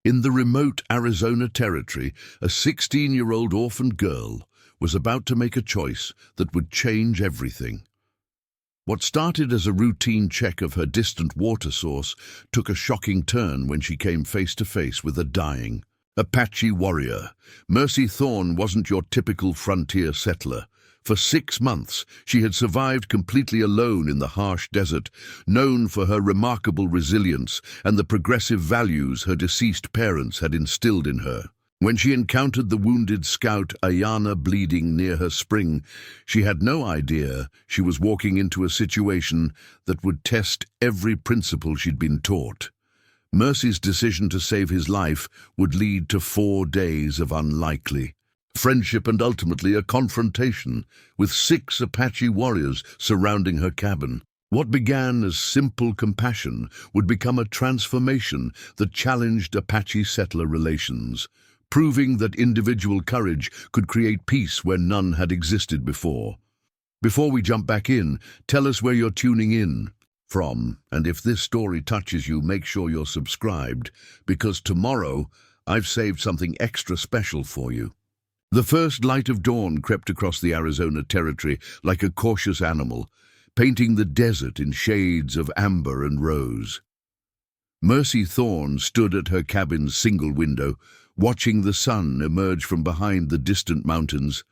In the remote Arizona territory, a 16-year-old orphaned girl was about to make a choice that would change everything. What started as a routine check of her distant water source took a shocking turn when she came face to face with a dying Apache warrior. Mercy Thorne wasn't your typical frontier settler. For 6 months, she had survived completely alone in the harsh desert, known for her remarkable resilience and the progressive values her deceased parents had instilled in her. When she encountered the wounded scout Aiyana bleeding near her spring, she had no idea she was walking into a situation that would test every principle she'd been taught. Mercy's decision to save his life would lead to 4 days of unlikely friendship and ultimately a confrontation with 6 Apache warriors surrounding her cabin. What began as simple compassion would become a transformation that challenged Apache-settler relations, proving that individual courage could create peace where none had existed before. Before we jump back in, tell us where you're tuning in from, and if this story touches you, make sure you're subscribed, because tomorrow I've saved something extra special for you. The first light of dawn crept across the Arizona territory like a cautious animal, painting the desert in shades of amber and rose. Mercy Thorne stood at her cabin's single window, watching the sun emerge from behind the distant mountains,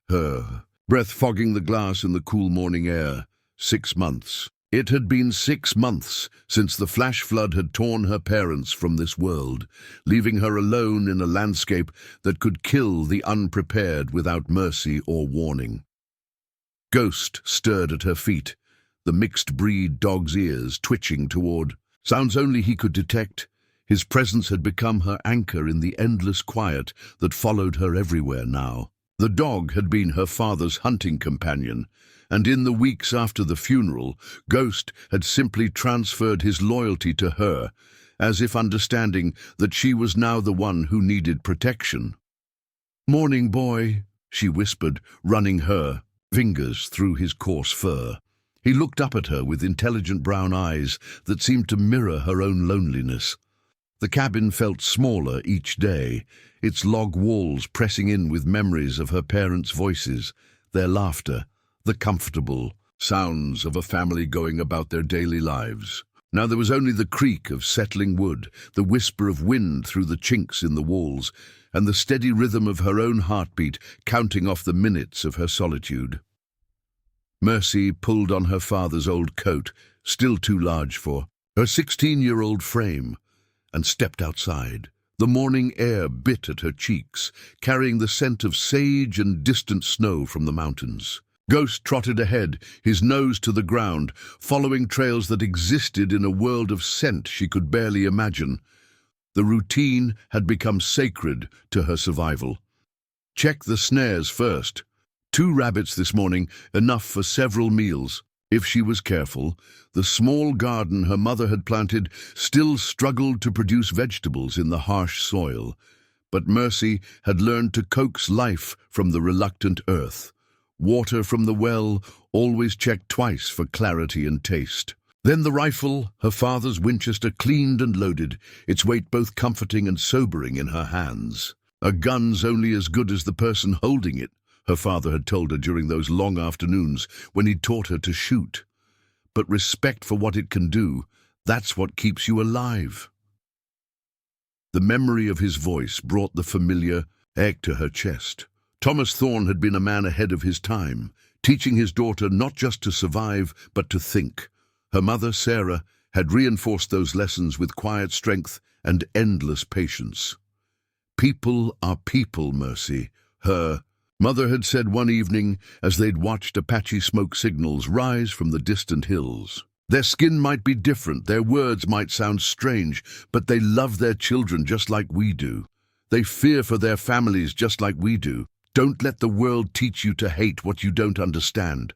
her breath fogging the glass in the cool morning air. 6 months. It had been 6 months since the flash flood had torn her parents from this world, leaving her alone in a landscape that could kill the unprepared without mercy or warning. Ghost stirred at her feet, the mixed-breed dog's ears twitching toward sounds only he could detect. His presence had become her anchor in the endless quiet that followed her everywhere now. The dog had been her father's hunting companion, and in the weeks after the funeral, Ghost had simply transferred his loyalty to her, as if understanding that she was now the one who needed protection. "Morning, boy," she whispered, running her fingers through his coarse fur. He looked up at her with intelligent brown eyes that seemed to mirror her own loneliness. The cabin felt smaller each day, its log walls pressing in with memories of her parents' voices, their laughter, the comfortable sounds of a family going about their daily lives. Now there was only the creak of settling wood, the whisper of wind through the chinks in the walls, and the steady rhythm of her own heartbeat counting off the minutes of her solitude. Mercy pulled on her father's old coat, still too large for her 16-year-old frame, and stepped outside. The morning air bit at her cheeks, carrying the scent of sage and distant snow from the mountains. Ghost trotted ahead, his nose to the ground, following trails that existed in a world of scent she could barely imagine. The routine had become sacred to her survival. Check the snares first. 2 rabbits this morning, enough for several meals. If she was careful, the small garden her mother had planted still struggled to produce vegetables in the harsh soil. But Mercy had learned to coax life from the reluctant earth. Water from the well, always checked twice for clarity and taste. Then the rifle, her father's Winchester, cleaned and loaded, its weight both comforting and sobering in her hands. "A gun's only as good as the person holding it," her father had told her during those long afternoons when he'd taught her to shoot. But respect for what it can do, that's what keeps you alive. The memory of his voice brought the familiar ache to her chest. Thomas Thorne had been a man ahead of his time, teaching his daughter not just to survive, but to think. Her mother, Sarah, had reinforced those lessons with quiet strength and endless patience. "People are people, Mercy," her mother had said one evening as they'd watched Apache smoke signals rise from the distant hills. "Their skin might be different, their words might sound strange, but they love their children just like we do. They fear for their families just like we do. Don't let the world teach you to hate what you don't understand."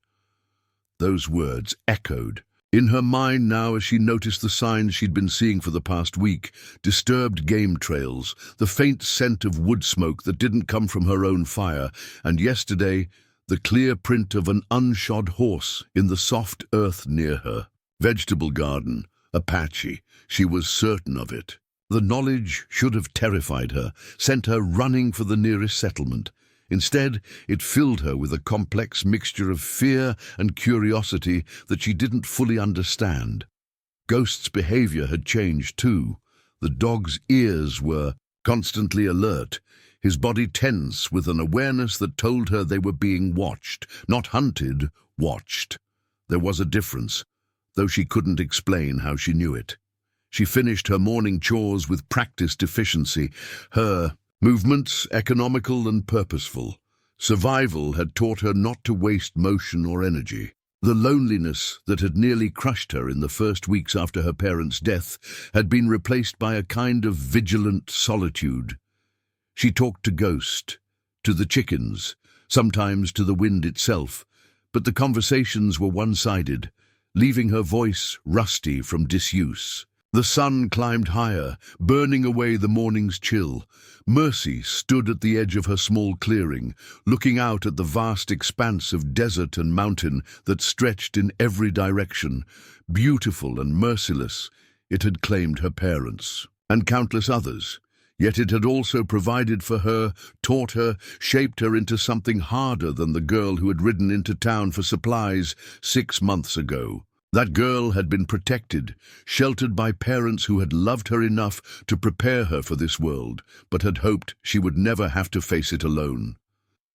Those words echoed in her mind now as she noticed the signs she'd been seeing for the past week: disturbed game trails, the faint scent of wood smoke that didn't come from her own fire, and yesterday, the clear print of an unshod horse in the soft earth near her. Vegetable garden, Apache, she was certain of it. The knowledge should have terrified her, sent her running for the nearest settlement. Instead, it filled her with a complex mixture of fear and curiosity that she didn't fully understand. Ghost's behavior had changed too. The dog's ears were constantly alert, his body tense with an awareness that told her they were being watched, not hunted, watched. There was a difference, though she couldn't explain how she knew it. She finished her morning chores with practiced efficiency, her movements economical and purposeful. Survival had taught her not to waste motion or energy. The loneliness that had nearly crushed her in the first weeks after her parents' death had been replaced by a kind of vigilant solitude. She talked to Ghost, to the chickens, sometimes to the wind itself, but the conversations were one-sided, leaving her voice rusty from disuse. The sun climbed higher, burning away the morning's chill. Mercy stood at the edge of her small clearing, looking out at the vast expanse of desert and mountain that stretched in every direction. Beautiful and merciless, it had claimed her parents, and countless others. Yet it had also provided for her, taught her, shaped her into something harder than the girl who had ridden into town for supplies 6 months ago. That girl had been protected, sheltered by parents who had loved her enough to prepare her for this world, but had hoped she would never have to face it alone.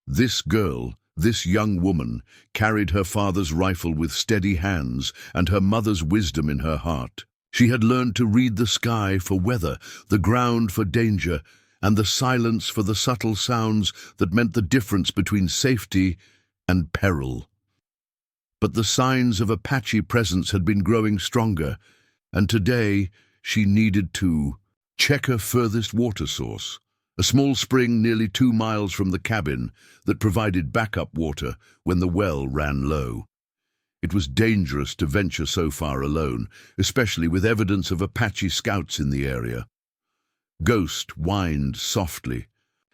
This girl, this young woman, carried her father's rifle with steady hands and her mother's wisdom in her heart. She had learned to read the sky for weather, the ground for danger, and the silence for the subtle sounds that meant the difference between safety and peril. But the signs of Apache presence had been growing stronger, and today she needed to check her furthest water source, a small spring nearly 2 miles from the cabin that provided backup water when the well ran low. It was dangerous to venture so far alone, especially with evidence of Apache scouts in the area. Ghost whined softly,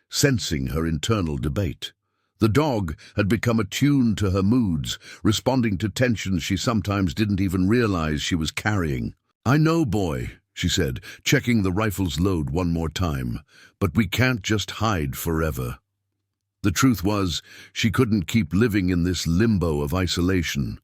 sensing her internal debate. The dog had become attuned to her moods, responding to tensions she sometimes didn't even realize she was carrying. "I know, boy," she said, checking the rifle's load one more time, "but we can't just hide forever." The truth was, she couldn't keep living in this limbo of isolation.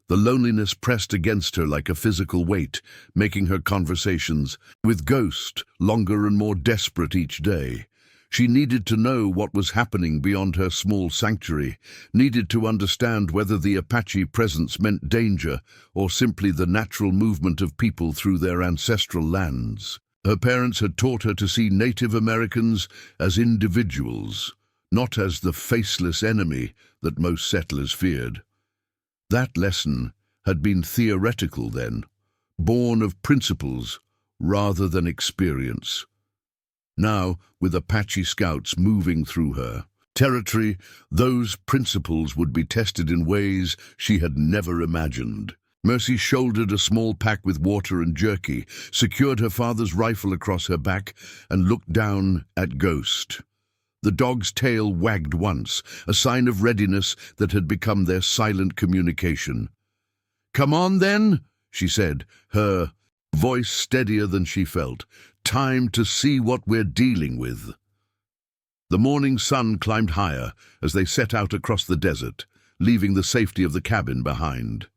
The loneliness pressed against her like a physical weight, making her conversations with Ghost longer and more desperate each day. She needed to know what was happening beyond her small sanctuary, needed to understand whether the Apache presence meant danger or simply the natural movement of people through their ancestral lands. Her parents had taught her to see Native Americans as individuals, not as the faceless enemy that most settlers feared. That lesson had been theoretical then, born of principles rather than experience. Now, with Apache scouts moving through her territory, those principles would be tested in ways she had never imagined. Mercy shouldered a small pack with water and jerky, secured her father's rifle across her back, and looked down at Ghost. The dog's tail wagged once, a sign of readiness that had become their silent communication. "Come on, then," she said, her voice steadier than she felt. "Time to see what we're dealing with." The morning sun climbed higher as they set out across the desert, leaving the safety of the cabin behind.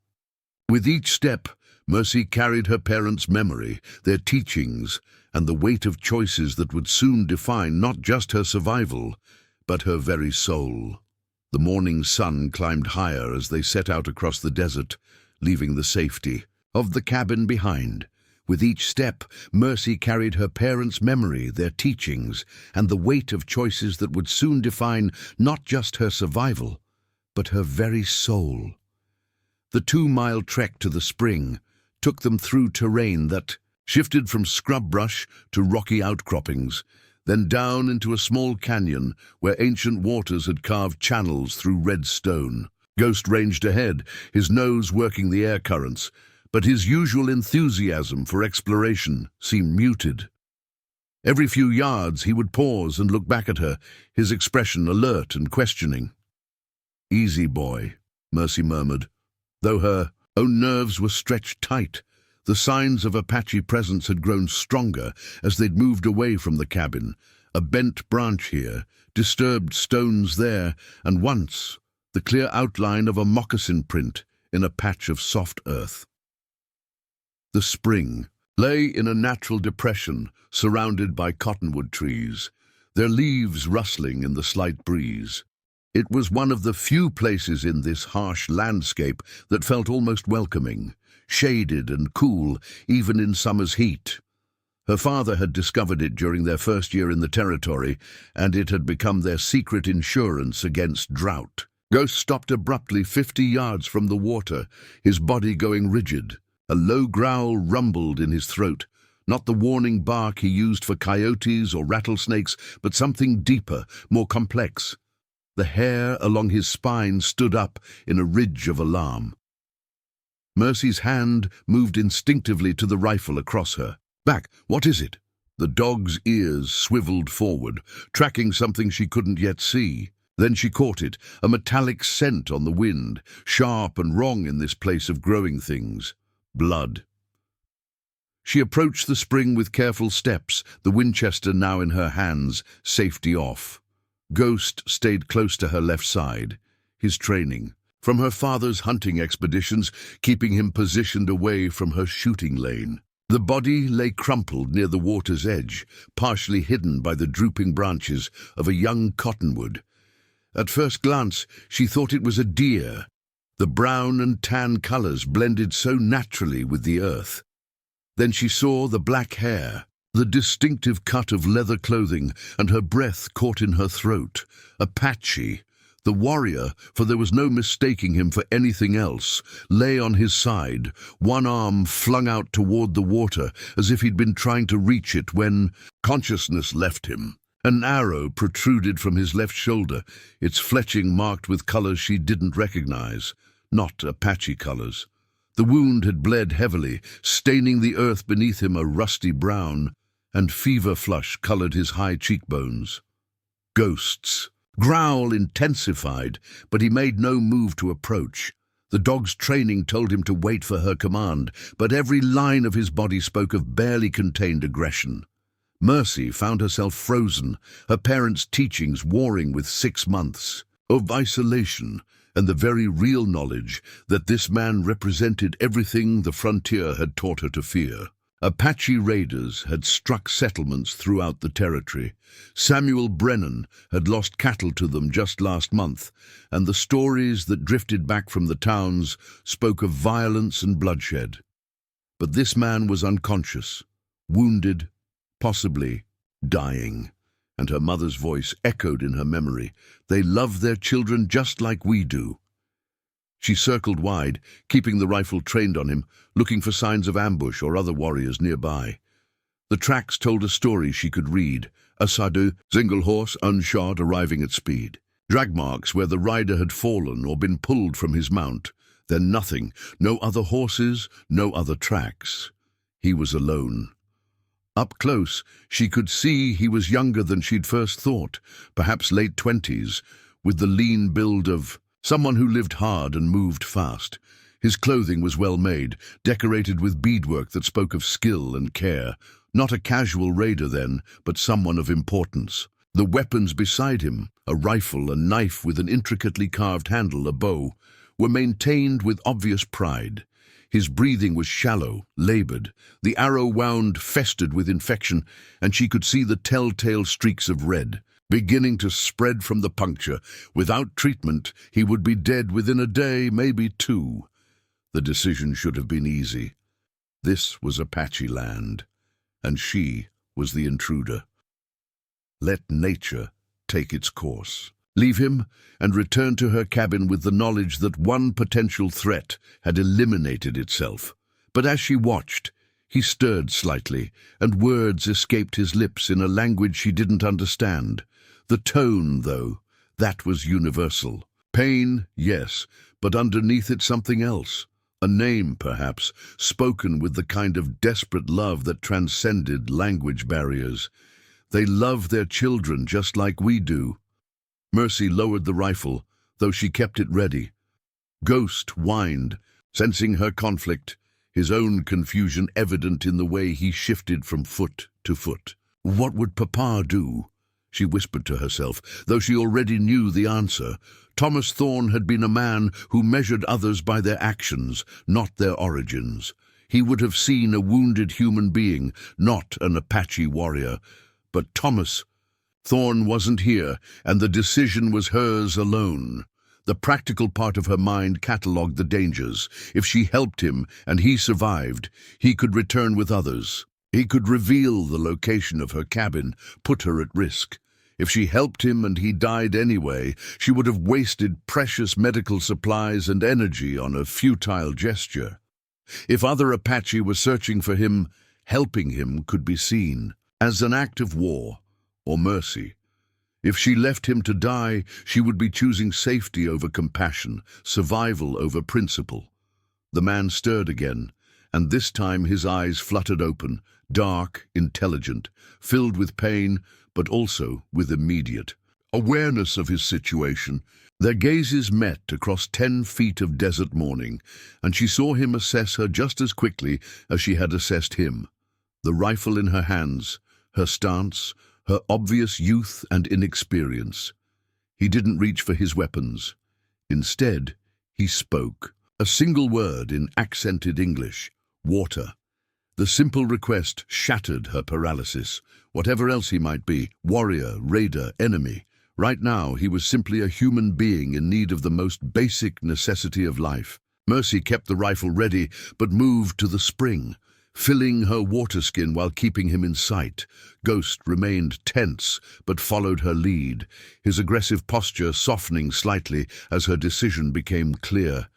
With each step, Mercy carried her parents' memory, their teachings, and the weight of choices that would soon define not just her survival, but her very soul. The morning sun climbed higher as they set out across the desert, leaving the safety of the cabin behind. With each step, Mercy carried her parents' memory, their teachings, and the weight of choices that would soon define not just her survival, but her very soul. The 2-mile trek to the spring took them through terrain that shifted from scrub brush to rocky outcroppings, then down into a small canyon where ancient waters had carved channels through red stone. Ghost ranged ahead, his nose working the air currents, but his usual enthusiasm for exploration seemed muted. Every few yards he would pause and look back at her, his expression alert and questioning. "Easy, boy," Mercy murmured, though her own nerves were stretched tight. The signs of Apache presence had grown stronger as they'd moved away from the cabin. A bent branch here, disturbed stones there, and once the clear outline of a moccasin print in a patch of soft earth. The spring lay in a natural depression surrounded by cottonwood trees, their leaves rustling in the slight breeze. It was one of the few places in this harsh landscape that felt almost welcoming, shaded and cool even in summer's heat. Her father had discovered it during their first year in the territory, and it had become their secret insurance against drought. Ghost stopped abruptly 50 yards from the water, his body going rigid. A low growl rumbled in his throat, not the warning bark he used for coyotes or rattlesnakes, but something deeper, more complex. The hair along his spine stood up in a ridge of alarm. Mercy's hand moved instinctively to the rifle across her. "Back, what is it?" The dog's ears swiveled forward, tracking something she couldn't yet see. Then she caught it, a metallic scent on the wind, sharp and wrong in this place of growing things. Blood. She approached the spring with careful steps, the Winchester now in her hands, safety off. Ghost stayed close to her left side, his training, from her father's hunting expeditions, keeping him positioned away from her shooting lane. The body lay crumpled near the water's edge, partially hidden by the drooping branches of a young cottonwood. At first glance, she thought it was a deer. The brown and tan colors blended so naturally with the earth. Then she saw the black hair, the distinctive cut of leather clothing, and her breath caught in her throat. Apache, the warrior, for there was no mistaking him for anything else, lay on his side, one arm flung out toward the water, as if he'd been trying to reach it when consciousness left him. An arrow protruded from his left shoulder, its fletching marked with colors she didn't recognize, not Apache colors. The wound had bled heavily, staining the earth beneath him a rusty brown, and fever flush colored his high cheekbones. Ghosts. Growl intensified, but he made no move to approach. The dog's training told him to wait for her command, but every line of his body spoke of barely contained aggression. Mercy found herself frozen, her parents' teachings warring with 6 months of isolation and the very real knowledge that this man represented everything the frontier had taught her to fear. Apache raiders had struck settlements throughout the territory. Samuel Brennan had lost cattle to them just last month, and the stories that drifted back from the towns spoke of violence and bloodshed. But this man was unconscious, wounded, possibly dying, and her mother's voice echoed in her memory. They love their children just like we do. She circled wide, keeping the rifle trained on him, looking for signs of ambush or other warriors nearby. The tracks told a story she could read, a Sadu, single horse, unshod, arriving at speed. Drag marks where the rider had fallen or been pulled from his mount. Then nothing, no other horses, no other tracks. He was alone. Up close, she could see he was younger than she'd first thought, perhaps late 20s, with the lean build of someone who lived hard and moved fast. His clothing was well made, decorated with beadwork that spoke of skill and care. Not a casual raider then, but someone of importance. The weapons beside him, a rifle, a knife with an intricately carved handle, a bow, were maintained with obvious pride. His breathing was shallow, labored, the arrow wound festered with infection, and she could see the telltale streaks of red, beginning to spread from the puncture. Without treatment, he would be dead within a day, maybe 2. The decision should have been easy. This was Apache land, and she was the intruder. Let nature take its course. Leave him and return to her cabin with the knowledge that one potential threat had eliminated itself. But as she watched, he stirred slightly, and words escaped his lips in a language she didn't understand. The tone, though, that was universal. Pain, yes, but underneath it something else. A name, perhaps, spoken with the kind of desperate love that transcended language barriers. They love their children just like we do. Mercy lowered the rifle, though she kept it ready. Ghost whined, sensing her conflict, his own confusion evident in the way he shifted from foot to foot. What would Papa do? She whispered to herself, though she already knew the answer. Thomas Thorne had been a man who measured others by their actions, not their origins. He would have seen a wounded human being, not an Apache warrior. But Thomas Thorne wasn't here, and the decision was hers alone. The practical part of her mind catalogued the dangers. If she helped him and he survived, he could return with others. He could reveal the location of her cabin, put her at risk. If she helped him and he died anyway, she would have wasted precious medical supplies and energy on a futile gesture. If other Apache were searching for him, helping him could be seen as an act of war or mercy. If she left him to die, she would be choosing safety over compassion, survival over principle. The man stirred again, and this time his eyes fluttered open, dark, intelligent, filled with pain, but also with immediate awareness of his situation. Their gazes met across 10 feet of desert morning, and she saw him assess her just as quickly as she had assessed him. The rifle in her hands, her stance, her obvious youth and inexperience. He didn't reach for his weapons. Instead, he spoke. A single word in accented English: water. The simple request shattered her paralysis. Whatever else he might be, warrior, raider, enemy, right now he was simply a human being in need of the most basic necessity of life. Mercy kept the rifle ready, but moved to the spring, filling her water skin while keeping him in sight. Ghost remained tense, but followed her lead, his aggressive posture softening slightly as her decision became clear.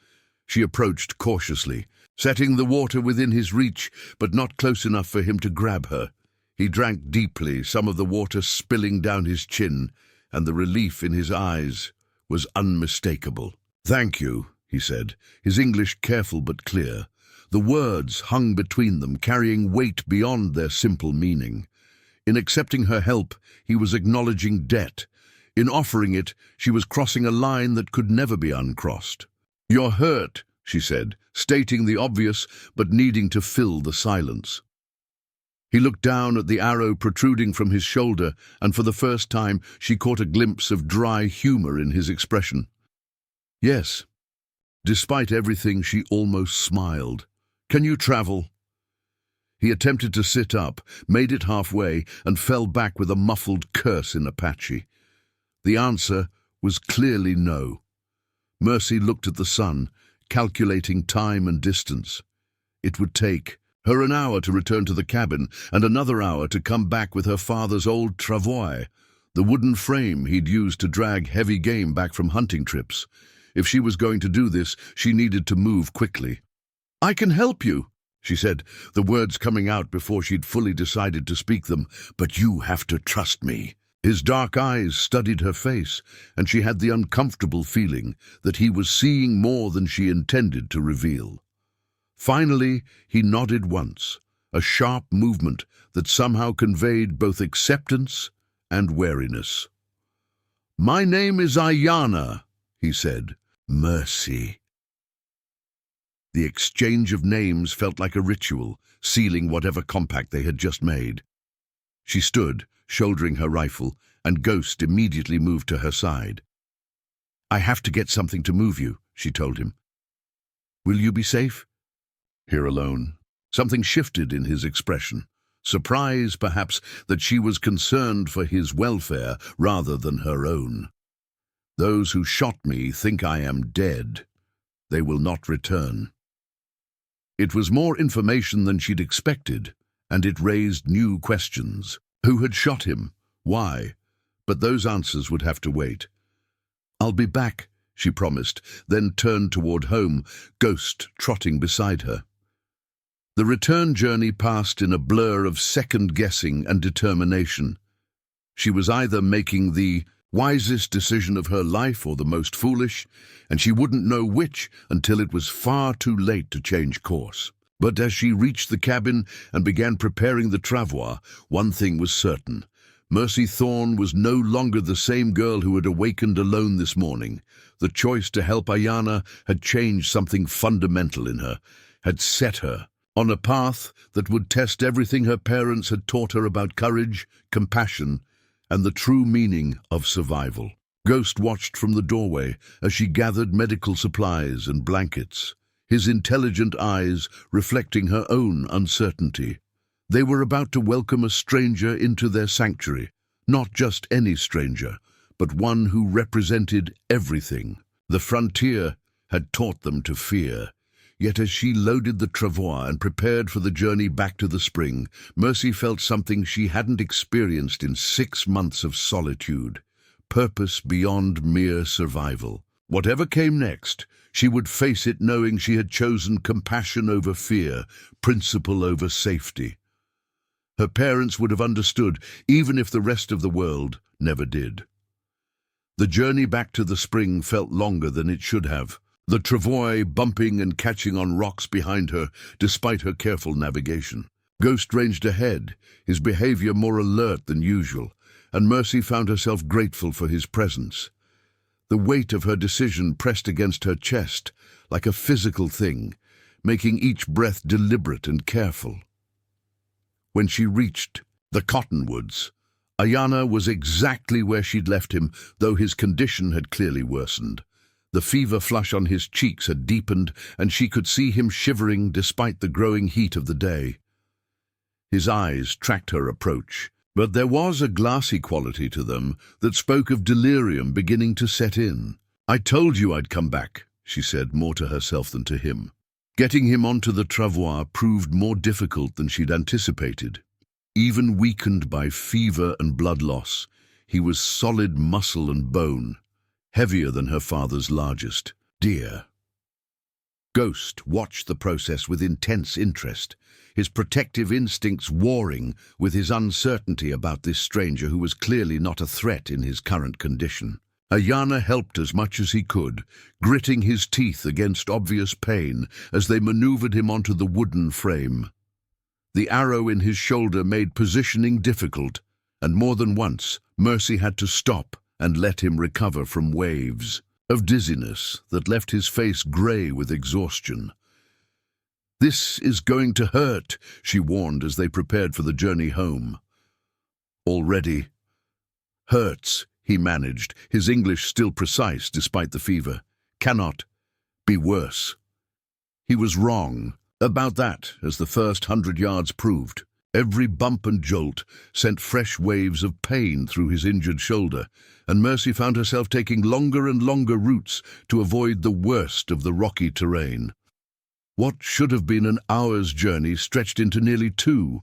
She approached cautiously, setting the water within his reach, but not close enough for him to grab her. He drank deeply, some of the water spilling down his chin, and the relief in his eyes was unmistakable. "Thank you," he said, his English careful but clear. The words hung between them, carrying weight beyond their simple meaning. In accepting her help, he was acknowledging debt. In offering it, she was crossing a line that could never be uncrossed. "You're hurt," she said, stating the obvious, but needing to fill the silence. He looked down at the arrow protruding from his shoulder, and for the first time she caught a glimpse of dry humor in his expression. "Yes." Despite everything, she almost smiled. "Can you travel?" He attempted to sit up, made it halfway, and fell back with a muffled curse in Apache. The answer was clearly no. Mercy looked at the sun, calculating time and distance. It would take her an hour to return to the cabin, and another hour to come back with her father's old travois, the wooden frame he'd used to drag heavy game back from hunting trips. If she was going to do this, she needed to move quickly. "I can help you," she said, the words coming out before she'd fully decided to speak them. "But you have to trust me." His dark eyes studied her face, and she had the uncomfortable feeling that he was seeing more than she intended to reveal. Finally, he nodded once, a sharp movement that somehow conveyed both acceptance and wariness. "My name is Aiyana," he said. "Mercy." The exchange of names felt like a ritual, sealing whatever compact they had just made. She stood, shouldering her rifle, and Ghost immediately moved to her side. "I have to get something to move you," she told him. "Will you be safe?" "Here alone." Something shifted in his expression. Surprise, perhaps, that she was concerned for his welfare rather than her own. "Those who shot me think I am dead. They will not return." It was more information than she'd expected, and it raised new questions. Who had shot him? Why? But those answers would have to wait. "I'll be back," she promised, then turned toward home, Ghost trotting beside her. The return journey passed in a blur of second-guessing and determination. She was either making the wisest decision of her life or the most foolish, and she wouldn't know which until it was far too late to change course. But as she reached the cabin and began preparing the travois, one thing was certain. Mercy Thorne was no longer the same girl who had awakened alone this morning. The choice to help Aiyana had changed something fundamental in her, had set her on a path that would test everything her parents had taught her about courage, compassion, and the true meaning of survival. Ghost watched from the doorway as she gathered medical supplies and blankets, his intelligent eyes reflecting her own uncertainty. They were about to welcome a stranger into their sanctuary, not just any stranger, but one who represented everything the frontier had taught them to fear. Yet as she loaded the travois and prepared for the journey back to the spring, Mercy felt something she hadn't experienced in 6 months of solitude. Purpose beyond mere survival. Whatever came next, she would face it knowing she had chosen compassion over fear, principle over safety. Her parents would have understood, even if the rest of the world never did. The journey back to the spring felt longer than it should have, the travois bumping and catching on rocks behind her, despite her careful navigation. Ghost ranged ahead, his behavior more alert than usual, and Mercy found herself grateful for his presence. The weight of her decision pressed against her chest, like a physical thing, making each breath deliberate and careful. When she reached the cottonwoods, Aiyana was exactly where she'd left him, though his condition had clearly worsened. The fever flush on his cheeks had deepened, and she could see him shivering despite the growing heat of the day. His eyes tracked her approach, but there was a glassy quality to them that spoke of delirium beginning to set in. "I told you I'd come back," she said, more to herself than to him. Getting him onto the travois proved more difficult than she'd anticipated. Even weakened by fever and blood loss, he was solid muscle and bone, heavier than her father's largest deer. Ghost watched the process with intense interest, his protective instincts warring with his uncertainty about this stranger who was clearly not a threat in his current condition. Aiyana helped as much as he could, gritting his teeth against obvious pain as they maneuvered him onto the wooden frame. The arrow in his shoulder made positioning difficult, and more than once Mercy had to stop and let him recover from waves of dizziness that left his face grey with exhaustion. "This is going to hurt," she warned as they prepared for the journey home. "Already hurts," he managed, his English still precise despite the fever. "Cannot be worse." He was wrong about that, as the first 100 yards proved. Every bump and jolt sent fresh waves of pain through his injured shoulder, and Mercy found herself taking longer and longer routes to avoid the worst of the rocky terrain. What should have been an hour's journey stretched into nearly 2,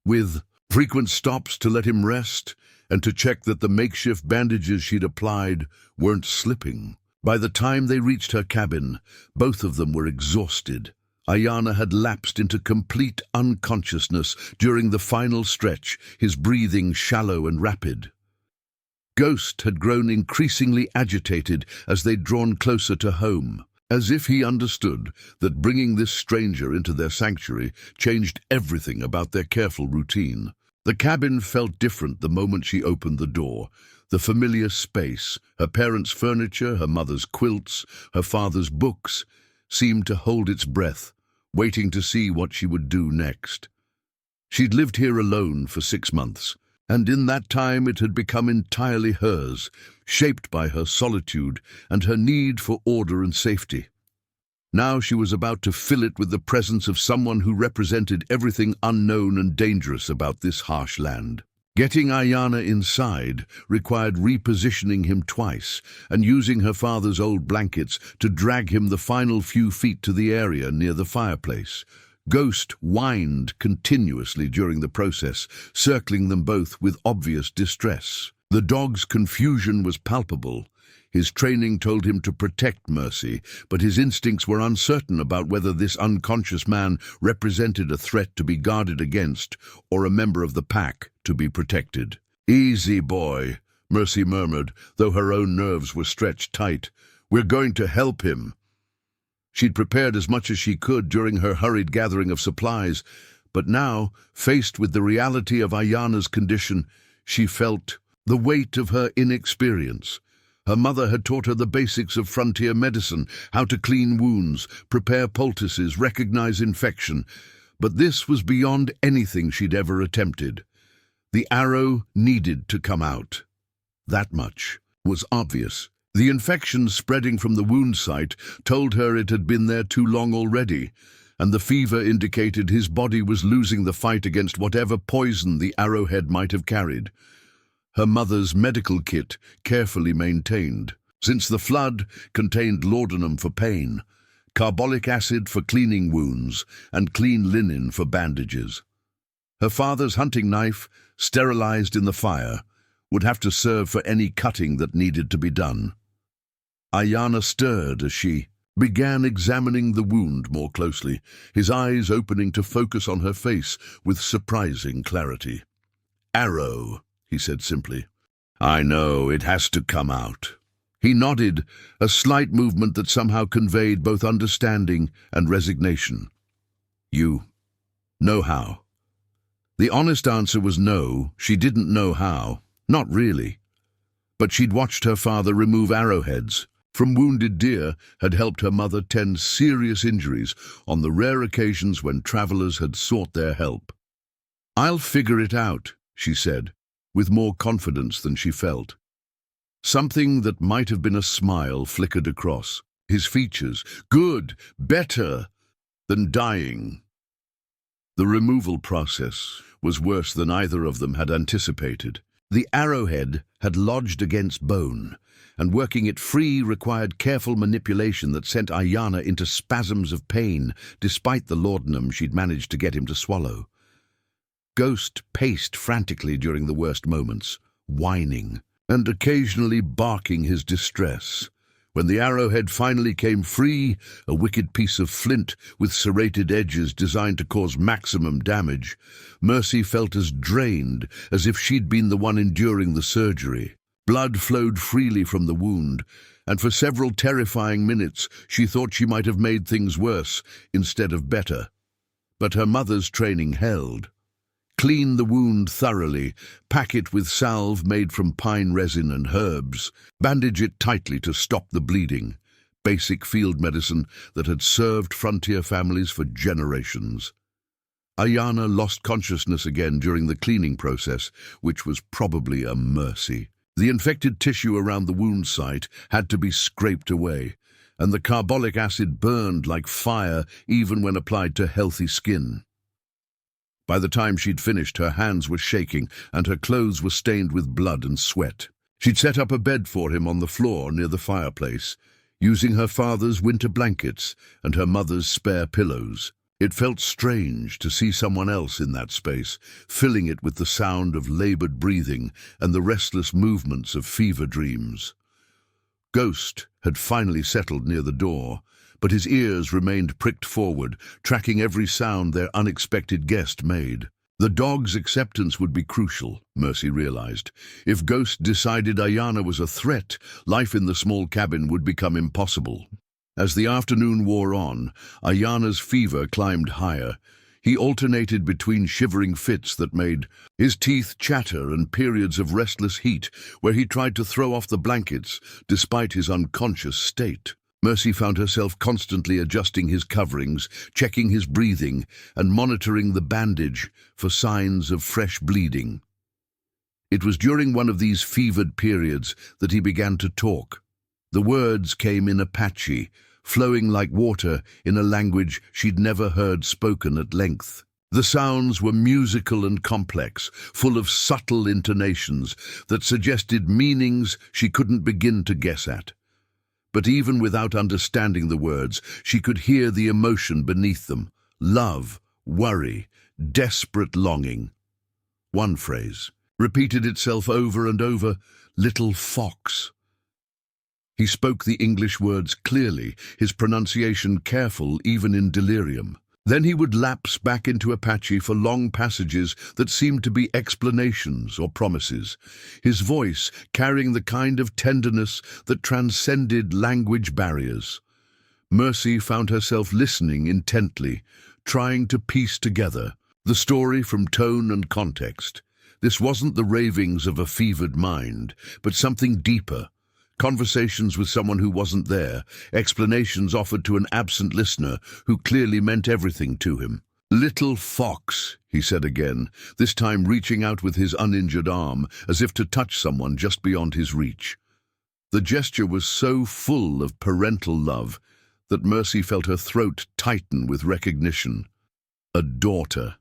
with frequent stops to let him rest and to check that the makeshift bandages she'd applied weren't slipping. By the time they reached her cabin, both of them were exhausted. Aiyana had lapsed into complete unconsciousness during the final stretch, his breathing shallow and rapid. Ghost had grown increasingly agitated as they'd drawn closer to home, as if he understood that bringing this stranger into their sanctuary changed everything about their careful routine. The cabin felt different the moment she opened the door. The familiar space, her parents' furniture, her mother's quilts, her father's books, seemed to hold its breath, waiting to see what she would do next. She'd lived here alone for 6 months, and in that time it had become entirely hers, shaped by her solitude and her need for order and safety. Now she was about to fill it with the presence of someone who represented everything unknown and dangerous about this harsh land. Getting Aiyana inside required repositioning him twice and using her father's old blankets to drag him the final few feet to the area near the fireplace. Ghost whined continuously during the process, circling them both with obvious distress. The dog's confusion was palpable. His training told him to protect Mercy, but his instincts were uncertain about whether this unconscious man represented a threat to be guarded against or a member of the pack to be protected. "Easy, boy," Mercy murmured, though her own nerves were stretched tight. "We're going to help him." She'd prepared as much as she could during her hurried gathering of supplies, but now, faced with the reality of Aiyana's condition, she felt the weight of her inexperience. Her mother had taught her the basics of frontier medicine, how to clean wounds, prepare poultices, recognize infection. But this was beyond anything she'd ever attempted. The arrow needed to come out. That much was obvious. The infection spreading from the wound site told her it had been there too long already, and the fever indicated his body was losing the fight against whatever poison the arrowhead might have carried. Her mother's medical kit carefully maintained, since the flood contained laudanum for pain, carbolic acid for cleaning wounds, and clean linen for bandages. Her father's hunting knife, sterilized in the fire, would have to serve for any cutting that needed to be done. Aiyana stirred as she began examining the wound more closely, his eyes opening to focus on her face with surprising clarity. "Arrow," he said simply. "I know, it has to come out." He nodded, a slight movement that somehow conveyed both understanding and resignation. "You know how?" The honest answer was no, she didn't know how. Not really. But she'd watched her father remove arrowheads from wounded deer, had helped her mother tend serious injuries on the rare occasions when travelers had sought their help. "I'll figure it out," she said, with more confidence than she felt. Something that might have been a smile flickered across his features. Good, better than dying. The removal process was worse than either of them had anticipated. The arrowhead had lodged against bone, and working it free required careful manipulation that sent Aiyana into spasms of pain, despite the laudanum she'd managed to get him to swallow. Ghost paced frantically during the worst moments, whining and occasionally barking his distress. When the arrowhead finally came free, a wicked piece of flint with serrated edges designed to cause maximum damage, Mercy felt as drained as if she'd been the one enduring the surgery. Blood flowed freely from the wound, and for several terrifying minutes she thought she might have made things worse instead of better. But her mother's training held. Clean the wound thoroughly, pack it with salve made from pine resin and herbs, bandage it tightly to stop the bleeding. Basic field medicine that had served frontier families for generations. Aiyana lost consciousness again during the cleaning process, which was probably a mercy. The infected tissue around the wound site had to be scraped away, and the carbolic acid burned like fire even when applied to healthy skin. By the time she'd finished, her hands were shaking and her clothes were stained with blood and sweat. She'd set up a bed for him on the floor near the fireplace, using her father's winter blankets and her mother's spare pillows. It felt strange to see someone else in that space, filling it with the sound of labored breathing and the restless movements of fever dreams. Ghost had finally settled near the door, but his ears remained pricked forward, tracking every sound their unexpected guest made. The dog's acceptance would be crucial, Mercy realized. If Ghost decided Aiyana was a threat, life in the small cabin would become impossible. As the afternoon wore on, Aiyana's fever climbed higher. He alternated between shivering fits that made his teeth chatter and periods of restless heat where he tried to throw off the blankets despite his unconscious state. Mercy found herself constantly adjusting his coverings, checking his breathing, and monitoring the bandage for signs of fresh bleeding. It was during one of these fevered periods that he began to talk. The words came in Apache, flowing like water in a language she'd never heard spoken at length. The sounds were musical and complex, full of subtle intonations that suggested meanings she couldn't begin to guess at. But even without understanding the words, she could hear the emotion beneath them: love, worry, desperate longing. One phrase repeated itself over and over: little fox. He spoke the English words clearly, his pronunciation careful even in delirium. Then he would lapse back into Apache for long passages that seemed to be explanations or promises, his voice carrying the kind of tenderness that transcended language barriers. Mercy found herself listening intently, trying to piece together the story from tone and context. This wasn't the ravings of a fevered mind, but something deeper. Conversations with someone who wasn't there, explanations offered to an absent listener who clearly meant everything to him. "Little fox," he said again, this time reaching out with his uninjured arm, as if to touch someone just beyond his reach. The gesture was so full of parental love that Mercy felt her throat tighten with recognition. A daughter.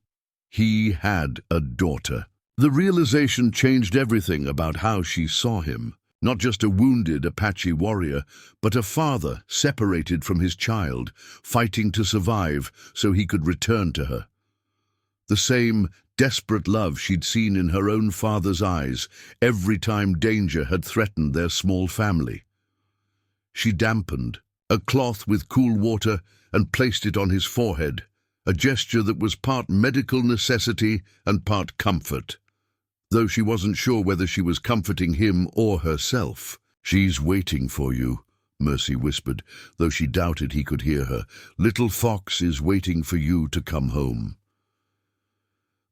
He had a daughter. The realization changed everything about how she saw him. Not just a wounded Apache warrior, but a father separated from his child, fighting to survive so he could return to her. The same desperate love she'd seen in her own father's eyes every time danger had threatened their small family. She dampened a cloth with cool water and placed it on his forehead, a gesture that was part medical necessity and part comfort. Though she wasn't sure whether she was comforting him or herself. "She's waiting for you," Mercy whispered, though she doubted he could hear her. "Little fox is waiting for you to come home."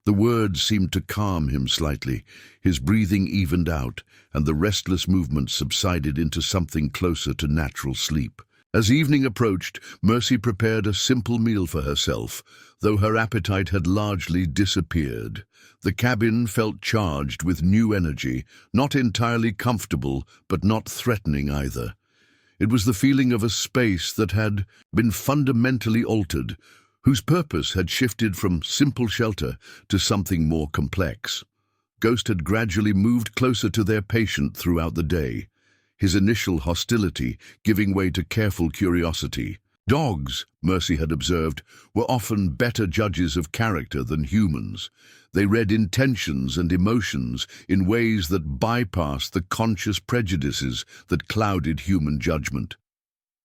The words seemed to calm him slightly. His breathing evened out, and the restless movement subsided into something closer to natural sleep. As evening approached, Mercy prepared a simple meal for herself, though her appetite had largely disappeared. The cabin felt charged with new energy, not entirely comfortable, but not threatening either. It was the feeling of a space that had been fundamentally altered, whose purpose had shifted from simple shelter to something more complex. Ghost had gradually moved closer to their patient throughout the day, his initial hostility giving way to careful curiosity. Dogs, Mercy had observed, were often better judges of character than humans. They read intentions and emotions in ways that bypassed the conscious prejudices that clouded human judgment.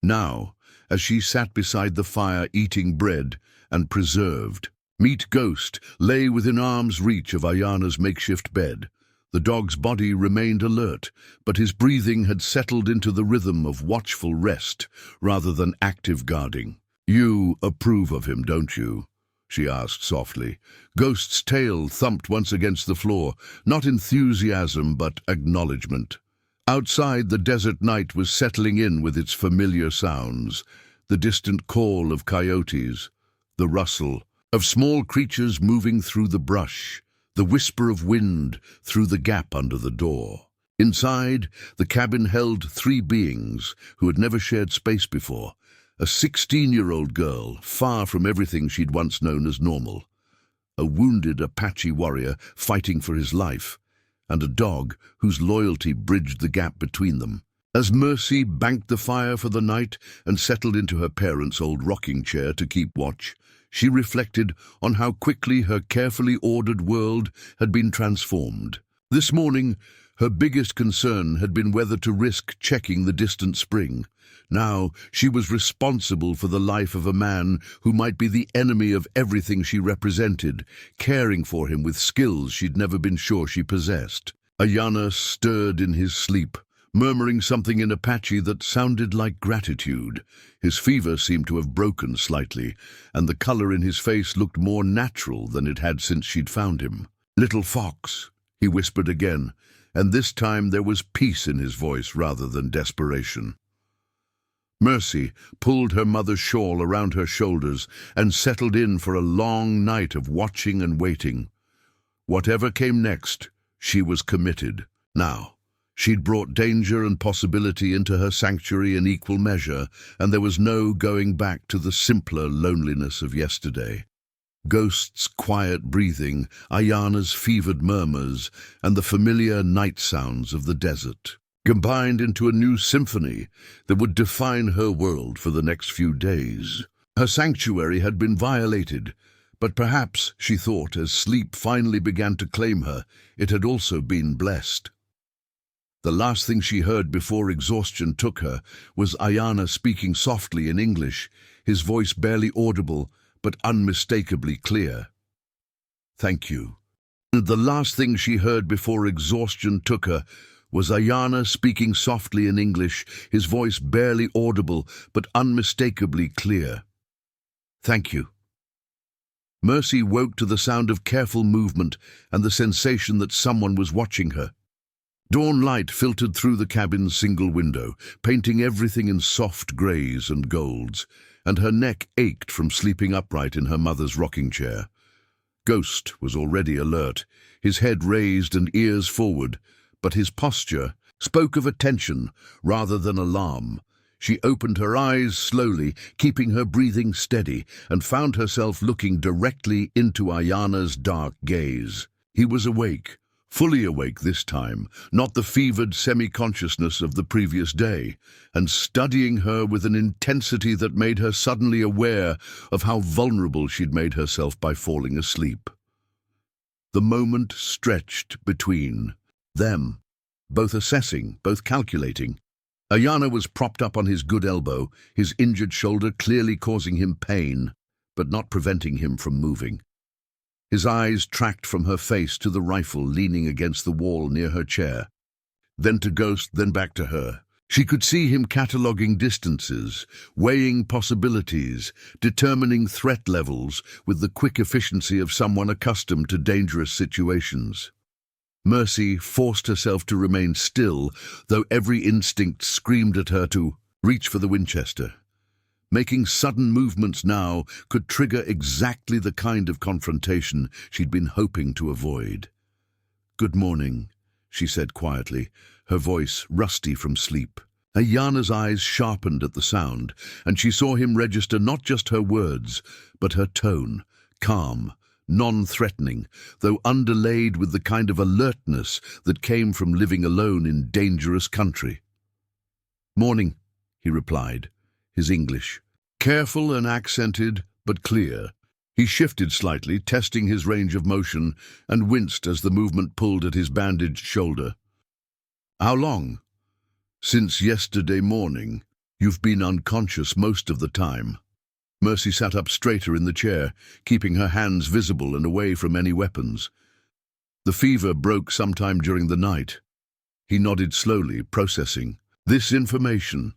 Now, as she sat beside the fire eating bread and preserved, meat Ghost lay within arm's reach of Aiyana's makeshift bed. The dog's body remained alert, but his breathing had settled into the rhythm of watchful rest rather than active guarding. "You approve of him, don't you?" she asked softly. Ghost's tail thumped once against the floor, not enthusiasm but acknowledgement. Outside, the desert night was settling in with its familiar sounds, the distant call of coyotes, the rustle of small creatures moving through the brush, the whisper of wind through the gap under the door. Inside, the cabin held three beings who had never shared space before. A 16-year-old girl, far from everything she'd once known as normal. A wounded Apache warrior fighting for his life, and a dog whose loyalty bridged the gap between them. As Mercy banked the fire for the night and settled into her parents' old rocking chair to keep watch, she reflected on how quickly her carefully ordered world had been transformed. This morning, her biggest concern had been whether to risk checking the distant spring. Now, she was responsible for the life of a man who might be the enemy of everything she represented, caring for him with skills she'd never been sure she possessed. Aiyana stirred in his sleep, murmuring something in Apache that sounded like gratitude. His fever seemed to have broken slightly, and the color in his face looked more natural than it had since she'd found him. "Little fox," he whispered again, and this time there was peace in his voice rather than desperation. Mercy pulled her mother's shawl around her shoulders and settled in for a long night of watching and waiting. Whatever came next, she was committed. Now, she'd brought danger and possibility into her sanctuary in equal measure, and there was no going back to the simpler loneliness of yesterday. Ghost's quiet breathing, Aiyana's fevered murmurs, and the familiar night sounds of the desert combined into a new symphony that would define her world for the next few days. Her sanctuary had been violated, but perhaps, she thought, as sleep finally began to claim her, it had also been blessed. The last thing she heard before exhaustion took her was Aiyana speaking softly in English, his voice barely audible but unmistakably clear. "Thank you." And the last thing she heard before exhaustion took her was Aiyana speaking softly in English, his voice barely audible but unmistakably clear. "Thank you." Mercy woke to the sound of careful movement and the sensation that someone was watching her. Dawn light filtered through the cabin's single window, painting everything in soft greys and golds. and her neck ached from sleeping upright in her mother's rocking chair. Ghost was already alert, his head raised and ears forward, but his posture spoke of attention rather than alarm. She opened her eyes slowly, keeping her breathing steady, and found herself looking directly into Aiyana's dark gaze. He was awake, fully awake this time, not the fevered semi-consciousness of the previous day, and studying her with an intensity that made her suddenly aware of how vulnerable she'd made herself by falling asleep. The moment stretched between them, both assessing, both calculating. Aiyana was propped up on his good elbow, his injured shoulder clearly causing him pain, but not preventing him from moving. His eyes tracked from her face to the rifle leaning against the wall near her chair, then to Ghost, then back to her. She could see him cataloguing distances, weighing possibilities, determining threat levels with the quick efficiency of someone accustomed to dangerous situations. Mercy forced herself to remain still, though every instinct screamed at her to reach for the Winchester. Making sudden movements now could trigger exactly the kind of confrontation she'd been hoping to avoid. "Good morning," she said quietly, her voice rusty from sleep. Aiyana's eyes sharpened at the sound, and she saw him register not just her words, but her tone, calm, non-threatening, though underlaid with the kind of alertness that came from living alone in dangerous country. "Morning," he replied, his English careful and accented, but clear. He shifted slightly, testing his range of motion, and winced as the movement pulled at his bandaged shoulder. "How long?" "Since yesterday morning. You've been unconscious most of the time." Mercy sat up straighter in the chair, keeping her hands visible and away from any weapons. "The fever broke sometime during the night." He nodded slowly, processing this information.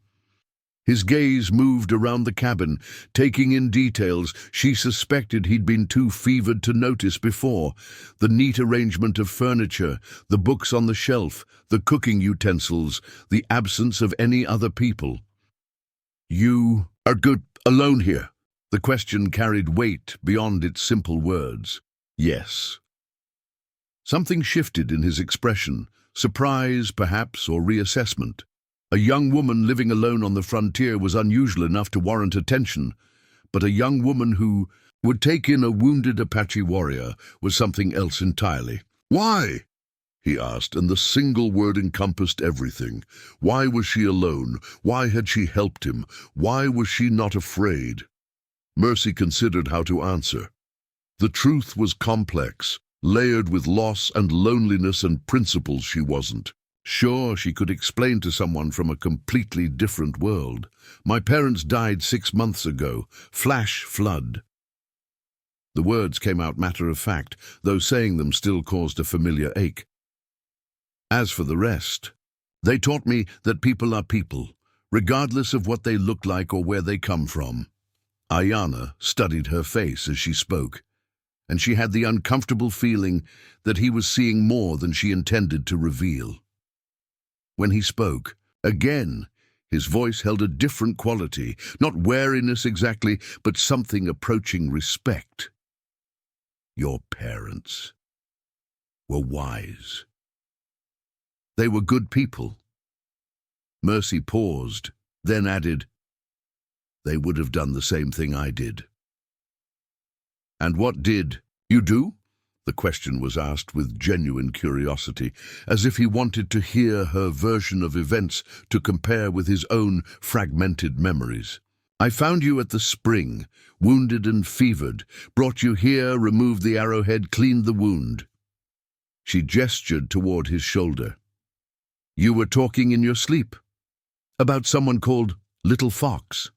His gaze moved around the cabin, taking in details she suspected he'd been too fevered to notice before. The neat arrangement of furniture, the books on the shelf, the cooking utensils, the absence of any other people. "You are good alone here?" The question carried weight beyond its simple words. "Yes." Something shifted in his expression, surprise perhaps, or reassessment. A young woman living alone on the frontier was unusual enough to warrant attention, but a young woman who would take in a wounded Apache warrior was something else entirely. "Why?" he asked, and the single word encompassed everything. Why was she alone? Why had she helped him? Why was she not afraid? Mercy considered how to answer. The truth was complex, layered with loss and loneliness and principles she wasn't. Sure, she could explain to someone from a completely different world. "My parents died 6 months ago. Flash flood." The words came out matter of fact, though saying them still caused a familiar ache. As for the rest, they taught me that people are people, regardless of what they look like or where they come from. Aiyana studied her face as she spoke, and she had the uncomfortable feeling that he was seeing more than she intended to reveal. When he spoke, again, his voice held a different quality, not wariness exactly, but something approaching respect. "Your parents were wise. They were good people." Mercy paused, then added, "They would have done the same thing I did." "And what did you do?" The question was asked with genuine curiosity, as if he wanted to hear her version of events to compare with his own fragmented memories. "I found you at the spring, wounded and fevered, brought you here, removed the arrowhead, cleaned the wound." She gestured toward his shoulder. "You were talking in your sleep about someone called Little Fox."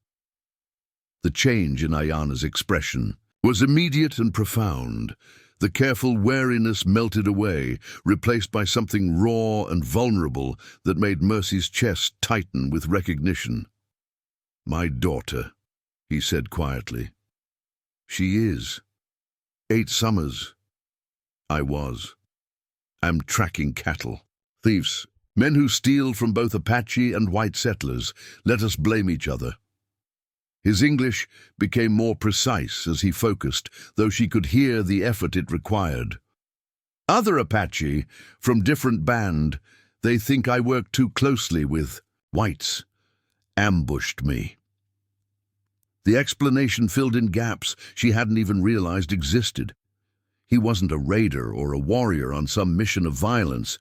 The change in Aiyana's expression was immediate and profound. The careful wariness melted away, replaced by something raw and vulnerable that made Mercy's chest tighten with recognition. "My daughter," he said quietly. "She is. 8 summers. I was. I'm tracking cattle. Thieves. Men who steal from both Apache and white settlers. Let us blame each other." His English became more precise as he focused, though she could hear the effort it required. "Other Apache, from different band, they think I work too closely with whites. Ambushed me." The explanation filled in gaps she hadn't even realized existed. He wasn't a raider or a warrior on some mission of violence.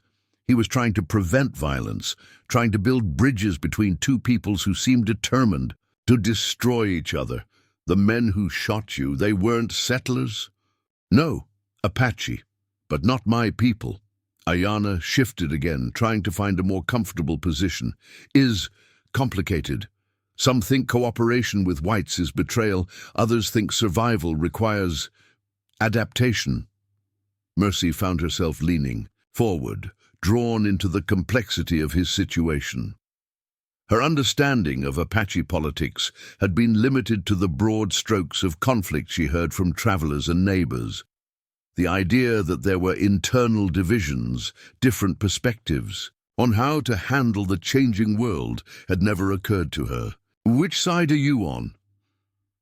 He was trying to prevent violence, trying to build bridges between two peoples who seemed determined to destroy each other. "The men who shot you, they weren't settlers?" "No, Apache, but not my people." Aiyana shifted again, trying to find a more comfortable position. "Is complicated. Some think cooperation with whites is betrayal. Others think survival requires adaptation." Mercy found herself leaning forward, drawn into the complexity of his situation. Her understanding of Apache politics had been limited to the broad strokes of conflict she heard from travelers and neighbors. The idea that there were internal divisions, different perspectives, on how to handle the changing world had never occurred to her. "Which side are you on?"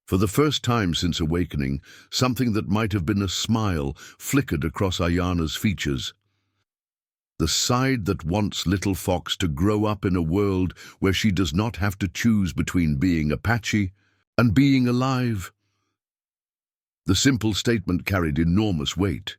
For the first time since awakening, something that might have been a smile flickered across Aiyana's features. "The side that wants Little Fox to grow up in a world where she does not have to choose between being Apache and being alive." The simple statement carried enormous weight.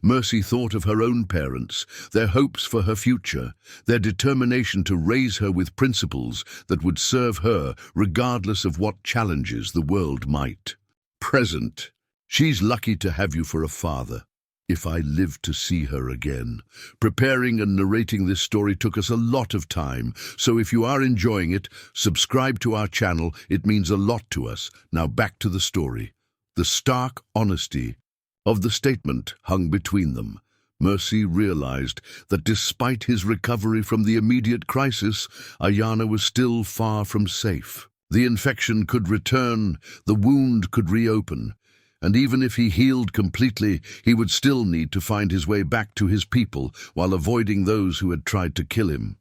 Mercy thought of her own parents, their hopes for her future, their determination to raise her with principles that would serve her regardless of what challenges the world might present. "She's lucky to have you for a father. If I live to see her again." Preparing and narrating this story took us a lot of time, so if you are enjoying it, subscribe to our channel. It means a lot to us. Now back to the story. The stark honesty of the statement hung between them. Mercy realized that despite his recovery from the immediate crisis, Aiyana was still far from safe. The infection could return, the wound could reopen, and even if he healed completely, he would still need to find his way back to his people while avoiding those who had tried to kill him.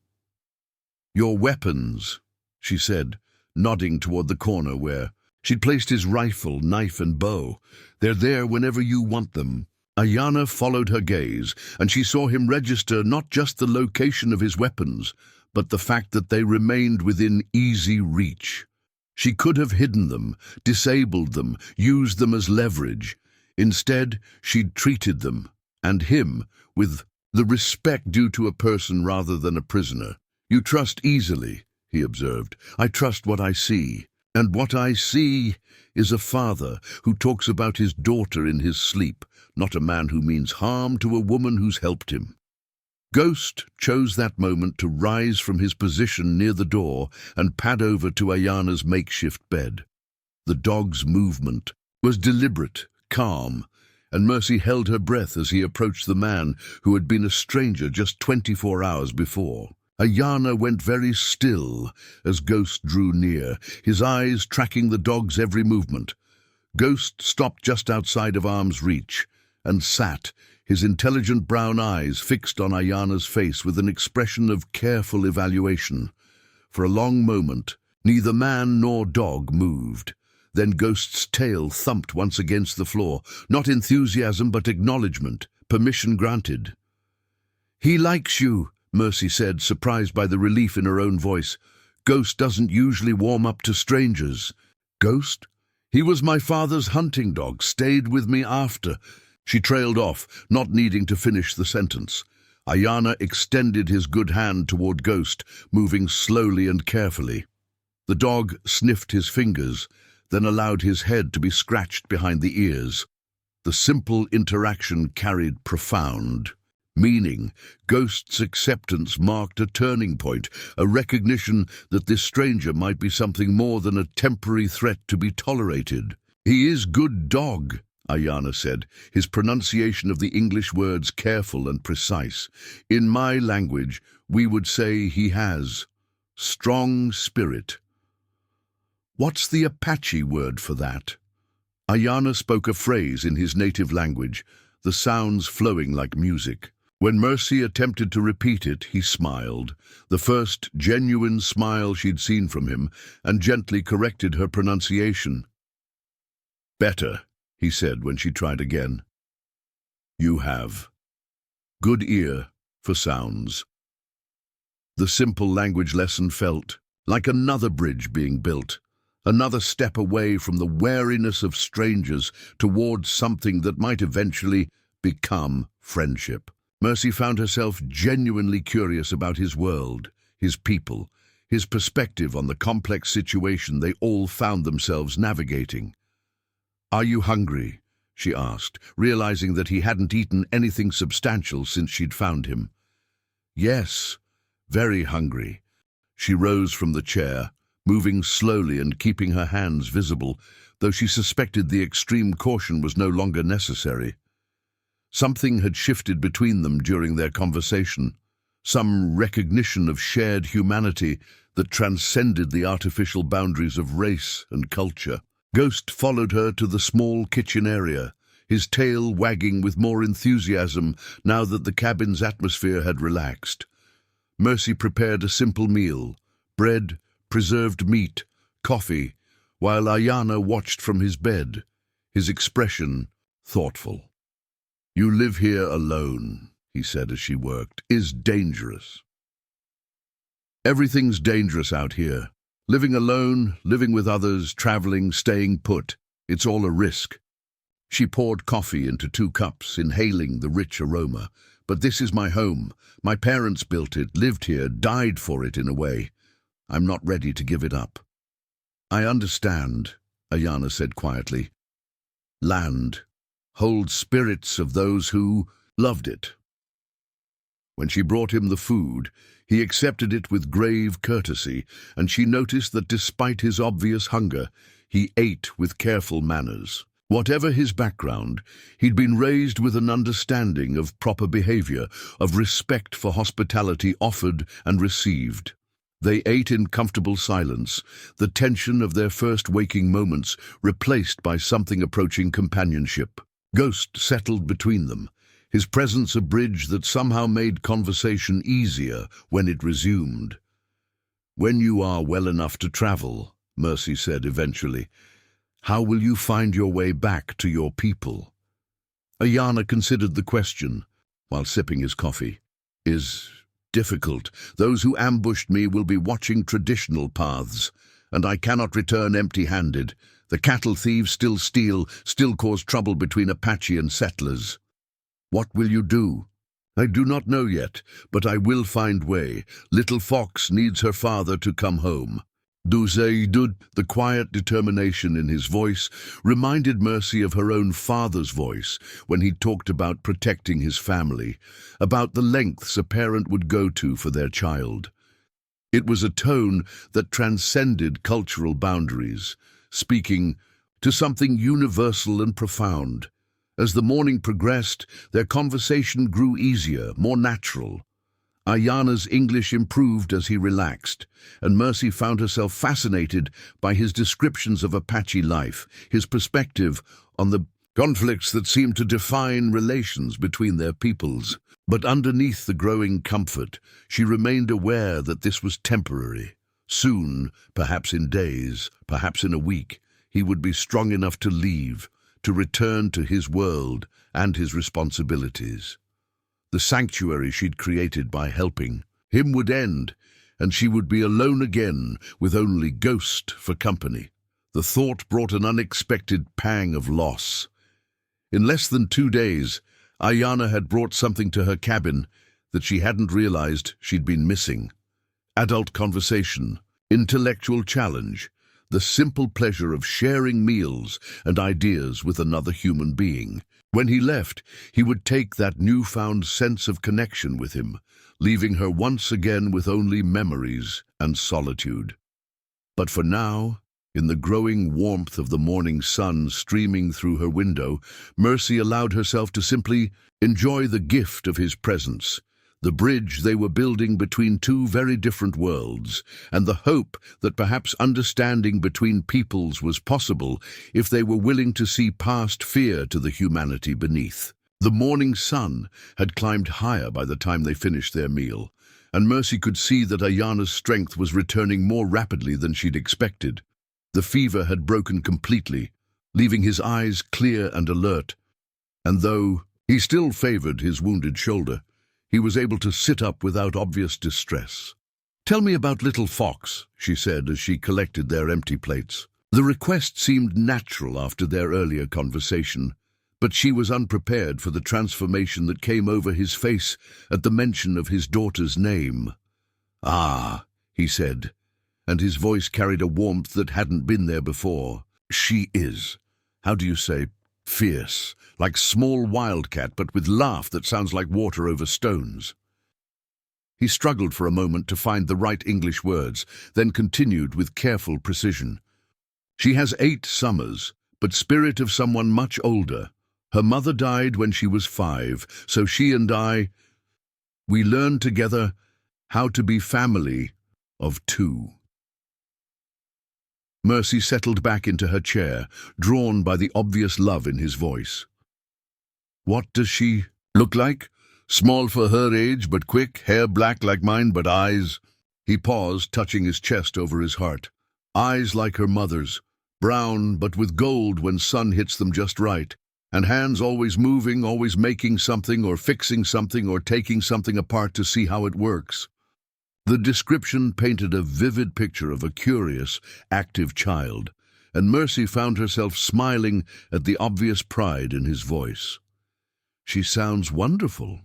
"Your weapons," she said, nodding toward the corner where she'd placed his rifle, knife, and bow. "They're there whenever you want them." Aiyana followed her gaze, and she saw him register not just the location of his weapons, but the fact that they remained within easy reach. She could have hidden them, disabled them, used them as leverage. Instead, she'd treated them, and him, with the respect due to a person rather than a prisoner. "You trust easily," he observed. "I trust what I see. And what I see is a father who talks about his daughter in his sleep, not a man who means harm to a woman who's helped him." Ghost chose that moment to rise from his position near the door and pad over to Aiyana's makeshift bed. The dog's movement was deliberate, calm, and Mercy held her breath as he approached the man who had been a stranger just 24 hours before. Aiyana went very still as Ghost drew near, his eyes tracking the dog's every movement. Ghost stopped just outside of arm's reach and sat, his intelligent brown eyes fixed on Aiyana's face with an expression of careful evaluation. For a long moment, neither man nor dog moved. Then Ghost's tail thumped once against the floor, not enthusiasm but acknowledgement, permission granted. "He likes you," Mercy said, surprised by the relief in her own voice. "Ghost doesn't usually warm up to strangers." "Ghost? He was my father's hunting dog, stayed with me after." She trailed off, not needing to finish the sentence. Aiyana extended his good hand toward Ghost, moving slowly and carefully. The dog sniffed his fingers, then allowed his head to be scratched behind the ears. The simple interaction carried profound meaning. Ghost's acceptance marked a turning point, a recognition that this stranger might be something more than a temporary threat to be tolerated. "He is good dog," Aiyana said, his pronunciation of the English words careful and precise. "In my language, we would say he has strong spirit." "What's the Apache word for that?" Aiyana spoke a phrase in his native language, the sounds flowing like music. When Mercy attempted to repeat it, he smiled, the first genuine smile she'd seen from him, and gently corrected her pronunciation. "Better," he said when she tried again. "You have. Good ear for sounds." The simple language lesson felt like another bridge being built, another step away from the wariness of strangers towards something that might eventually become friendship. Mercy found herself genuinely curious about his world, his people, his perspective on the complex situation they all found themselves navigating. "Are you hungry?" she asked, realizing that he hadn't eaten anything substantial since she'd found him. "Yes, very hungry." She rose from the chair, moving slowly and keeping her hands visible, though she suspected the extreme caution was no longer necessary. Something had shifted between them during their conversation, some recognition of shared humanity that transcended the artificial boundaries of race and culture. Ghost followed her to the small kitchen area, his tail wagging with more enthusiasm now that the cabin's atmosphere had relaxed. Mercy prepared a simple meal, bread, preserved meat, coffee, while Aiyana watched from his bed, his expression thoughtful. "You live here alone," he said as she worked, "is dangerous." "Everything's dangerous out here. Living alone, living with others, traveling, staying put. It's all a risk." She poured coffee into 2 cups, inhaling the rich aroma. "But this is my home. My parents built it, lived here, died for it in a way. I'm not ready to give it up." "I understand," Aiyana said quietly. "Land holds spirits of those who loved it." When she brought him the food, he accepted it with grave courtesy, and she noticed that despite his obvious hunger, he ate with careful manners. Whatever his background, he'd been raised with an understanding of proper behavior, of respect for hospitality offered and received. They ate in comfortable silence, the tension of their first waking moments replaced by something approaching companionship. Ghost settled between them, his presence a bridge that somehow made conversation easier when it resumed. "When you are well enough to travel," Mercy said eventually, "how will you find your way back to your people?" Aiyana considered the question while sipping his coffee. "Is difficult. Those who ambushed me will be watching traditional paths, and I cannot return empty-handed. The cattle thieves still steal, still cause trouble between Apache and settlers." "What will you do?" "I do not know yet, but I will find way. Little Fox needs her father to come home." The quiet determination in his voice reminded Mercy of her own father's voice when he talked about protecting his family, about the lengths a parent would go to for their child. It was a tone that transcended cultural boundaries, speaking to something universal and profound. As the morning progressed, their conversation grew easier, more natural. Aiyana's English improved as he relaxed, and Mercy found herself fascinated by his descriptions of Apache life, his perspective on the conflicts that seemed to define relations between their peoples. But underneath the growing comfort, she remained aware that this was temporary. Soon, perhaps in days, perhaps in a week, he would be strong enough to leave, to return to his world and his responsibilities. The sanctuary she'd created by helping him would end, and she would be alone again with only Ghost for company. The thought brought an unexpected pang of loss. In less than 2 days, Aiyana had brought something to her cabin that she hadn't realized she'd been missing. Adult conversation, intellectual challenge, the simple pleasure of sharing meals and ideas with another human being. When he left, he would take that newfound sense of connection with him, leaving her once again with only memories and solitude. But for now, in the growing warmth of the morning sun streaming through her window, Mercy allowed herself to simply enjoy the gift of his presence, the bridge they were building between 2 very different worlds, and the hope that perhaps understanding between peoples was possible if they were willing to see past fear to the humanity beneath. The morning sun had climbed higher by the time they finished their meal, and Mercy could see that Aiyana's strength was returning more rapidly than she'd expected. The fever had broken completely, leaving his eyes clear and alert, and though he still favored his wounded shoulder, he was able to sit up without obvious distress. "Tell me about little Fox," she said as she collected their empty plates. The request seemed natural after their earlier conversation, but she was unprepared for the transformation that came over his face at the mention of his daughter's name. "Ah," he said, and his voice carried a warmth that hadn't been there before. "She is, how do you say, fierce, like small wildcat, but with laugh that sounds like water over stones." He struggled for a moment to find the right English words, then continued with careful precision. "She has 8 summers, but spirit of someone much older. Her mother died when she was 5, so she and we learned together how to be family of 2. Mercy settled back into her chair, drawn by the obvious love in his voice. "What does she look like? Small for her age, but quick, hair black like mine, but eyes—" He paused, touching his chest over his heart. "Eyes like her mother's, brown, but with gold when sun hits them just right, and hands always moving, always making something or fixing something or taking something apart to see how it works." The description painted a vivid picture of a curious, active child, and Mercy found herself smiling at the obvious pride in his voice. "She sounds wonderful."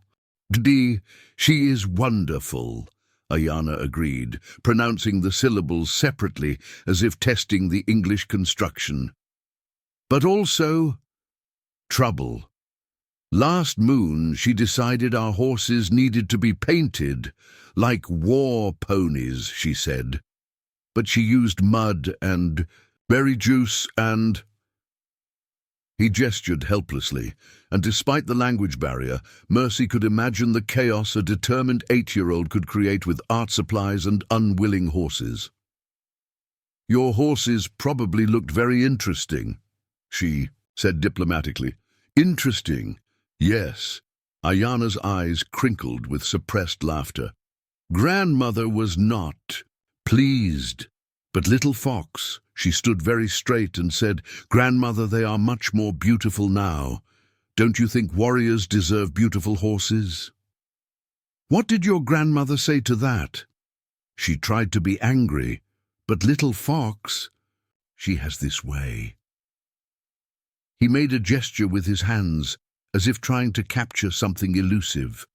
She is wonderful," Aiyana agreed, pronouncing the syllables separately as if testing the English construction. "But also trouble. Last moon she decided our horses needed to be painted, like war ponies, she said. But she used mud and berry juice and—" He gestured helplessly, and despite the language barrier, Mercy could imagine the chaos a determined 8-year-old could create with art supplies and unwilling horses. "Your horses probably looked very interesting," she said diplomatically. "Interesting, yes." Aiyana's eyes crinkled with suppressed laughter. Grandmother was not pleased. But little Fox, she stood very straight and said, "Grandmother, they are much more beautiful now. Don't you think warriors deserve beautiful horses?" "What did your grandmother say to that?" "She tried to be angry, but little Fox, she has this way." He made a gesture with his hands, as if trying to capture something elusive.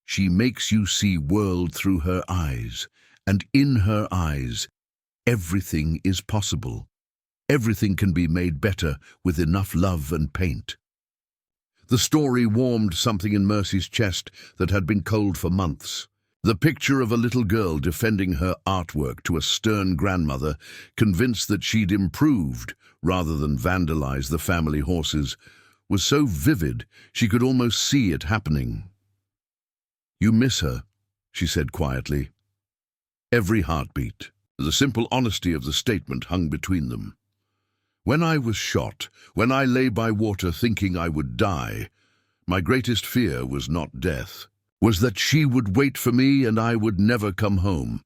"She makes you see world through her eyes, and in her eyes, everything is possible. Everything can be made better with enough love and paint." The story warmed something in Mercy's chest that had been cold for months. The picture of a little girl defending her artwork to a stern grandmother, convinced that she'd improved rather than vandalize the family horses, was so vivid she could almost see it happening. "You miss her," she said quietly. Every heartbeat. The simple honesty of the statement hung between them. "When I was shot, when I lay by water thinking I would die, my greatest fear was not death, was that she would wait for me and I would never come home."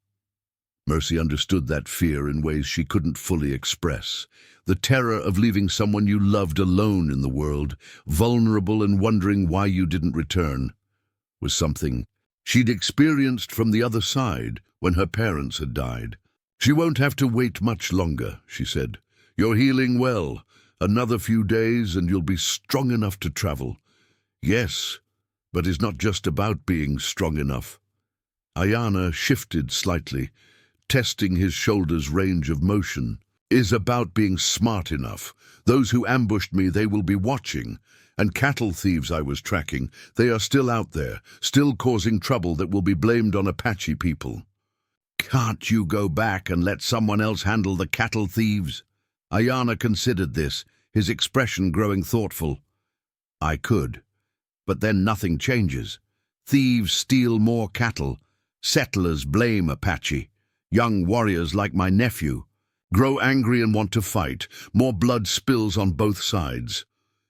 Mercy understood that fear in ways she couldn't fully express. The terror of leaving someone you loved alone in the world, vulnerable and wondering why you didn't return, was something she'd experienced from the other side when her parents had died. "She won't have to wait much longer," she said. "You're healing well. Another few days and you'll be strong enough to travel." "Yes, but it's not just about being strong enough." Aiyana shifted slightly, testing his shoulder's range of motion. "Is about being smart enough. Those who ambushed me, they will be watching. And cattle thieves I was tracking, they are still out there, still causing trouble that will be blamed on Apache people." "Can't you go back and let someone else handle the cattle thieves?" Aiyana considered this, his expression growing thoughtful. "I could, but then nothing changes. Thieves steal more cattle. Settlers blame Apache. Young warriors like my nephew grow angry and want to fight. More blood spills on both sides."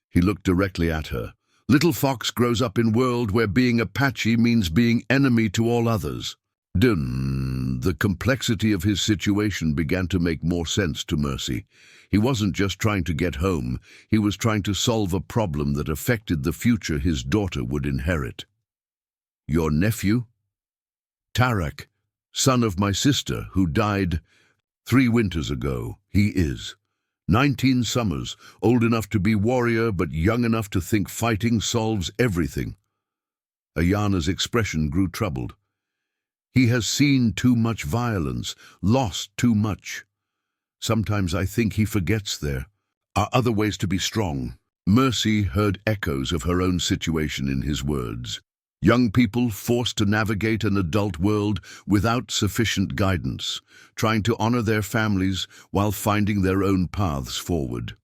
He looked directly at her, Little Fox grows up in a world where being Apache means being enemy to all others. The complexity of his situation began to make more sense to Mercy. He wasn't just trying to get home, he was trying to solve a problem that affected the future his daughter would inherit. Your nephew? Tarak, son of my sister, who died 3 winters ago. He is 19 summers, old enough to be warrior, but young enough to think fighting solves everything. Aiyana's expression grew troubled. He has seen too much violence, lost too much. Sometimes I think he forgets there are other ways to be strong. Mercy heard echoes of her own situation in his words. Young people forced to navigate an adult world without sufficient guidance, trying to honor their families while finding their own paths forward.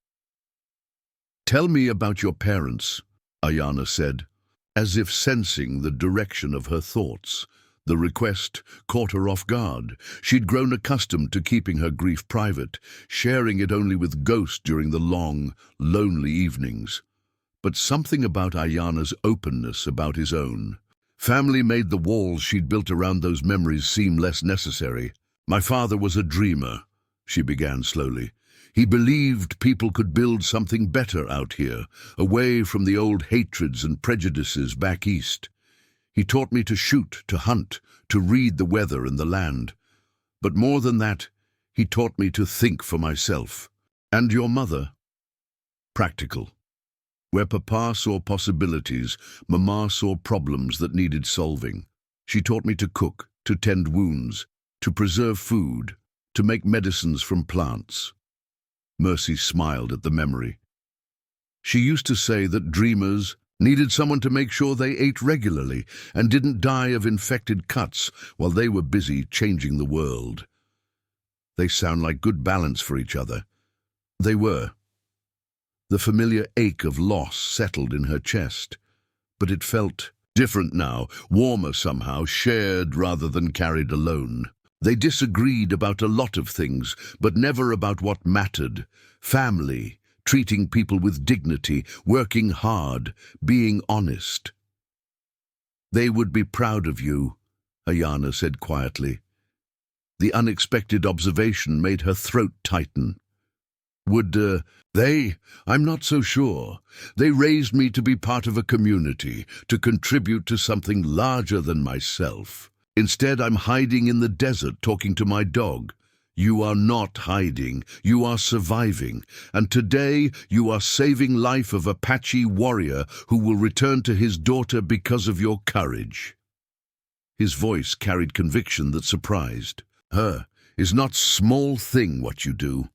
"Tell me about your parents," Aiyana said, as if sensing the direction of her thoughts. The request caught her off guard. She'd grown accustomed to keeping her grief private, sharing it only with Ghost during the long, lonely evenings. But something about Aiyana's openness about his own family made the walls she'd built around those memories seem less necessary. "My father was a dreamer," she began slowly. "He believed people could build something better out here, away from the old hatreds and prejudices back east. He taught me to shoot, to hunt, to read the weather and the land. But more than that, he taught me to think for myself." "And your mother?" "Practical. Where Papa saw possibilities, Mama saw problems that needed solving. She taught me to cook, to tend wounds, to preserve food, to make medicines from plants." Mercy smiled at the memory. "She used to say that dreamers needed someone to make sure they ate regularly and didn't die of infected cuts while they were busy changing the world." They sound like good balance for each other. They were. The familiar ache of loss settled in her chest, but it felt different now, warmer somehow, shared rather than carried alone. They disagreed about a lot of things, but never about what mattered: family, treating people with dignity, working hard, being honest. "They would be proud of you," Aiyana said quietly. The unexpected observation made her throat tighten. "Would they? I'm not so sure. They raised me to be part of a community, to contribute to something larger than myself. Instead, I'm hiding in the desert talking to my dog. You are not hiding, you are surviving, and today you are saving life of Apache warrior who will return to his daughter because of your courage." His voice carried conviction that surprised her. "Is not small thing what you do."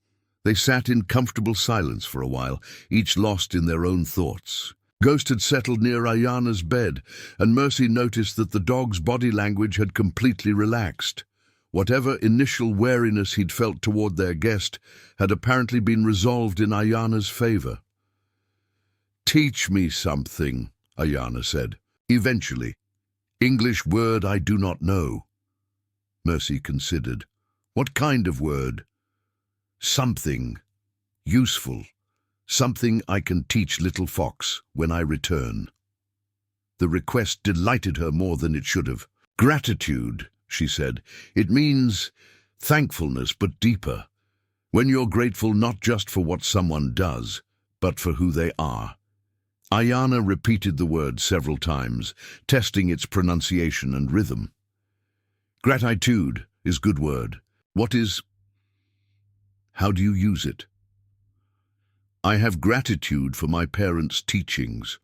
They sat in comfortable silence for a while, each lost in their own thoughts. Ghost had settled near Aiyana's bed, and Mercy noticed that the dog's body language had completely relaxed. Whatever initial wariness he'd felt toward their guest had apparently been resolved in Aiyana's favor. "Teach me something," Aiyana said. "Eventually. English word I do not know." Mercy considered. "What kind of word?" "Something useful. Something I can teach Little Fox when I return." The request delighted her more than it should have. "Gratitude," she said. "It means thankfulness, but deeper. When you're grateful not just for what someone does, but for who they are." Aiyana repeated the word several times, testing its pronunciation and rhythm. "Gratitude is good word. What is... how do you use it?" "I have gratitude for my parents' teachings,"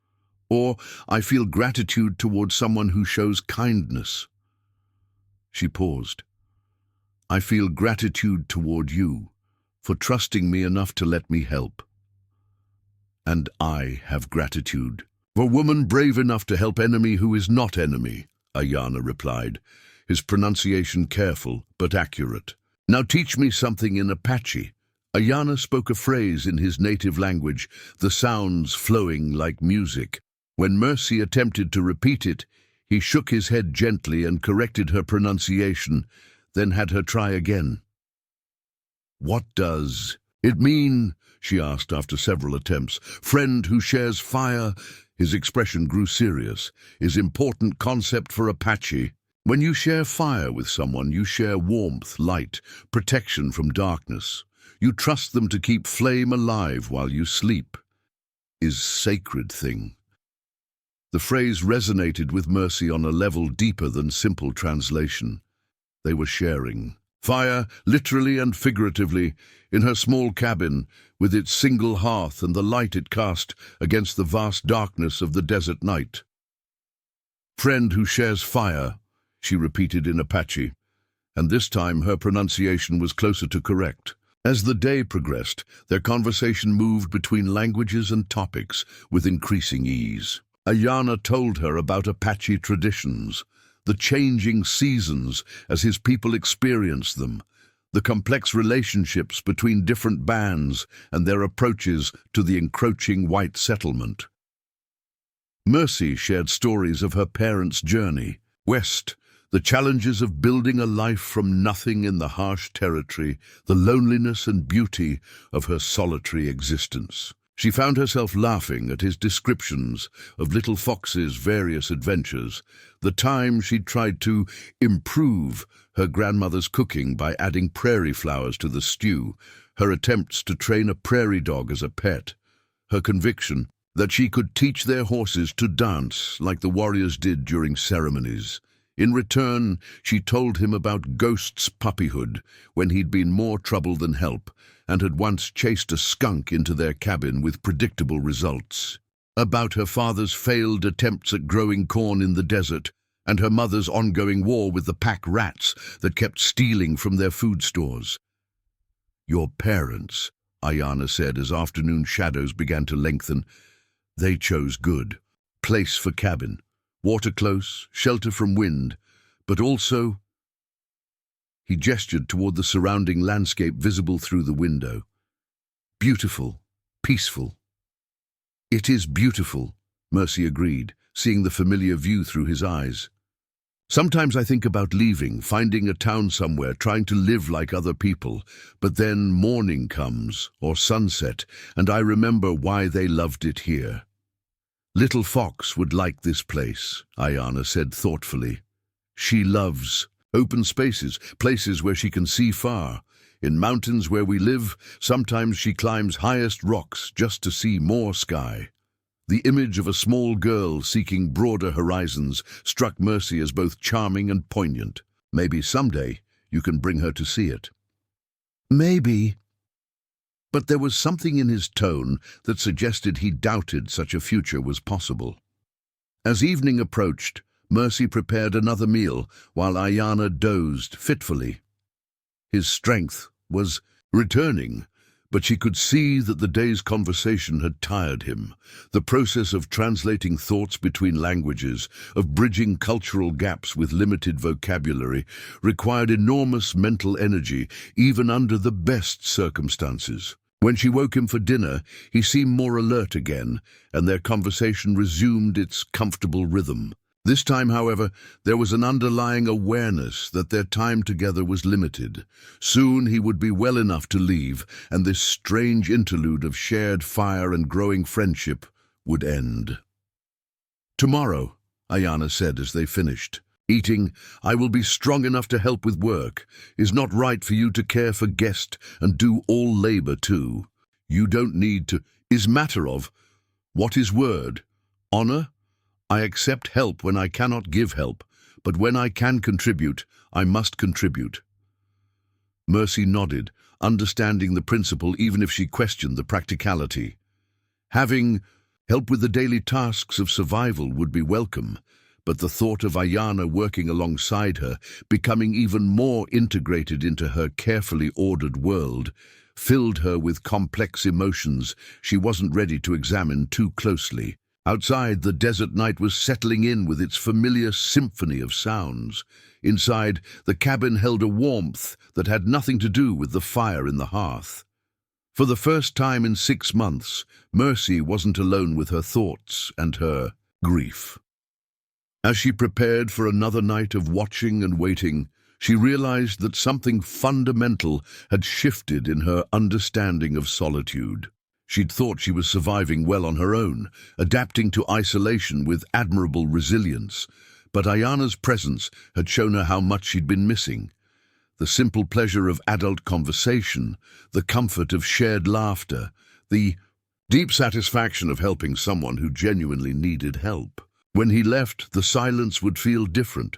or "I feel gratitude towards someone who shows kindness." She paused. "I feel gratitude toward you for trusting me enough to let me help." "And I have gratitude for a woman brave enough to help enemy who is not enemy," Aiyana replied, his pronunciation careful but accurate. "Now teach me something in Apache." Aiyana spoke a phrase in his native language, the sounds flowing like music. When Mercy attempted to repeat it, he shook his head gently and corrected her pronunciation, then had her try again. "What does "It mean," she asked after several attempts, "friend who shares fire," his expression grew serious, "is important concept for Apache. When you share fire with someone, you share warmth, light, protection from darkness. You trust them to keep flame alive while you sleep. Is sacred thing." The phrase resonated with Mercy on a level deeper than simple translation. They were sharing fire, literally and figuratively, in her small cabin, with its single hearth and the light it cast against the vast darkness of the desert night. "Friend who shares fire," she repeated in Apache, and this time her pronunciation was closer to correct. As the day progressed, their conversation moved between languages and topics with increasing ease. Aiyana told her about Apache traditions, the changing seasons as his people experienced them, the complex relationships between different bands and their approaches to the encroaching white settlement. Mercy shared stories of her parents' journey west, the challenges of building a life from nothing in the harsh territory, the loneliness and beauty of her solitary existence. She found herself laughing at his descriptions of little Fox's various adventures, the time she'd tried to improve her grandmother's cooking by adding prairie flowers to the stew, her attempts to train a prairie dog as a pet, her conviction that she could teach their horses to dance like the warriors did during ceremonies. In return, she told him about Ghost's puppyhood, when he'd been more trouble than help, and had once chased a skunk into their cabin with predictable results. About her father's failed attempts at growing corn in the desert, and her mother's ongoing war with the pack rats that kept stealing from their food stores. "Your parents," Aiyana said as afternoon shadows began to lengthen, "they chose good. Place for cabin. Water close, shelter from wind, but also—" He gestured toward the surrounding landscape visible through the window. "Beautiful, peaceful." "It is beautiful," Mercy agreed, seeing the familiar view through his eyes. "Sometimes I think about leaving, finding a town somewhere, trying to live like other people, but then morning comes, or sunset, and I remember why they loved it here." "Little Fox would like this place," Aiyana said thoughtfully. "She loves open spaces, places where she can see far. In mountains where we live, sometimes she climbs highest rocks just to see more sky." The image of a small girl seeking broader horizons struck Mercy as both charming and poignant. "Maybe someday you can bring her to see it." "Maybe." But there was something in his tone that suggested he doubted such a future was possible. As evening approached, Mercy prepared another meal while Aiyana dozed fitfully. His strength was returning, but she could see that the day's conversation had tired him. The process of translating thoughts between languages, of bridging cultural gaps with limited vocabulary, required enormous mental energy, even under the best circumstances. When she woke him for dinner, he seemed more alert again, and their conversation resumed its comfortable rhythm. This time, however, there was an underlying awareness that their time together was limited. Soon he would be well enough to leave, and this strange interlude of shared fire and growing friendship would end. "Tomorrow," Aiyana said as they finished, eating, "I will be strong enough to help with work. Is not right for you to care for guest and do all labor too. You don't need to. Is matter of. What is word? Honor? I accept help when I cannot give help, but when I can contribute, I must contribute." Mercy nodded, understanding the principle even if she questioned the practicality. Having help with the daily tasks of survival would be welcome, but the thought of Aiyana working alongside her, becoming even more integrated into her carefully ordered world, filled her with complex emotions she wasn't ready to examine too closely. Outside, the desert night was settling in with its familiar symphony of sounds. Inside, the cabin held a warmth that had nothing to do with the fire in the hearth. For the first time in 6 months, Mercy wasn't alone with her thoughts and her grief. As she prepared for another night of watching and waiting, she realized that something fundamental had shifted in her understanding of solitude. She'd thought she was surviving well on her own, adapting to isolation with admirable resilience, but Aiyana's presence had shown her how much she'd been missing. The simple pleasure of adult conversation, the comfort of shared laughter, the deep satisfaction of helping someone who genuinely needed help. When he left, the silence would feel different,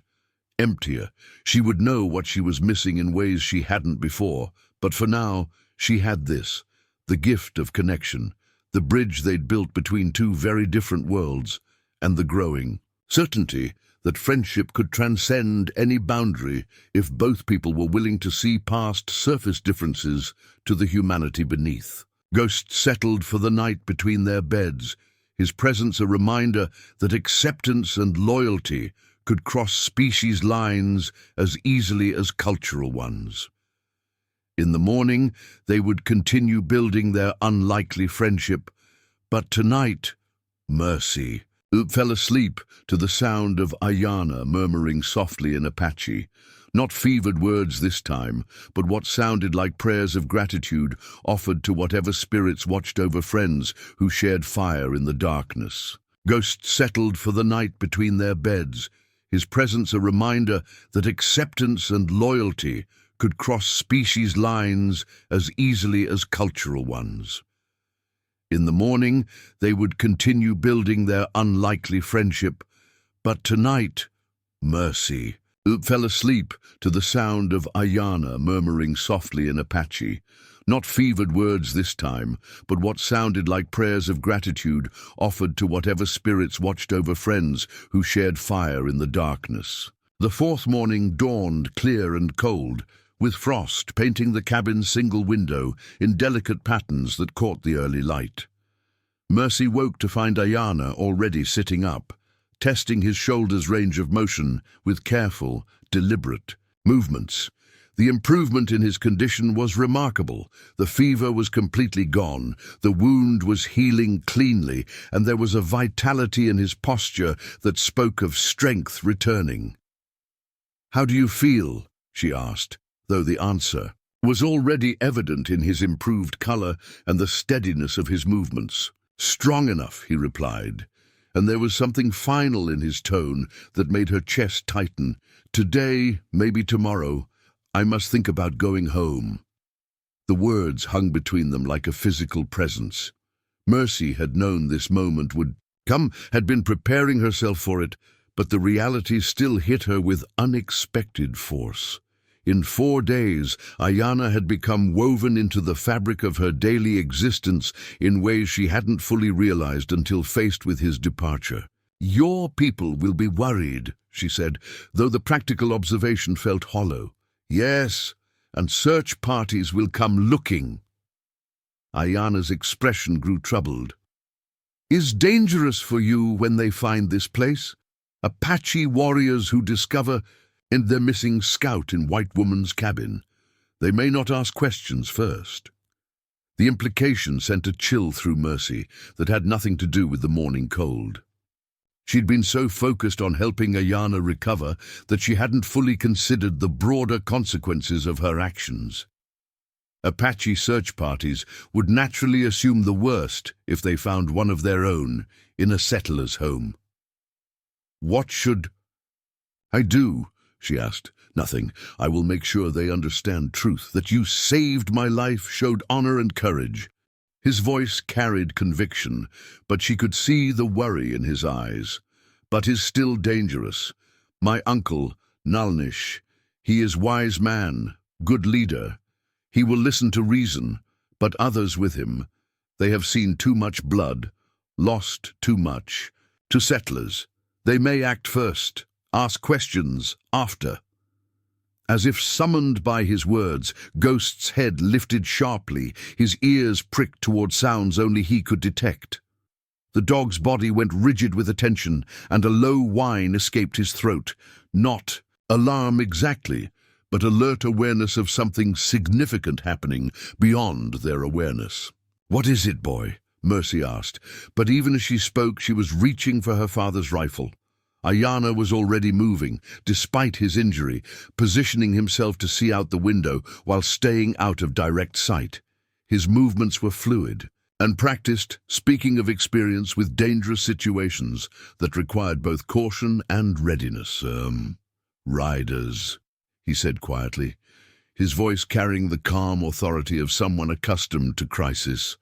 emptier. She would know what she was missing in ways she hadn't before, but for now, she had this, the gift of connection, the bridge they'd built between two very different worlds, and the growing certainty that friendship could transcend any boundary if both people were willing to see past surface differences to the humanity beneath. Ghost settled for the night between their beds, his presence a reminder that acceptance and loyalty could cross species lines as easily as cultural ones. In the morning, they would continue building their unlikely friendship, but tonight, Mercy fell asleep to the sound of Aiyana murmuring softly in Apache. Not fevered words this time, but what sounded like prayers of gratitude offered to whatever spirits watched over friends who shared fire in the darkness. Ghost settled for the night between their beds, his presence a reminder that acceptance and loyalty could cross species lines as easily as cultural ones. In the morning, they would continue building their unlikely friendship, but tonight, Mercy fell asleep to the sound of Aiyana murmuring softly in Apache. Not fevered words this time, but what sounded like prayers of gratitude offered to whatever spirits watched over friends who shared fire in the darkness. The fourth morning dawned clear and cold, with frost painting the cabin's single window in delicate patterns that caught the early light. Mercy woke to find Aiyana already sitting up, testing his shoulders' range of motion with careful, deliberate movements. The improvement in his condition was remarkable. The fever was completely gone, the wound was healing cleanly, and there was a vitality in his posture that spoke of strength returning. "How do you feel?" she asked, though the answer was already evident in his improved color and the steadiness of his movements. "Strong enough," he replied, and there was something final in his tone that made her chest tighten. "Today, maybe tomorrow, I must think about going home." The words hung between them like a physical presence. Mercy had known this moment would come, had been preparing herself for it, but the reality still hit her with unexpected force. In 4 days, Aiyana had become woven into the fabric of her daily existence in ways she hadn't fully realized until faced with his departure. "Your people will be worried," she said, though the practical observation felt hollow. "Yes, and search parties will come looking." Aiyana's expression grew troubled. "Is dangerous for you when they find this place? Apache warriors who discover and their missing scout in White Woman's cabin. They may not ask questions first." The implication sent a chill through Mercy that had nothing to do with the morning cold. She'd been so focused on helping Aiyana recover that she hadn't fully considered the broader consequences of her actions. Apache search parties would naturally assume the worst if they found one of their own in a settler's home. "What should I do?" she asked. "Nothing. I will make sure they understand truth, that you saved my life, showed honor and courage." His voice carried conviction, but she could see the worry in his eyes. "But is still dangerous. My uncle, Nalnish, he is wise man, good leader. He will listen to reason, but others with him. They have seen too much blood, lost too much. To settlers, they may act first, ask questions after." As if summoned by his words, Ghost's head lifted sharply, his ears pricked toward sounds only he could detect. The dog's body went rigid with attention, and a low whine escaped his throat. Not alarm exactly, but alert awareness of something significant happening beyond their awareness. "What is it, boy?" Mercy asked, but even as she spoke, she was reaching for her father's rifle. Aiyana was already moving, despite his injury, positioning himself to see out the window while staying out of direct sight. His movements were fluid and practiced, speaking of experience with dangerous situations that required both caution and readiness. Riders, he said quietly, his voice carrying the calm authority of someone accustomed to crisis.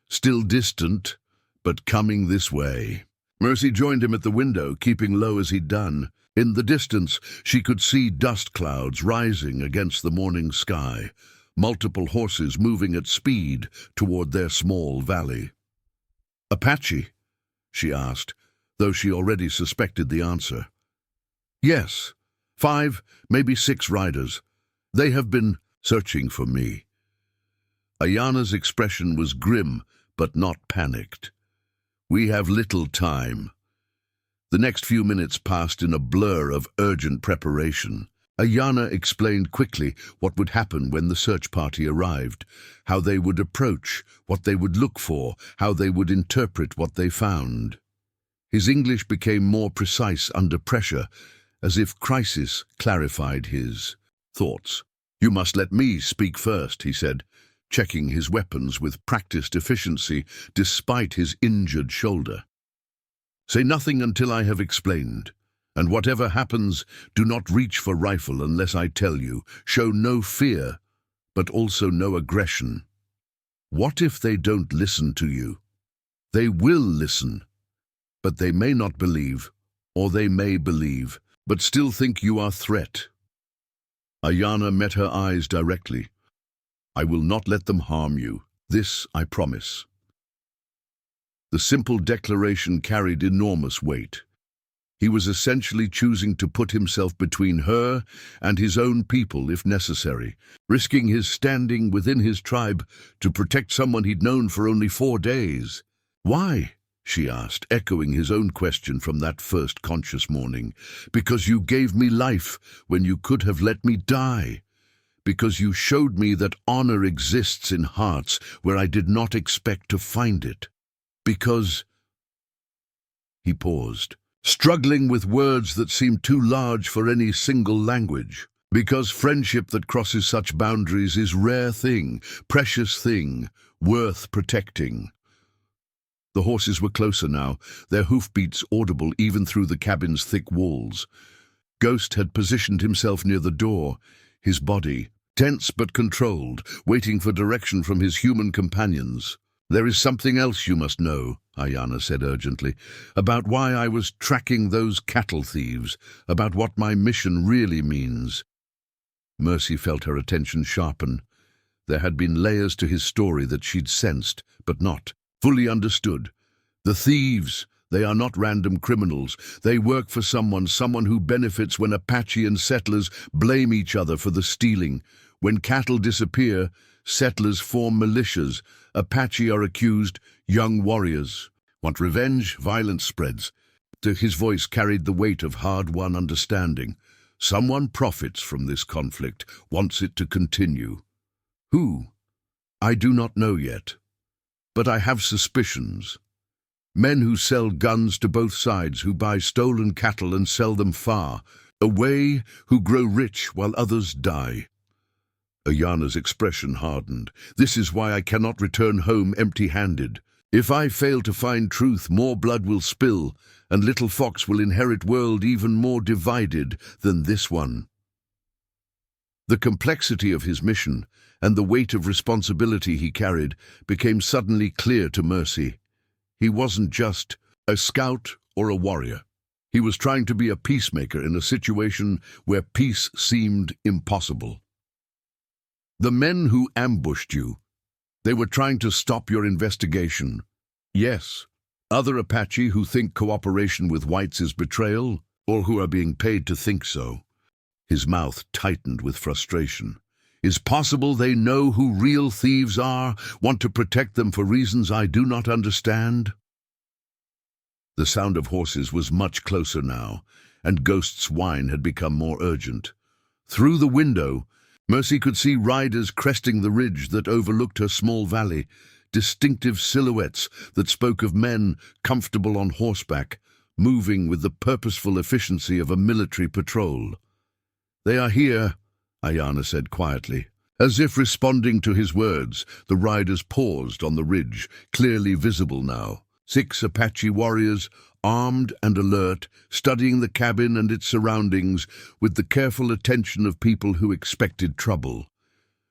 Still distant, but coming this way. Mercy joined him at the window, keeping low as he'd done. In the distance, she could see dust clouds rising against the morning sky, multiple horses moving at speed toward their small valley. "Apache?" she asked, though she already suspected the answer. "Yes, 5, maybe 6 riders. They have been searching for me." Aiyana's expression was grim, but not panicked. "We have little time." The next few minutes passed in a blur of urgent preparation. Aiyana explained quickly what would happen when the search party arrived, how they would approach, what they would look for, how they would interpret what they found. His English became more precise under pressure, as if crisis clarified his thoughts. "You must let me speak first," he said, checking his weapons with practiced efficiency despite his injured shoulder. "Say nothing until I have explained, and whatever happens, do not reach for rifle unless I tell you. Show no fear, but also no aggression. What if they don't listen to you? They will listen, but they may not believe, or they may believe, but still think you are a threat." Aiyana met her eyes directly. "I will not let them harm you. This I promise." The simple declaration carried enormous weight. He was essentially choosing to put himself between her and his own people if necessary, risking his standing within his tribe to protect someone he'd known for only 4 days. "Why?" she asked, echoing his own question from that first conscious morning. "Because you gave me life when you could have let me die. Because you showed me that honor exists in hearts where I did not expect to find it. Because—" He paused, struggling with words that seemed too large for any single language. "Because friendship that crosses such boundaries is rare thing, precious thing, worth protecting." The horses were closer now, their hoofbeats audible even through the cabin's thick walls. Ghost had positioned himself near the door, his body tense but controlled, waiting for direction from his human companions. "There is something else you must know," Aiyana said urgently, "about why I was tracking those cattle thieves, about what my mission really means." Mercy felt her attention sharpen. There had been layers to his story that she'd sensed, but not fully understood. The thieves, they are not random criminals. They work for someone who benefits when Apache and settlers blame each other for the stealing. When cattle disappear, settlers form militias. Apache are accused, young warriors. Want revenge? Violence spreads. His voice carried the weight of hard-won understanding. Someone profits from this conflict, wants it to continue. Who? I do not know yet. But I have suspicions. Men who sell guns to both sides, who buy stolen cattle and sell them far away, who grow rich while others die. Aiyana's expression hardened. "This is why I cannot return home empty-handed. If I fail to find truth, more blood will spill, and Little Fox will inherit world even more divided than this one." The complexity of his mission and the weight of responsibility he carried became suddenly clear to Mercy. He wasn't just a scout or a warrior. He was trying to be a peacemaker in a situation where peace seemed impossible. "The men who ambushed you, they were trying to stop your investigation." "Yes. Other Apache who think cooperation with whites is betrayal, or who are being paid to think so." His mouth tightened with frustration. "Is possible they know who real thieves are, want to protect them for reasons I do not understand?" The sound of horses was much closer now, and Ghost's whine had become more urgent. Through the window, Mercy could see riders cresting the ridge that overlooked her small valley, distinctive silhouettes that spoke of men comfortable on horseback, moving with the purposeful efficiency of a military patrol. "They are here," Aiyana said quietly. As if responding to his words, the riders paused on the ridge, clearly visible now. 6 Apache warriors, armed and alert, studying the cabin and its surroundings with the careful attention of people who expected trouble.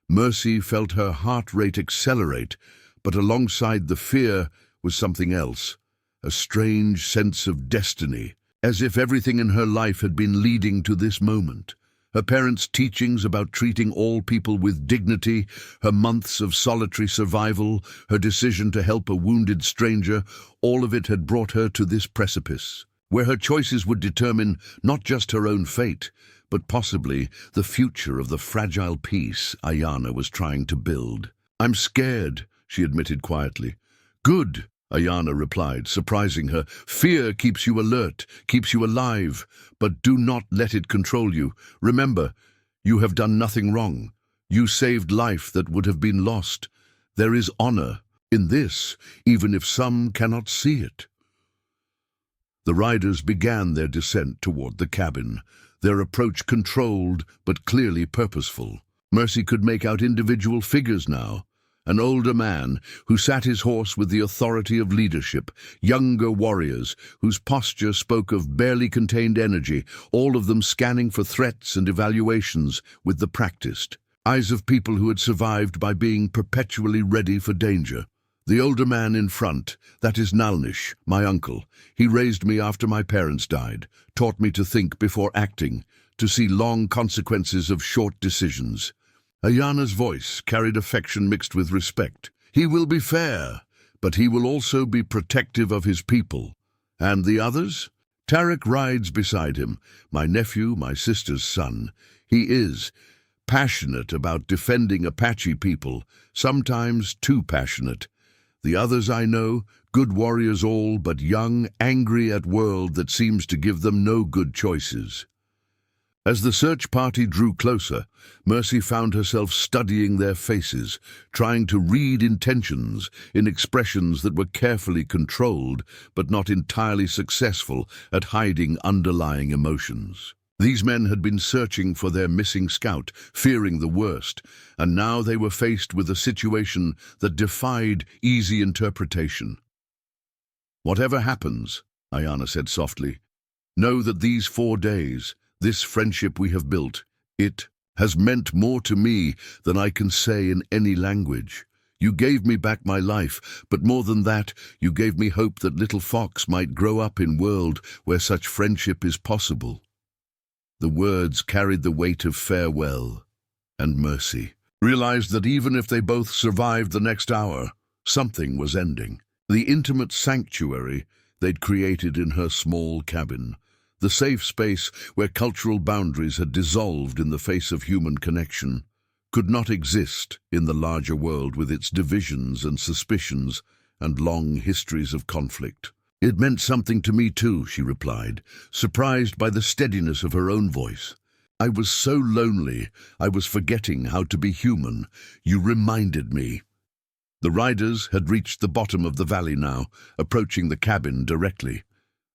Mercy felt her heart rate accelerate, but alongside the fear was something else, a strange sense of destiny, as if everything in her life had been leading to this moment. Her parents' teachings about treating all people with dignity, her months of solitary survival, her decision to help a wounded stranger, all of it had brought her to this precipice, where her choices would determine not just her own fate, but possibly the future of the fragile peace Aiyana was trying to build. "I'm scared," she admitted quietly. "Good," Aiyana replied, surprising her. "Fear keeps you alert, keeps you alive, but do not let it control you. Remember, you have done nothing wrong. You saved life that would have been lost. There is honor in this, even if some cannot see it." The riders began their descent toward the cabin, their approach controlled but clearly purposeful. Mercy could make out individual figures now. An older man who sat his horse with the authority of leadership, younger warriors whose posture spoke of barely contained energy, all of them scanning for threats and evaluations with the practiced eyes of people who had survived by being perpetually ready for danger. The older man in front, that is Nalnish, my uncle. He raised me after my parents died, taught me to think before acting, to see long consequences of short decisions. Aiyana's voice carried affection mixed with respect. "He will be fair, but he will also be protective of his people. And the others?" "Tarek rides beside him, my nephew, my sister's son. He is passionate about defending Apache people, sometimes too passionate. The others I know, good warriors all, but young, angry at world that seems to give them no good choices." As the search party drew closer, Mercy found herself studying their faces, trying to read intentions in expressions that were carefully controlled, but not entirely successful at hiding underlying emotions. These men had been searching for their missing scout, fearing the worst, and now they were faced with a situation that defied easy interpretation. "Whatever happens," Aiyana said softly, "know that these 4 days, this friendship we have built, it has meant more to me than I can say in any language. You gave me back my life, but more than that, you gave me hope that little Fox might grow up in a world where such friendship is possible." The words carried the weight of farewell, and Mercy realized that even if they both survived the next hour, something was ending. The intimate sanctuary they'd created in her small cabin, the safe space where cultural boundaries had dissolved in the face of human connection, could not exist in the larger world with its divisions and suspicions and long histories of conflict. "It meant something to me too," she replied, surprised by the steadiness of her own voice. "I was so lonely, I was forgetting how to be human. You reminded me." The riders had reached the bottom of the valley now, approaching the cabin directly.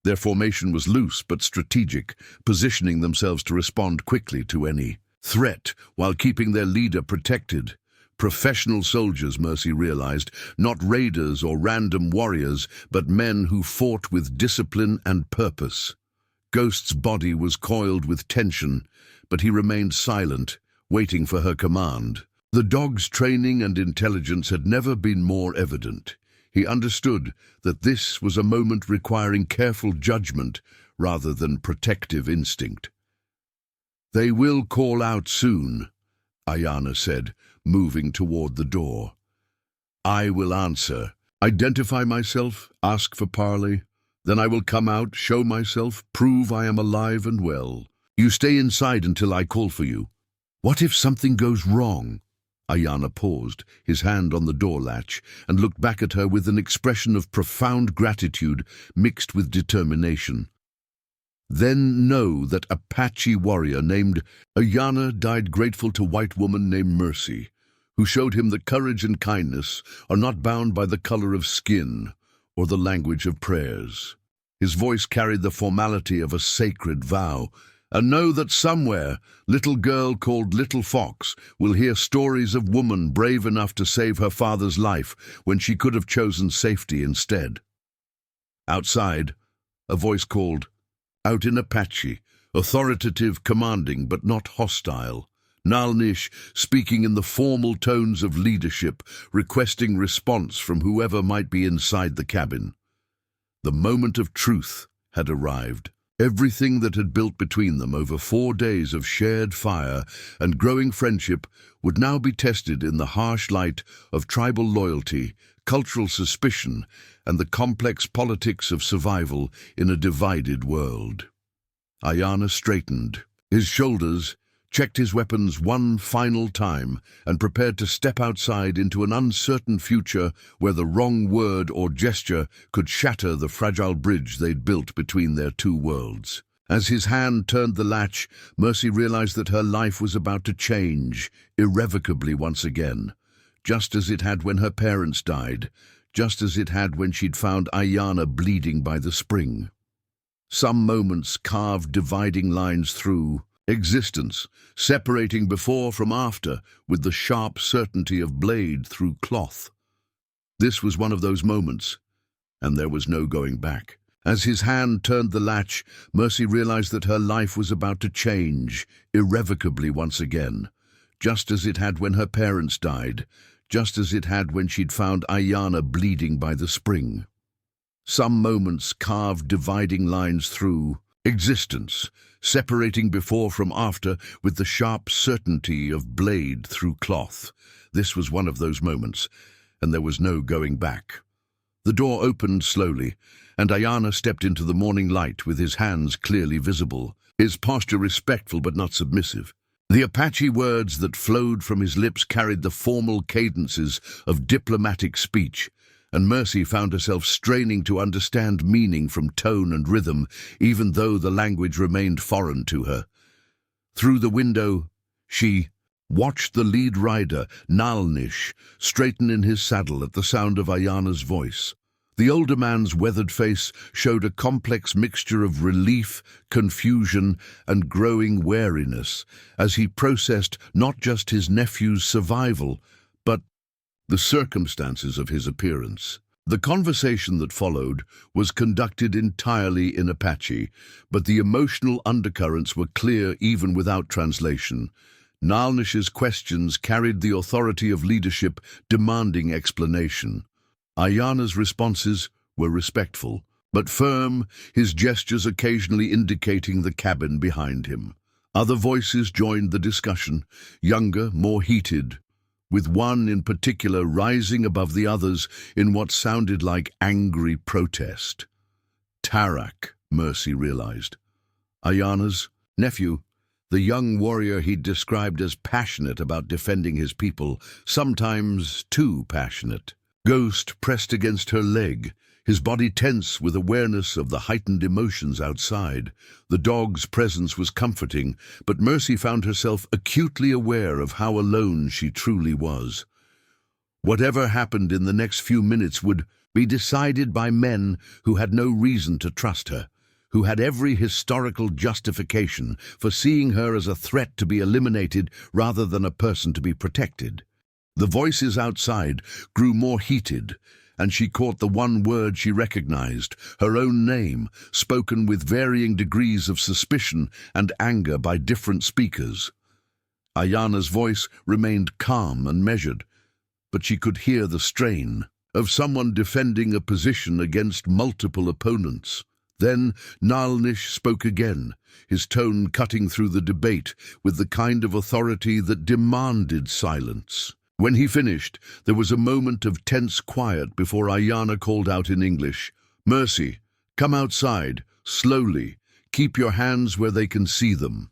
Their formation was loose but strategic, positioning themselves to respond quickly to any threat while keeping their leader protected. Professional soldiers, Mercy realized, not raiders or random warriors, but men who fought with discipline and purpose. Ghost's body was coiled with tension, but he remained silent, waiting for her command. The dog's training and intelligence had never been more evident. He understood that this was a moment requiring careful judgment rather than protective instinct. "They will call out soon," Aiyana said, moving toward the door. "I will answer. Identify myself, ask for parley. Then I will come out, show myself, prove I am alive and well. You stay inside until I call for you." "What if something goes wrong?" Aiyana paused, his hand on the door latch, and looked back at her with an expression of profound gratitude mixed with determination. "Then know that Apache warrior named Aiyana died grateful to white woman named Mercy, who showed him that courage and kindness are not bound by the color of skin or the language of prayers. His voice carried the formality of a sacred vow. "And know that somewhere, little girl called Little Fox will hear stories of woman brave enough to save her father's life when she could have chosen safety instead." Outside, a voice called out in Apache, authoritative, commanding, but not hostile. Nalnish speaking in the formal tones of leadership, requesting response from whoever might be inside the cabin. The moment of truth had arrived. Everything that had built between them over 4 days of shared fire and growing friendship would now be tested in the harsh light of tribal loyalty, cultural suspicion, and the complex politics of survival in a divided world. Aiyana straightened. His shoulders, checked his weapons one final time, and prepared to step outside into an uncertain future where the wrong word or gesture could shatter the fragile bridge they'd built between their two worlds. As his hand turned the latch, Mercy realized that her life was about to change, irrevocably once again, just as it had when her parents died, just as it had when she'd found Aiyana bleeding by the spring. Some moments carved dividing lines through existence, separating before from after with the sharp certainty of blade through cloth. This was one of those moments, and there was no going back. As his hand turned the latch, Mercy realized that her life was about to change, irrevocably once again, just as it had when her parents died, just as it had when she'd found Aiyana bleeding by the spring. Some moments carved dividing lines through existence, separating before from after with the sharp certainty of blade through cloth. This was one of those moments, and there was no going back. The door opened slowly, and Aiyana stepped into the morning light with his hands clearly visible, his posture respectful but not submissive. The Apache words that flowed from his lips carried the formal cadences of diplomatic speech, and Mercy found herself straining to understand meaning from tone and rhythm, even though the language remained foreign to her. Through the window, she watched the lead rider, Nalnish, straighten in his saddle at the sound of Aiyana's voice. The older man's weathered face showed a complex mixture of relief, confusion, and growing wariness as he processed not just his nephew's survival, but the circumstances of his appearance. The conversation that followed was conducted entirely in Apache, but the emotional undercurrents were clear even without translation. Nalnish's questions carried the authority of leadership, demanding explanation. Aiyana's responses were respectful, but firm, his gestures occasionally indicating the cabin behind him. Other voices joined the discussion, younger, more heated, with one in particular rising above the others in what sounded like angry protest. Tarak, Mercy realized. Aiyana's nephew, the young warrior he'd described as passionate about defending his people, sometimes too passionate. Ghost pressed against her leg, his body tense with awareness of the heightened emotions outside. The dog's presence was comforting, but Mercy found herself acutely aware of how alone she truly was. Whatever happened in the next few minutes would be decided by men who had no reason to trust her, who had every historical justification for seeing her as a threat to be eliminated rather than a person to be protected. The voices outside grew more heated, and she caught the one word she recognized, her own name, spoken with varying degrees of suspicion and anger by different speakers. Aiyana's voice remained calm and measured, but she could hear the strain of someone defending a position against multiple opponents. Then Nalnish spoke again, his tone cutting through the debate with the kind of authority that demanded silence. When he finished, there was a moment of tense quiet before Aiyana called out in English, "Mercy, come outside, slowly. Keep your hands where they can see them."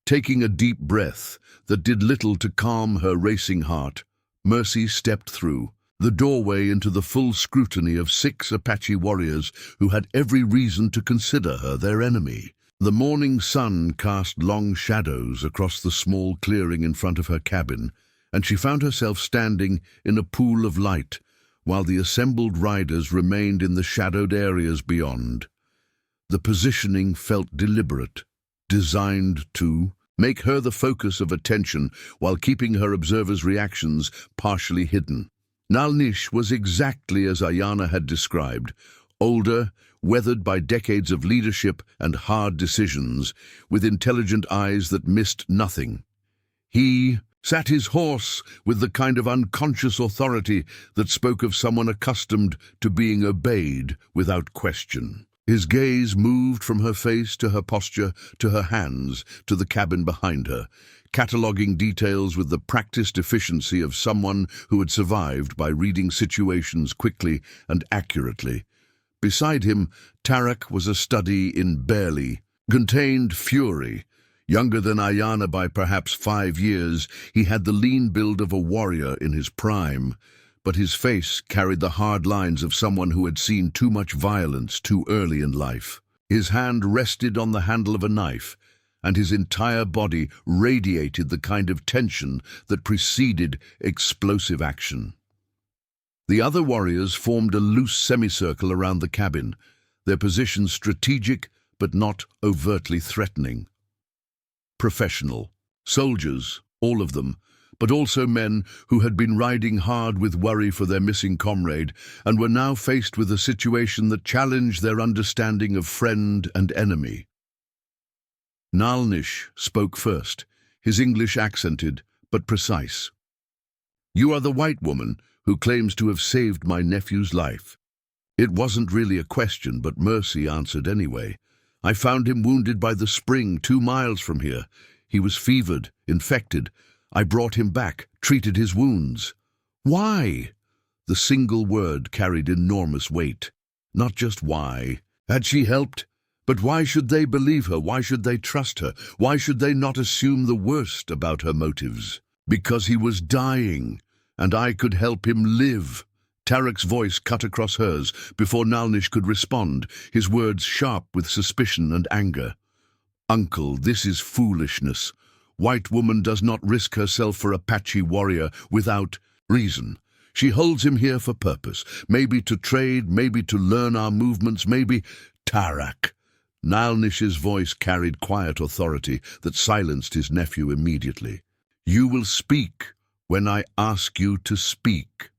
Taking a deep breath that did little to calm her racing heart, Mercy stepped through the doorway into the full scrutiny of 6 Apache warriors who had every reason to consider her their enemy. The morning sun cast long shadows across the small clearing in front of her cabin, and she found herself standing in a pool of light, while the assembled riders remained in the shadowed areas beyond. The positioning felt deliberate, designed to make her the focus of attention while keeping her observers' reactions partially hidden. Nalnish was exactly as Aiyana had described, older, weathered by decades of leadership and hard decisions, with intelligent eyes that missed nothing. He sat his horse with the kind of unconscious authority that spoke of someone accustomed to being obeyed without question. His gaze moved from her face to her posture, to her hands, to the cabin behind her, cataloguing details with the practiced efficiency of someone who had survived by reading situations quickly and accurately. Beside him, Tarak was a study in barely contained fury. Younger than Aiyana by perhaps 5 years, he had the lean build of a warrior in his prime, but his face carried the hard lines of someone who had seen too much violence too early in life. His hand rested on the handle of a knife, and his entire body radiated the kind of tension that preceded explosive action. The other warriors formed a loose semicircle around the cabin, their positions strategic but not overtly threatening. Professional, soldiers, all of them, but also men who had been riding hard with worry for their missing comrade and were now faced with a situation that challenged their understanding of friend and enemy. Nalnish spoke first, his English accented but precise. "You are the white woman who claims to have saved my nephew's life." It wasn't really a question, but Mercy answered anyway. "I found him wounded by the spring 2 miles from here. He was fevered, infected. I brought him back, treated his wounds." "Why?" The single word carried enormous weight. Not just why. Had she helped? But why should they believe her? Why should they trust her? Why should they not assume the worst about her motives? "Because he was dying, and I could help him live." Tarak's voice cut across hers before Nalnish could respond, his words sharp with suspicion and anger. "Uncle, this is foolishness. White woman does not risk herself for Apache warrior without reason. She holds him here for purpose, maybe to trade, maybe to learn our movements, maybe—" "Tarak!" Nalnish's voice carried quiet authority that silenced his nephew immediately. "You will speak when I ask you to speak."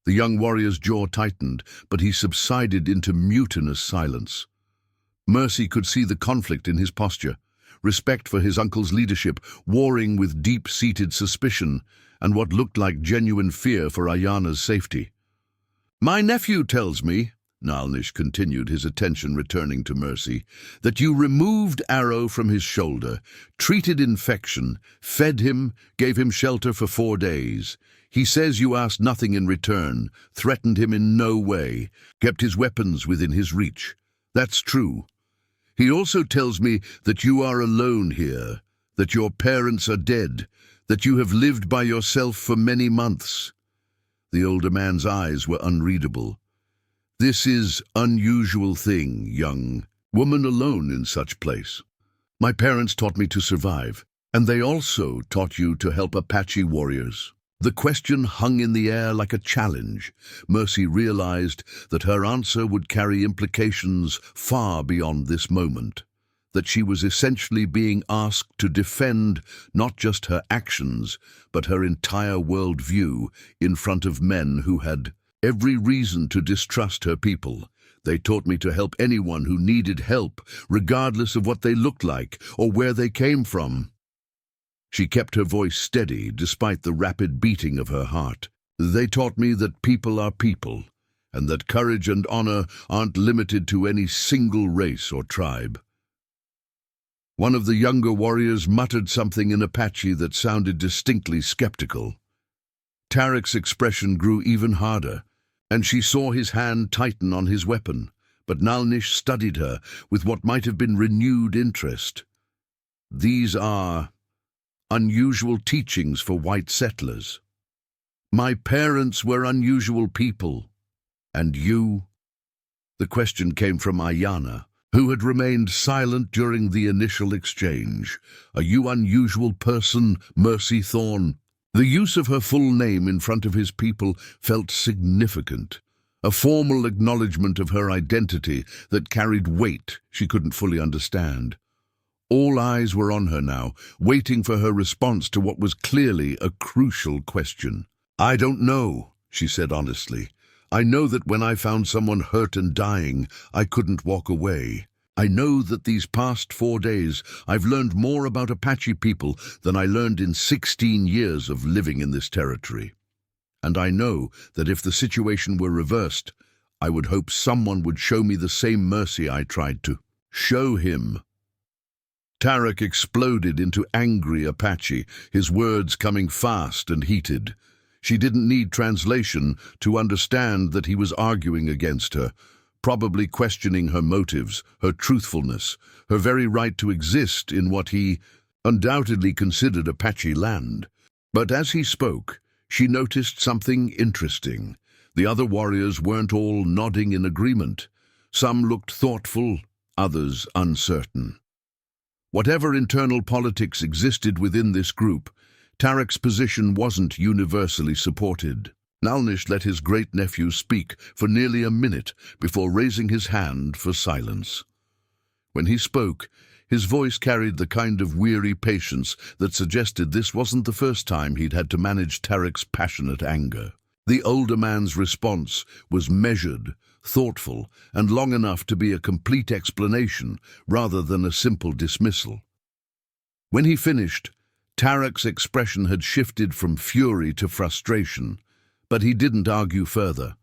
The young warrior's jaw tightened, but he subsided into mutinous silence. Mercy could see the conflict in his posture, respect for his uncle's leadership warring with deep-seated suspicion and what looked like genuine fear for Aiyana's safety. "My nephew tells me," Nalnish continued, his attention returning to Mercy, "that you removed arrow from his shoulder, treated infection, fed him, gave him shelter for 4 days. He says you asked nothing in return, threatened him in no way, kept his weapons within his reach. That's true. He also tells me that you are alone here, that your parents are dead, that you have lived by yourself for many months." The older man's eyes were unreadable. "This is unusual thing, young woman alone in such place. My parents taught me to survive, and they also taught you to help Apache warriors." The question hung in the air like a challenge. Mercy realized that her answer would carry implications far beyond this moment, that she was essentially being asked to defend not just her actions, but her entire worldview in front of men who had every reason to distrust her people. "They taught me to help anyone who needed help, regardless of what they looked like or where they came from." She kept her voice steady despite the rapid beating of her heart. "They taught me that people are people, and that courage and honor aren't limited to any single race or tribe." One of the younger warriors muttered something in Apache that sounded distinctly skeptical. Tarak's expression grew even harder, and she saw his hand tighten on his weapon, but Nalnish studied her with what might have been renewed interest. "These are unusual teachings for white settlers. My parents were unusual people. And you?" The question came from Aiyana, who had remained silent during the initial exchange. "Are you unusual person, Mercy Thorne?" The use of her full name in front of his people felt significant, a formal acknowledgement of her identity that carried weight she couldn't fully understand. All eyes were on her now, waiting for her response to what was clearly a crucial question. "I don't know," she said honestly. "I know that when I found someone hurt and dying, I couldn't walk away. I know that these past 4 days I've learned more about Apache people than I learned in 16 years of living in this territory. And I know that if the situation were reversed, I would hope someone would show me the same mercy I tried to show him." Tarek exploded into angry Apache, his words coming fast and heated. She didn't need translation to understand that he was arguing against her, probably questioning her motives, her truthfulness, her very right to exist in what he undoubtedly considered Apache land. But as he spoke, she noticed something interesting. The other warriors weren't all nodding in agreement. Some looked thoughtful, others uncertain. Whatever internal politics existed within this group, Tarek's position wasn't universally supported. Nalnish let his great-nephew speak for nearly a minute before raising his hand for silence. When he spoke, his voice carried the kind of weary patience that suggested this wasn't the first time he'd had to manage Tarek's passionate anger. The older man's response was measured, thoughtful, and long enough to be a complete explanation rather than a simple dismissal. When he finished, Tarek's expression had shifted from fury to frustration, but he didn't argue further.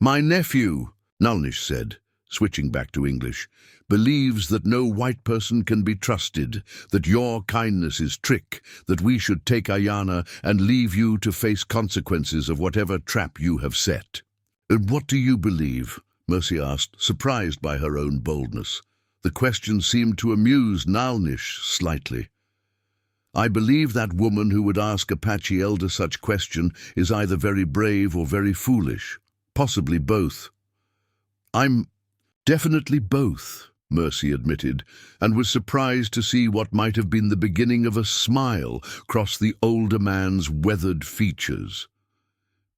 "My nephew," Nalnish said, switching back to English, "believes that no white person can be trusted, that your kindness is trick, that we should take Aiyana and leave you to face consequences of whatever trap you have set." "And what do you believe?" Mercy asked, surprised by her own boldness. The question seemed to amuse Nalnish slightly. "I believe that woman who would ask Apache elder such question is either very brave or very foolish, possibly both." "I'm definitely both," Mercy admitted, and was surprised to see what might have been the beginning of a smile cross the older man's weathered features.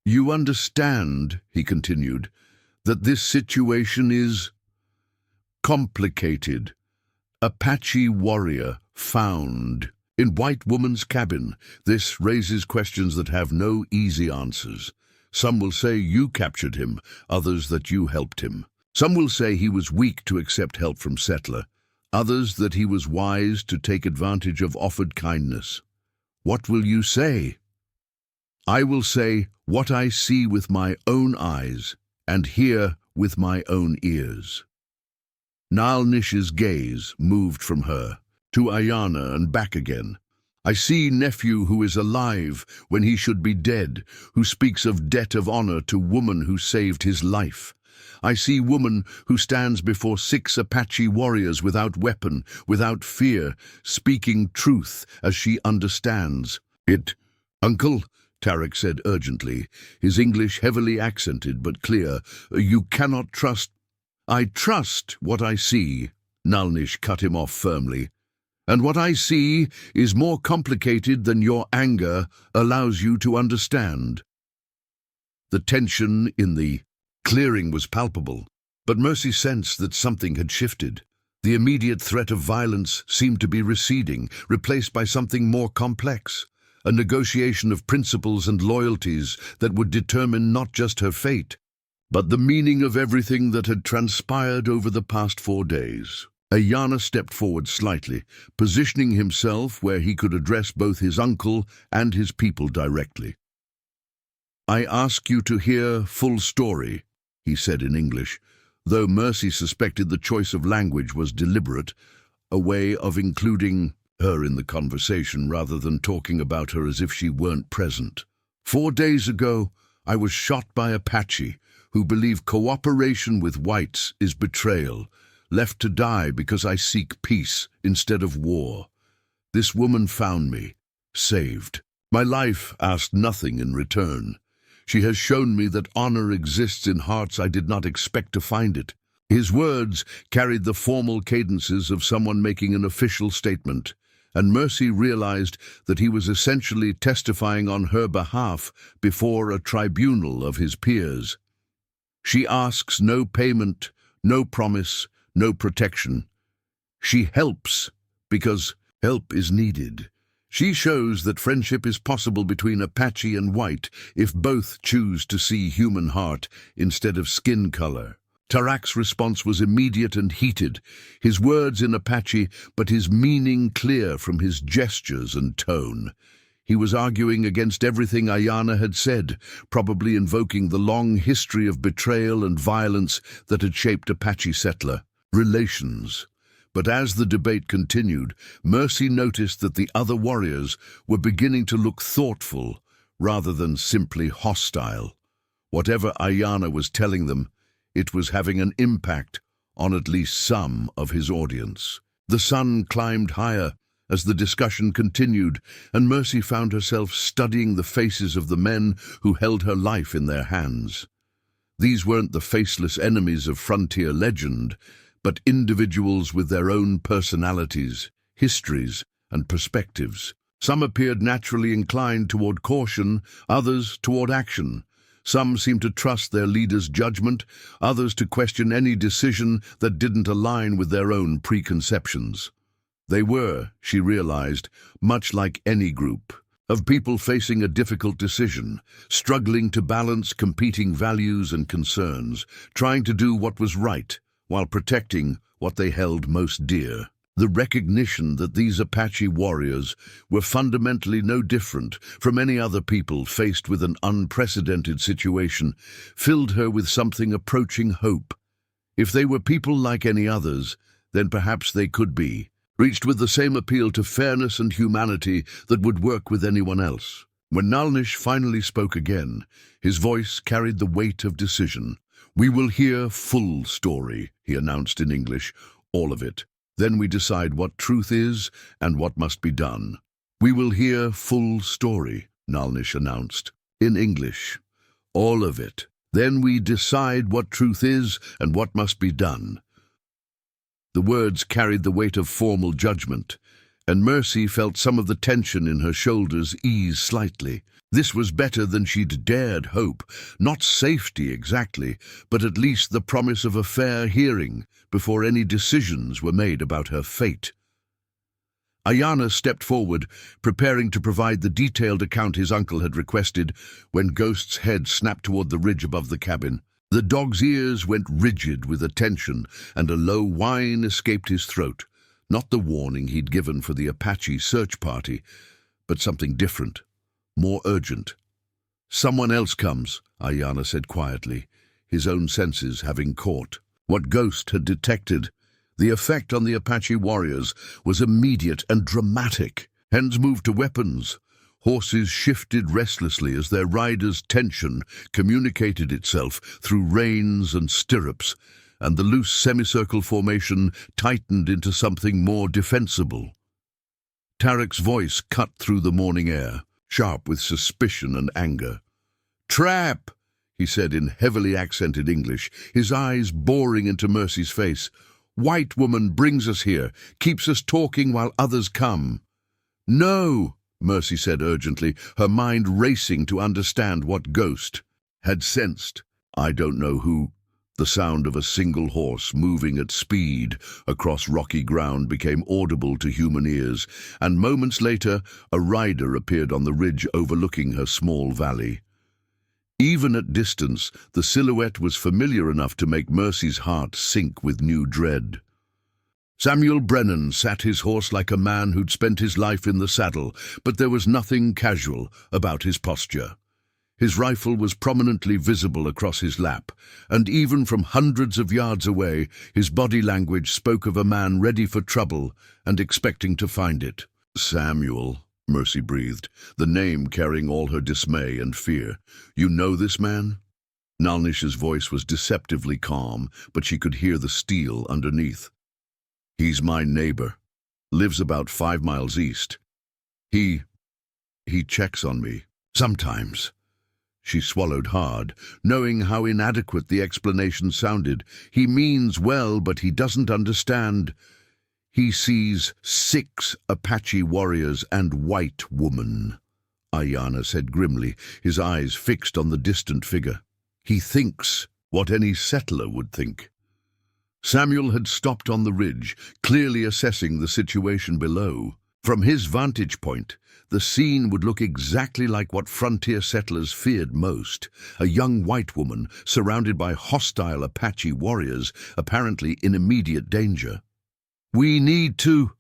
"You understand," he continued, "that this situation is complicated. Apache warrior found in white woman's cabin. This raises questions that have no easy answers. Some will say you captured him, others that you helped him. Some will say he was weak to accept help from settler, others that he was wise to take advantage of offered kindness. What will you say?" "I will say what I see with my own eyes and hear with my own ears." Nalnish's gaze moved from her to Aiyana and back again. "I see nephew who is alive when he should be dead, who speaks of debt of honor to woman who saved his life. I see woman who stands before 6 Apache warriors without weapon, without fear, speaking truth as she understands it." "Uncle," Tarek said urgently, his English heavily accented but clear, "you cannot trust—" "I trust what I see," Nalnish cut him off firmly. "And what I see is more complicated than your anger allows you to understand." The tension in the clearing was palpable, but Mercy sensed that something had shifted. The immediate threat of violence seemed to be receding, replaced by something more complex, a negotiation of principles and loyalties that would determine not just her fate, but the meaning of everything that had transpired over the past 4 days. Aiyana stepped forward slightly, positioning himself where he could address both his uncle and his people directly. "I ask you to hear full story," he said in English, though Mercy suspected the choice of language was deliberate, a way of including her in the conversation rather than talking about her as if she weren't present. "4 days ago, I was shot by Apache, who believe cooperation with whites is betrayal, left to die because I seek peace instead of war. This woman found me, saved. My life asked nothing in return. She has shown me that honor exists in hearts I did not expect to find it." His words carried the formal cadences of someone making an official statement, and Mercy realized that he was essentially testifying on her behalf before a tribunal of his peers. She asks no payment, no promise, no protection. She helps because help is needed. She shows that friendship is possible between Apache and white if both choose to see human heart instead of skin color. Tarak's response was immediate and heated, his words in Apache, but his meaning clear from his gestures and tone. He was arguing against everything Aiyana had said, probably invoking the long history of betrayal and violence that had shaped Apache-settler relations. But as the debate continued, Mercy noticed that the other warriors were beginning to look thoughtful rather than simply hostile. Whatever Aiyana was telling them, it was having an impact on at least some of his audience. The sun climbed higher as the discussion continued, and Mercy found herself studying the faces of the men who held her life in their hands. These weren't the faceless enemies of frontier legend, but individuals with their own personalities, histories, and perspectives. Some appeared naturally inclined toward caution, others toward action. Some seemed to trust their leader's judgment, others to question any decision that didn't align with their own preconceptions. They were, she realized, much like any group, of people facing a difficult decision, struggling to balance competing values and concerns, trying to do what was right, while protecting what they held most dear. The recognition that these Apache warriors were fundamentally no different from any other people faced with an unprecedented situation filled her with something approaching hope. If they were people like any others, then perhaps they could be, reached with the same appeal to fairness and humanity that would work with anyone else. When Nalnish finally spoke again, his voice carried the weight of decision. "We will hear full story," he announced in English, "all of it. Then we decide what truth is and what must be done." "We will hear full story," Nalnish announced in English, "all of it. Then we decide what truth is and what must be done." The words carried the weight of formal judgment, and Mercy felt some of the tension in her shoulders ease slightly. This was better than she'd dared hope. Not safety exactly, but at least the promise of a fair hearing before any decisions were made about her fate. Aiyana stepped forward, preparing to provide the detailed account his uncle had requested, when Ghost's head snapped toward the ridge above the cabin. The dog's ears went rigid with attention, and a low whine escaped his throat. Not the warning he'd given for the Apache search party, but something different, more urgent. "Someone else comes," Aiyana said quietly, his own senses having caught what Ghost had detected. The effect on the Apache warriors was immediate and dramatic. Hands moved to weapons. Horses shifted restlessly as their riders' tension communicated itself through reins and stirrups, and the loose semicircle formation tightened into something more defensible. Tarak's voice cut through the morning air, sharp with suspicion and anger. "Trap!" he said in heavily accented English, his eyes boring into Mercy's face. "White woman brings us here, keeps us talking while others come." "No!" Mercy said urgently, her mind racing to understand what Ghost had sensed. "I don't know who." The sound of a single horse moving at speed across rocky ground became audible to human ears, and moments later a rider appeared on the ridge overlooking her small valley. Even at distance, the silhouette was familiar enough to make Mercy's heart sink with new dread. Samuel Brennan sat his horse like a man who'd spent his life in the saddle, but there was nothing casual about his posture. His rifle was prominently visible across his lap, and even from hundreds of yards away, his body language spoke of a man ready for trouble and expecting to find it. "Samuel," Mercy breathed, the name carrying all her dismay and fear. "You know this man?" Nalnish's voice was deceptively calm, but she could hear the steel underneath. "He's my neighbor. Lives about 5 miles east. He checks on me. Sometimes." She swallowed hard, knowing how inadequate the explanation sounded. "He means well, but he doesn't understand." He sees 6 Apache warriors and white woman, Aiyana said grimly, his eyes fixed on the distant figure. He thinks what any settler would think. Samuel had stopped on the ridge, clearly assessing the situation below. From his vantage point, the scene would look exactly like what frontier settlers feared most, a young white woman surrounded by hostile Apache warriors, apparently in immediate danger. "We need to,"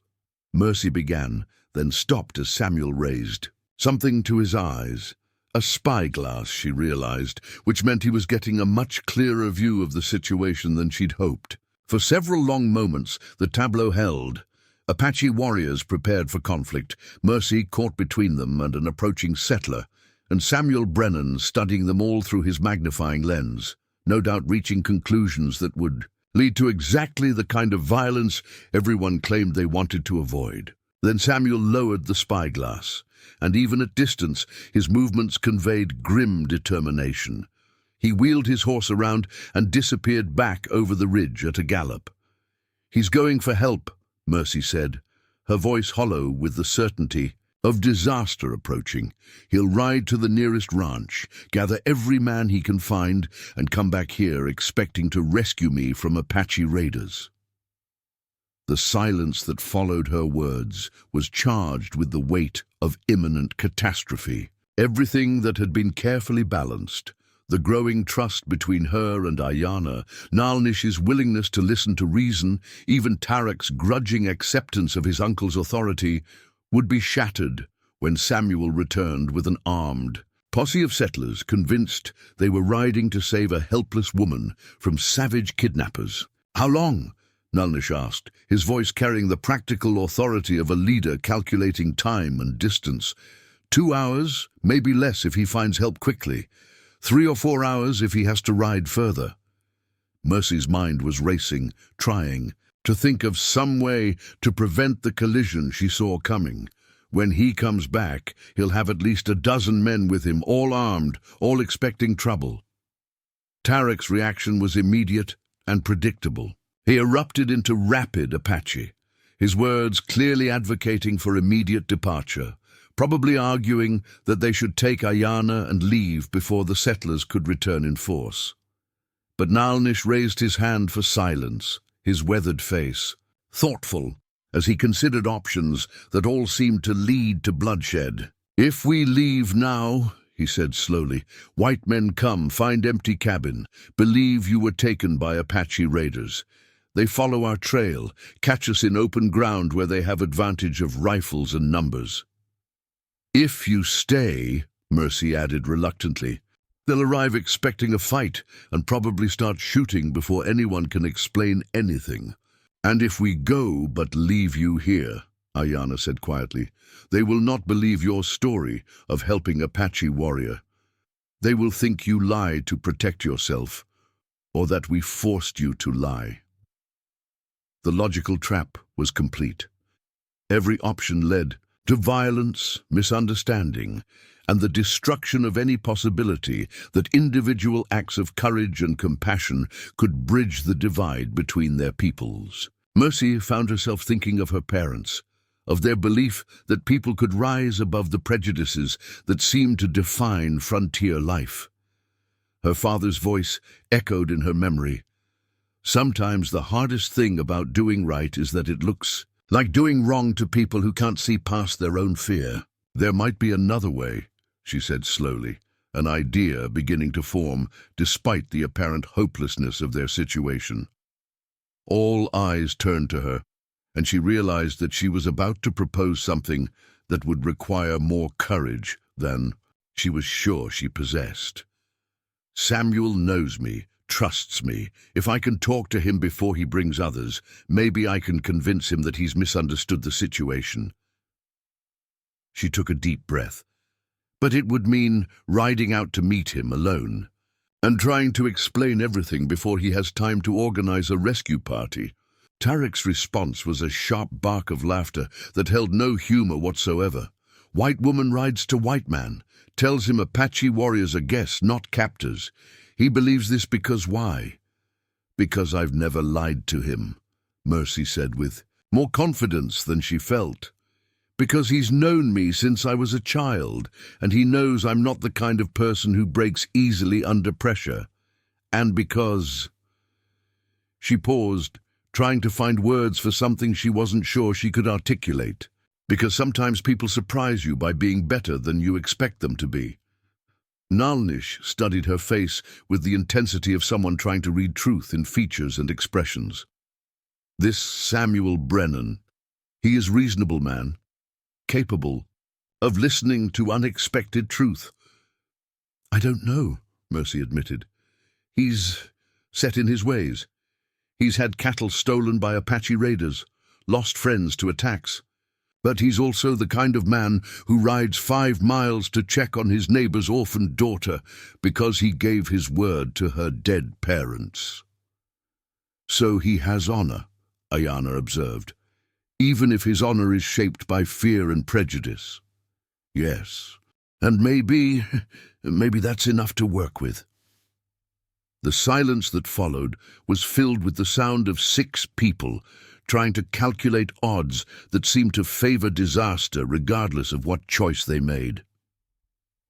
Mercy began, then stopped as Samuel raised something to his eyes. A spyglass, she realized, which meant he was getting a much clearer view of the situation than she'd hoped. For several long moments, the tableau held. Apache warriors prepared for conflict, Mercy caught between them and an approaching settler, and Samuel Brennan studying them all through his magnifying lens, no doubt reaching conclusions that would lead to exactly the kind of violence everyone claimed they wanted to avoid. Then Samuel lowered the spyglass, and even at distance, his movements conveyed grim determination. He wheeled his horse around and disappeared back over the ridge at a gallop. "He's going for help," Mercy said, her voice hollow with the certainty of disaster approaching. "He'll ride to the nearest ranch, gather every man he can find, and come back here expecting to rescue me from Apache raiders." The silence that followed her words was charged with the weight of imminent catastrophe. Everything that had been carefully balanced, the growing trust between her and Aiyana, Nalnish's willingness to listen to reason, even Tarek's grudging acceptance of his uncle's authority, would be shattered when Samuel returned with an armed posse of settlers convinced they were riding to save a helpless woman from savage kidnappers. "How long?" Nalnish asked, his voice carrying the practical authority of a leader calculating time and distance. 2 hours, maybe less if he finds help quickly. 3 or 4 hours if he has to ride further. Mercy's mind was racing, trying to think of some way to prevent the collision she saw coming. When he comes back, he'll have at least 12 men with him, all armed, all expecting trouble. Tarek's reaction was immediate and predictable. He erupted into rapid Apache, his words clearly advocating for immediate departure, probably arguing that they should take Aiyana and leave before the settlers could return in force. But Nalnish raised his hand for silence, his weathered face thoughtful as he considered options that all seemed to lead to bloodshed. "If we leave now," he said slowly, "white men come, find empty cabin, believe you were taken by Apache raiders. They follow our trail, catch us in open ground where they have advantage of rifles and numbers. If you stay," Mercy added reluctantly, "they'll arrive expecting a fight and probably start shooting before anyone can explain anything. And if we go but leave you here," Aiyana said quietly, "they will not believe your story of helping Apache warrior. They will think you lied to protect yourself, or that we forced you to lie." The logical trap was complete. Every option led to violence, misunderstanding, and the destruction of any possibility that individual acts of courage and compassion could bridge the divide between their peoples. Mercy found herself thinking of her parents, of their belief that people could rise above the prejudices that seemed to define frontier life. Her father's voice echoed in her memory. "Sometimes the hardest thing about doing right is that it looks like doing wrong to people who can't see past their own fear." "There might be another way," she said slowly, an idea beginning to form despite the apparent hopelessness of their situation. All eyes turned to her, and she realized that she was about to propose something that would require more courage than she was sure she possessed. "Samuel knows me, trusts me. If I can talk to him before he brings others, maybe I can convince him that he's misunderstood the situation." She took a deep breath. But it would mean riding out to meet him alone, and trying to explain everything before he has time to organize a rescue party. Tarek's response was a sharp bark of laughter that held no humor whatsoever. "White woman rides to white man, tells him Apache warriors are guests, not captors. He believes this because why?" "Because I've never lied to him," Mercy said with more confidence than she felt. Because he's known me since I was a child, and he knows I'm not the kind of person who breaks easily under pressure. And because... She paused, trying to find words for something she wasn't sure she could articulate. Because sometimes people surprise you by being better than you expect them to be. Nalnish studied her face with the intensity of someone trying to read truth in features and expressions. This Samuel Brennan, he is reasonable man, capable of listening to unexpected truth. I don't know, Mercy admitted. He's set in his ways. He's had cattle stolen by Apache raiders, lost friends to attacks. But he's also the kind of man who rides 5 miles to check on his neighbor's orphaned daughter because he gave his word to her dead parents. So he has honor, Aiyana observed, even if his honor is shaped by fear and prejudice. Yes, and maybe that's enough to work with. The silence that followed was filled with the sound of 6 people trying to calculate odds that seemed to favor disaster regardless of what choice they made.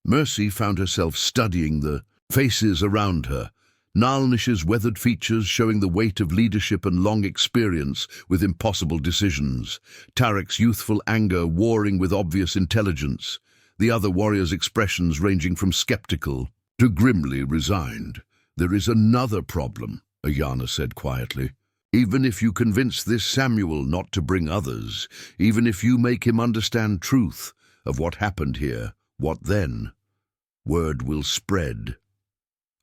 Mercy found herself studying the faces around her, Nalnish's weathered features showing the weight of leadership and long experience with impossible decisions, Tarek's youthful anger warring with obvious intelligence, the other warriors' expressions ranging from skeptical to grimly resigned. There is another problem, Aiyana said quietly. Even if you convince this Samuel not to bring others, even if you make him understand truth of what happened here, what then? Word will spread.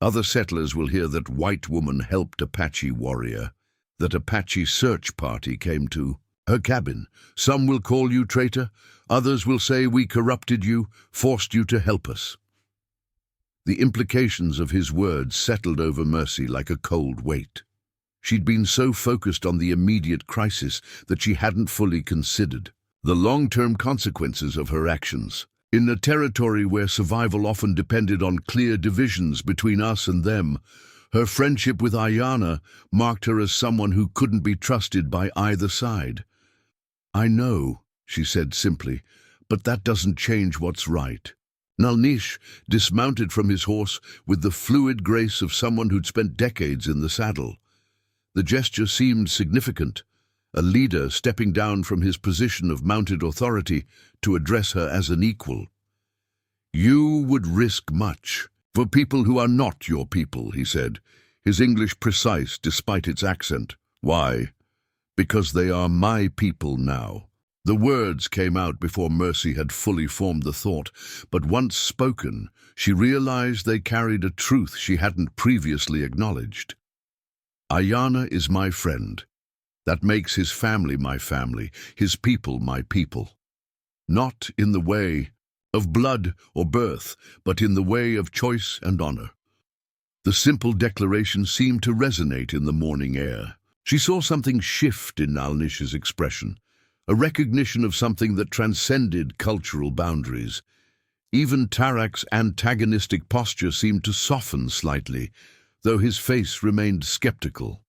Other settlers will hear that white woman helped Apache warrior, that Apache search party came to her cabin. Some will call you traitor, others will say we corrupted you, forced you to help us. The implications of his words settled over Mercy like a cold weight. She'd been so focused on the immediate crisis that she hadn't fully considered the long-term consequences of her actions. In a territory where survival often depended on clear divisions between us and them, her friendship with Aiyana marked her as someone who couldn't be trusted by either side. I know, she said simply, but that doesn't change what's right. Nalnish dismounted from his horse with the fluid grace of someone who'd spent decades in the saddle. The gesture seemed significant, a leader stepping down from his position of mounted authority to address her as an equal. You would risk much for people who are not your people, he said, his English precise despite its accent. Why? Because they are my people now. The words came out before Mercy had fully formed the thought, but once spoken, she realized they carried a truth she hadn't previously acknowledged. Aiyana is my friend. That makes his family my family, his people my people. Not in the way of blood or birth, but in the way of choice and honor. The simple declaration seemed to resonate in the morning air. She saw something shift in Nalnish's expression, a recognition of something that transcended cultural boundaries. Even Tarek's antagonistic posture seemed to soften slightly, though his face remained skeptical.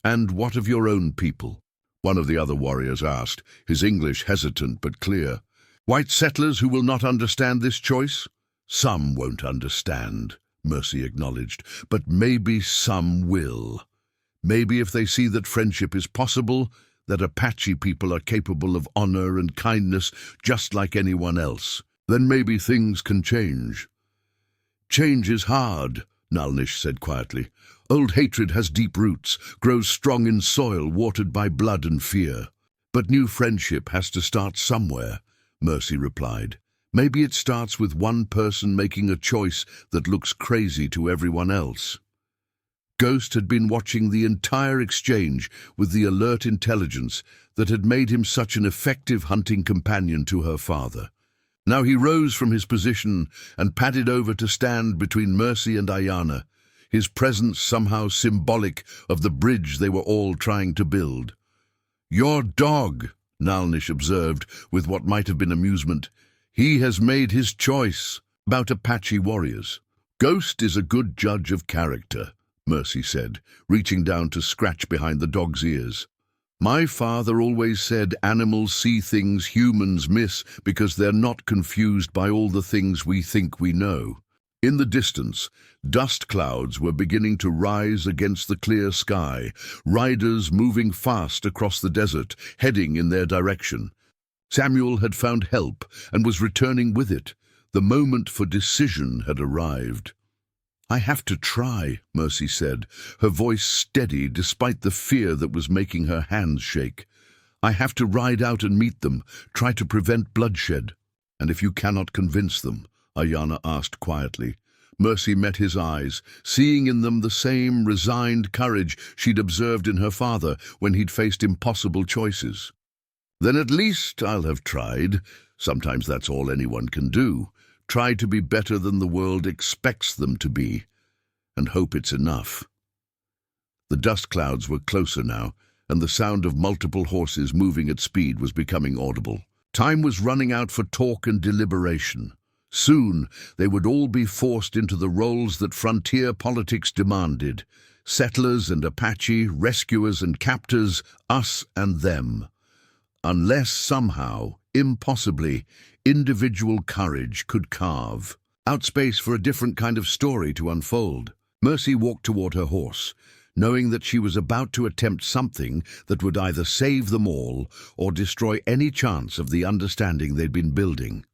And what of your own people? One of the other warriors asked, his English hesitant but clear. White settlers who will not understand this choice? Some won't understand, Mercy acknowledged, but maybe some will. Maybe if they see that friendship is possible, that Apache people are capable of honor and kindness just like anyone else, then maybe things can change. Change is hard, Nalnish said quietly. Old hatred has deep roots, grows strong in soil watered by blood and fear. But new friendship has to start somewhere, Mercy replied. Maybe it starts with one person making a choice that looks crazy to everyone else. Ghost had been watching the entire exchange with the alert intelligence that had made him such an effective hunting companion to her father. Now he rose from his position and padded over to stand between Mercy and Aiyana, his presence somehow symbolic of the bridge they were all trying to build. Your dog, Nalnish observed with what might have been amusement. He has made his choice about Apache warriors. Ghost is a good judge of character, Mercy said, reaching down to scratch behind the dog's ears. My father always said animals see things humans miss because they're not confused by all the things we think we know. In the distance, dust clouds were beginning to rise against the clear sky, riders moving fast across the desert, heading in their direction. Samuel had found help and was returning with it. The moment for decision had arrived. "I have to try," Mercy said, her voice steady despite the fear that was making her hands shake. "I have to ride out and meet them, try to prevent bloodshed." "And if you cannot convince them?" Aiyana asked quietly. Mercy met his eyes, seeing in them the same resigned courage she'd observed in her father when he'd faced impossible choices. "Then at least I'll have tried. Sometimes that's all anyone can do. Try to be better than the world expects them to be, and hope it's enough." The dust clouds were closer now, and the sound of multiple horses moving at speed was becoming audible. Time was running out for talk and deliberation. Soon they would all be forced into the roles that frontier politics demanded. Settlers and Apache, rescuers and captors, us and them. Unless somehow, impossibly, individual courage could carve out space for a different kind of story to unfold. Mercy walked toward her horse, knowing that she was about to attempt something that would either save them all or destroy any chance of the understanding they'd been building.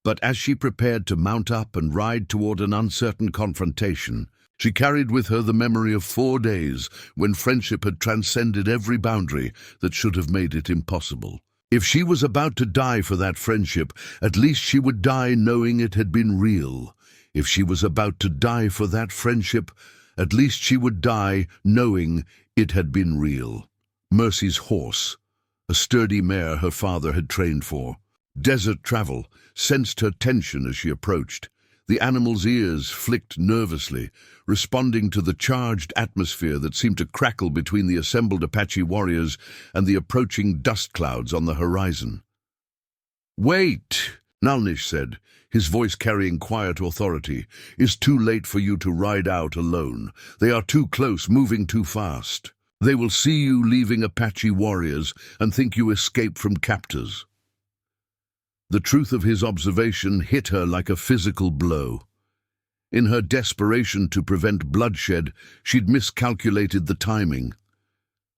But as she prepared to mount up and ride toward an uncertain confrontation, she carried with her the memory of 4 days when friendship had transcended every boundary that should have made it impossible. If she was about to die for that friendship, at least she would die knowing it had been real. If she was about to die for that friendship, at least she would die knowing it had been real. Mercy's horse, a sturdy mare her father had trained for. Desert travel sensed her tension as she approached. The animal's ears flicked nervously, responding to the charged atmosphere that seemed to crackle between the assembled Apache warriors and the approaching dust clouds on the horizon. "Wait," Nalnish said, his voice carrying quiet authority. "It's too late for you to ride out alone. They are too close, moving too fast. They will see you leaving Apache warriors and think you escaped from captors." The truth of his observation hit her like a physical blow. In her desperation to prevent bloodshed, she'd miscalculated the timing.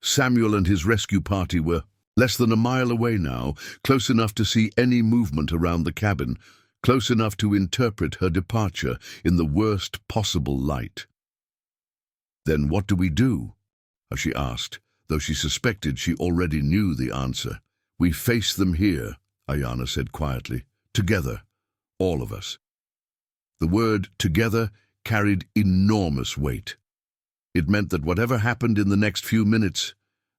Samuel and his rescue party were less than a mile away now, close enough to see any movement around the cabin, close enough to interpret her departure in the worst possible light. "Then what do we do?" she asked, though she suspected she already knew the answer. "We face them here," Aiyana said quietly. "Together, all of us." The word "together" carried enormous weight. It meant that whatever happened in the next few minutes,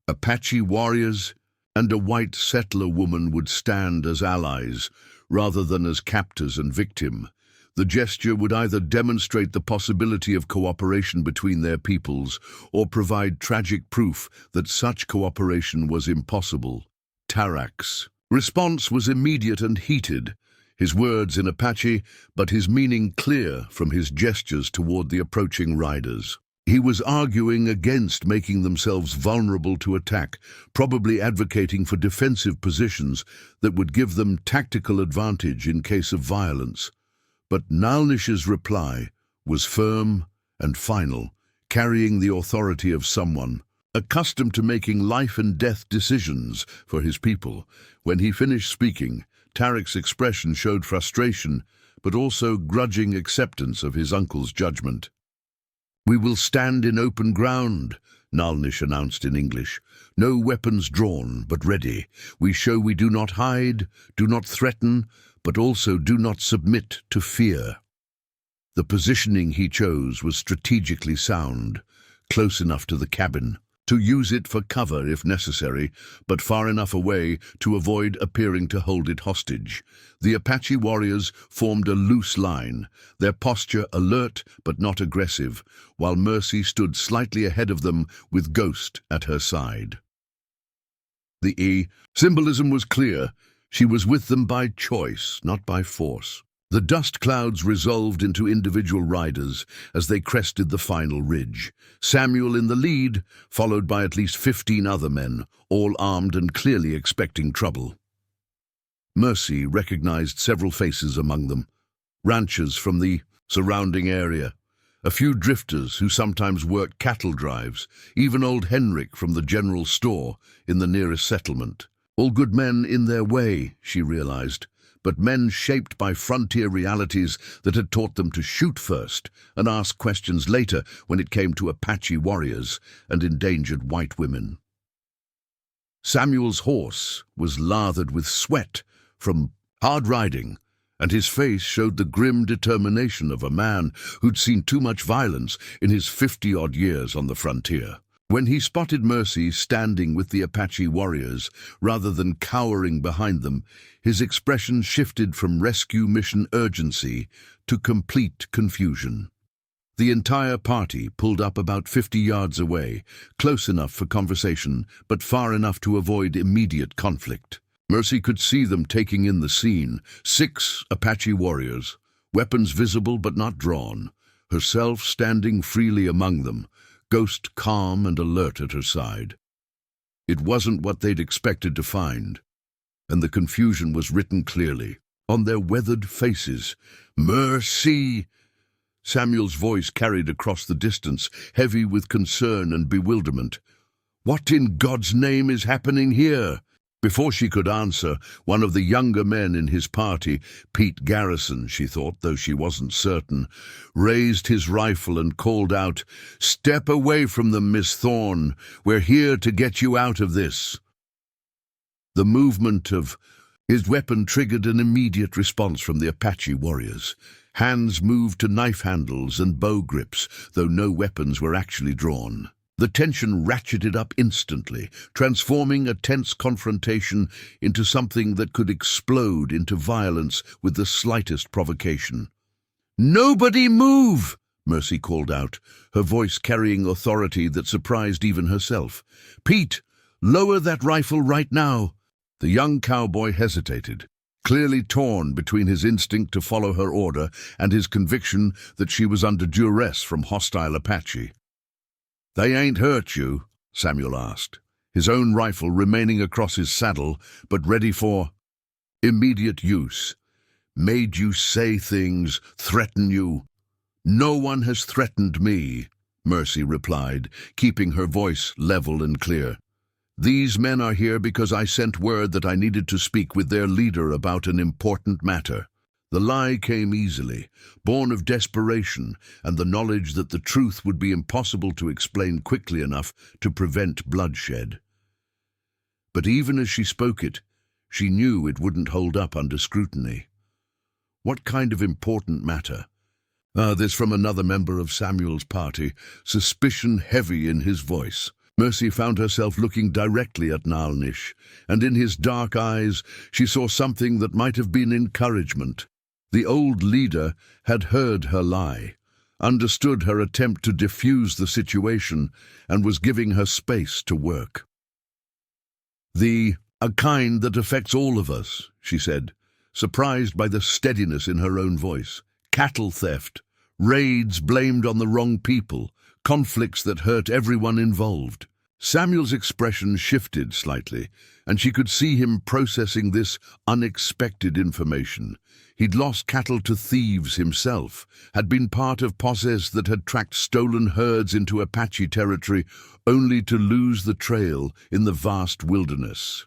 Apache warriors and a white settler woman would stand as allies, rather than as captors and victim. The gesture would either demonstrate the possibility of cooperation between their peoples or provide tragic proof that such cooperation was impossible. Tarak's response was immediate and heated, his words in Apache, but his meaning clear from his gestures toward the approaching riders. He was arguing against making themselves vulnerable to attack, probably advocating for defensive positions that would give them tactical advantage in case of violence. But Nalnish's reply was firm and final, carrying the authority of someone accustomed to making life-and-death decisions for his people. When he finished speaking, Tarek's expression showed frustration, but also grudging acceptance of his uncle's judgment. "We will stand in open ground," Nalnish announced in English. "No weapons drawn, but ready. We show we do not hide, do not threaten, but also do not submit to fear." The positioning he chose was strategically sound, close enough to the cabin to use it for cover if necessary, but far enough away to avoid appearing to hold it hostage. The Apache warriors formed a loose line, their posture alert but not aggressive, while Mercy stood slightly ahead of them with Ghost at her side. The symbolism was clear. She was with them by choice, not by force. The dust clouds resolved into individual riders as they crested the final ridge. Samuel in the lead, followed by at least 15 other men, all armed and clearly expecting trouble. Mercy recognized several faces among them, ranchers from the surrounding area, a few drifters who sometimes worked cattle drives, even old Henrik from the general store in the nearest settlement. All good men in their way, she realized, but men shaped by frontier realities that had taught them to shoot first and ask questions later when it came to Apache warriors and endangered white women. Samuel's horse was lathered with sweat from hard riding, and his face showed the grim determination of a man who'd seen too much violence in his 50-odd years on the frontier. When he spotted Mercy standing with the Apache warriors, rather than cowering behind them, his expression shifted from rescue mission urgency to complete confusion. The entire party pulled up about 50 yards away, close enough for conversation, but far enough to avoid immediate conflict. Mercy could see them taking in the scene, 6 Apache warriors, weapons visible but not drawn, herself standing freely among them, Ghost calm and alert at her side. It wasn't what they'd expected to find, and the confusion was written clearly on their weathered faces. Mercy! Samuel's voice carried across the distance, heavy with concern and bewilderment. What in God's name is happening here? Before she could answer, one of the younger men in his party, Pete Garrison, she thought, though she wasn't certain, raised his rifle and called out, "Step away from them, Miss Thorne. We're here to get you out of this." The movement of his weapon triggered an immediate response from the Apache warriors. Hands moved to knife handles and bow grips, though no weapons were actually drawn. The tension ratcheted up instantly, transforming a tense confrontation into something that could explode into violence with the slightest provocation. "Nobody move!" Mercy called out, her voice carrying authority that surprised even herself. "Pete, lower that rifle right now." The young cowboy hesitated, clearly torn between his instinct to follow her order and his conviction that she was under duress from hostile Apache. "They ain't hurt you?" Samuel asked, his own rifle remaining across his saddle, but ready for immediate use. "Made you say things, threaten you?" "No one has threatened me," Mercy replied, keeping her voice level and clear. "These men are here because I sent word that I needed to speak with their leader about an important matter." The lie came easily, born of desperation and the knowledge that the truth would be impossible to explain quickly enough to prevent bloodshed. But even as she spoke it, she knew it wouldn't hold up under scrutiny. What kind of important matter? This from another member of Samuel's party, suspicion heavy in his voice. Mercy found herself looking directly at Nalnish, and in his dark eyes she saw something that might have been encouragement. The old leader had heard her lie, understood her attempt to diffuse the situation, and was giving her space to work. "A kind that affects all of us," she said, surprised by the steadiness in her own voice. "Cattle theft, raids blamed on the wrong people, conflicts that hurt everyone involved." Samuel's expression shifted slightly, and she could see him processing this unexpected information. He'd lost cattle to thieves himself, had been part of posses that had tracked stolen herds into Apache territory, only to lose the trail in the vast wilderness.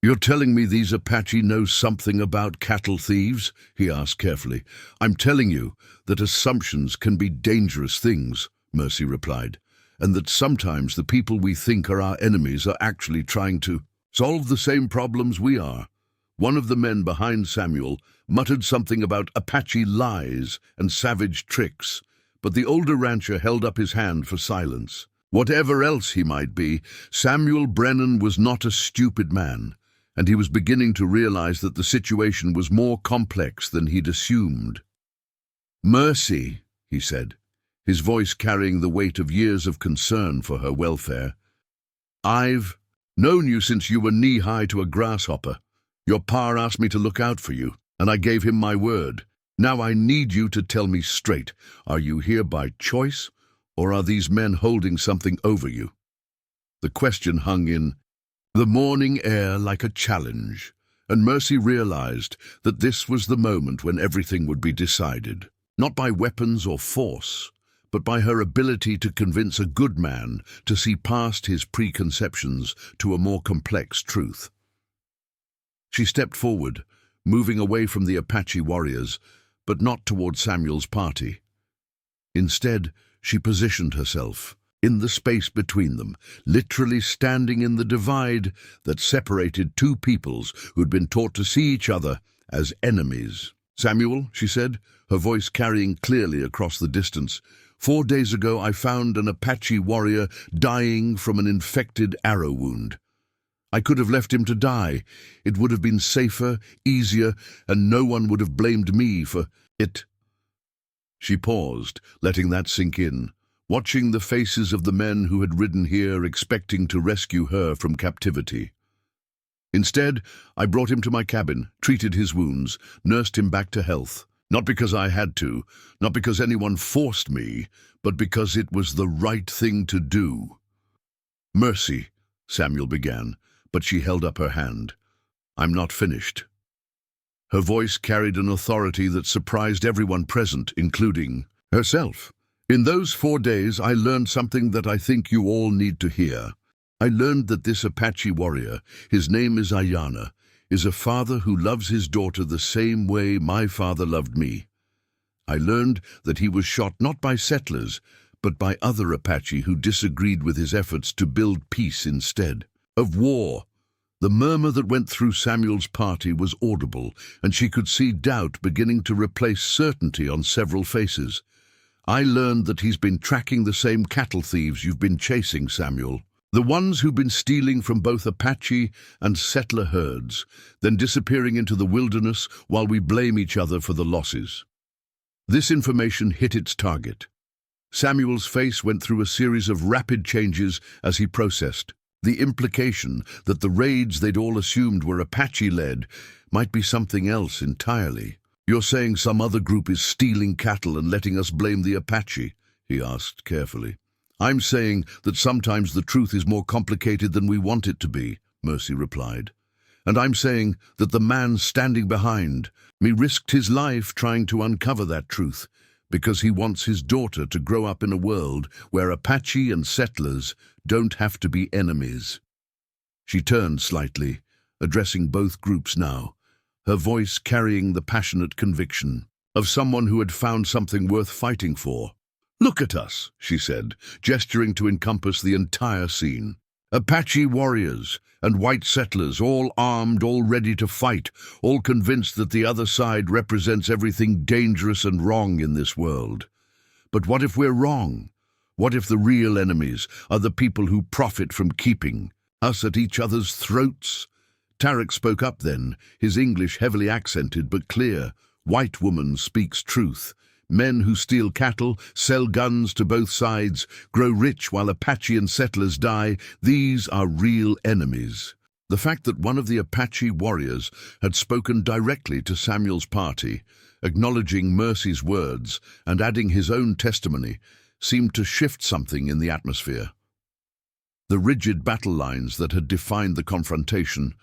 "You're telling me these Apache know something about cattle thieves?" he asked carefully. "I'm telling you that assumptions can be dangerous things," Mercy replied, "and that sometimes the people we think are our enemies are actually trying to solve the same problems we are." One of the men behind Samuel muttered something about Apache lies and savage tricks, but the older rancher held up his hand for silence. Whatever else he might be, Samuel Brennan was not a stupid man, and he was beginning to realize that the situation was more complex than he'd assumed. "Mercy," he said, his voice carrying the weight of years of concern for her welfare. "I've known you since you were knee-high to a grasshopper. Your pa asked me to look out for you." and I gave him my word. Now I need you to tell me straight. Are you here by choice, or are these men holding something over you?" The question hung in the morning air like a challenge, and Mercy realized that this was the moment when everything would be decided, not by weapons or force, but by her ability to convince a good man to see past his preconceptions to a more complex truth. She stepped forward, moving away from the Apache warriors, but not toward Samuel's party. Instead, she positioned herself in the space between them, literally standing in the divide that separated two peoples who'd been taught to see each other as enemies. "Samuel," she said, her voice carrying clearly across the distance, "4 days ago I found an Apache warrior dying from an infected arrow wound. I could have left him to die. It would have been safer, easier, and no one would have blamed me for it." She paused, letting that sink in, watching the faces of the men who had ridden here expecting to rescue her from captivity. "Instead, I brought him to my cabin, treated his wounds, nursed him back to health. Not because I had to, not because anyone forced me, but because it was the right thing to do." "Mercy," Samuel began, but she held up her hand. "I'm not finished." Her voice carried an authority that surprised everyone present, including herself. "In those 4 days, I learned something that I think you all need to hear. I learned that this Apache warrior, his name is Aiyana, is a father who loves his daughter the same way my father loved me. I learned that he was shot not by settlers, but by other Apache who disagreed with his efforts to build peace instead of war." The murmur that went through Samuel's party was audible, and she could see doubt beginning to replace certainty on several faces. "I learned that he's been tracking the same cattle thieves you've been chasing, Samuel. The ones who've been stealing from both Apache and settler herds, then disappearing into the wilderness while we blame each other for the losses." This information hit its target. Samuel's face went through a series of rapid changes as he processed. The implication that the raids they'd all assumed were Apache-led might be something else entirely. "You're saying some other group is stealing cattle and letting us blame the Apache?" he asked carefully. "I'm saying that sometimes the truth is more complicated than we want it to be," Mercy replied. "And I'm saying that the man standing behind me risked his life trying to uncover that truth, because he wants his daughter to grow up in a world where Apache and settlers don't have to be enemies." She turned slightly, addressing both groups now, her voice carrying the passionate conviction of someone who had found something worth fighting for. "Look at us," she said, gesturing to encompass the entire scene. "Apache warriors and white settlers, all armed, all ready to fight, all convinced that the other side represents everything dangerous and wrong in this world. But what if we're wrong? What if the real enemies are the people who profit from keeping us at each other's throats?" Tarek spoke up then, his English heavily accented but clear. "White woman speaks truth. Men who steal cattle, sell guns to both sides, grow rich while Apache and settlers die. These are real enemies." The fact that one of the Apache warriors had spoken directly to Samuel's party, acknowledging Mercy's words and adding his own testimony, seemed to shift something in the atmosphere. The rigid battle lines that had defined the confrontation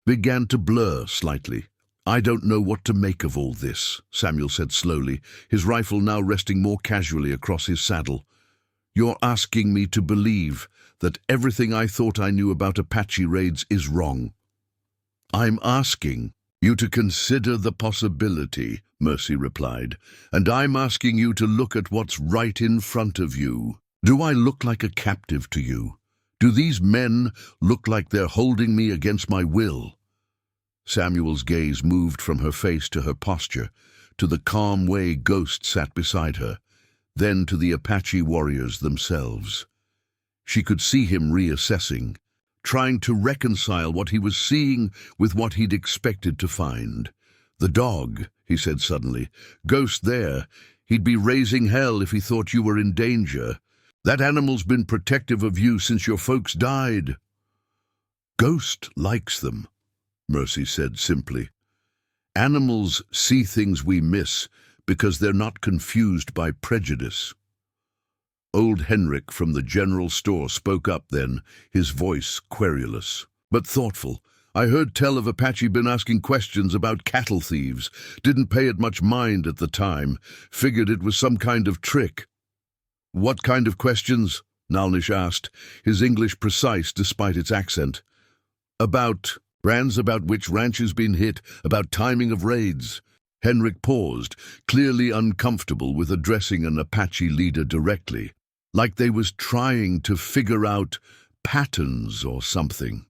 began to blur slightly. "I don't know what to make of all this," Samuel said slowly, his rifle now resting more casually across his saddle. "You're asking me to believe that everything I thought I knew about Apache raids is wrong." "I'm asking you to consider the possibility," Mercy replied, "and I'm asking you to look at what's right in front of you. Do I look like a captive to you? Do these men look like they're holding me against my will?" Samuel's gaze moved from her face to her posture, to the calm way Ghost sat beside her, then to the Apache warriors themselves. She could see him reassessing, trying to reconcile what he was seeing with what he'd expected to find. "The dog," he said suddenly. "Ghost there. He'd be raising hell if he thought you were in danger. That animal's been protective of you since your folks died." "Ghost likes them," Mercy said simply. Animals see things we miss because they're not confused by prejudice. Old Henrik from the general store spoke up then, his voice querulous, but thoughtful. I heard tell of Apache been asking questions about cattle thieves. Didn't pay it much mind at the time. Figured it was some kind of trick. What kind of questions? Nalnish asked, his English precise despite its accent. About which ranches been hit, about timing of raids. Henrik paused, clearly uncomfortable with addressing an Apache leader directly, like they was trying to figure out patterns or something.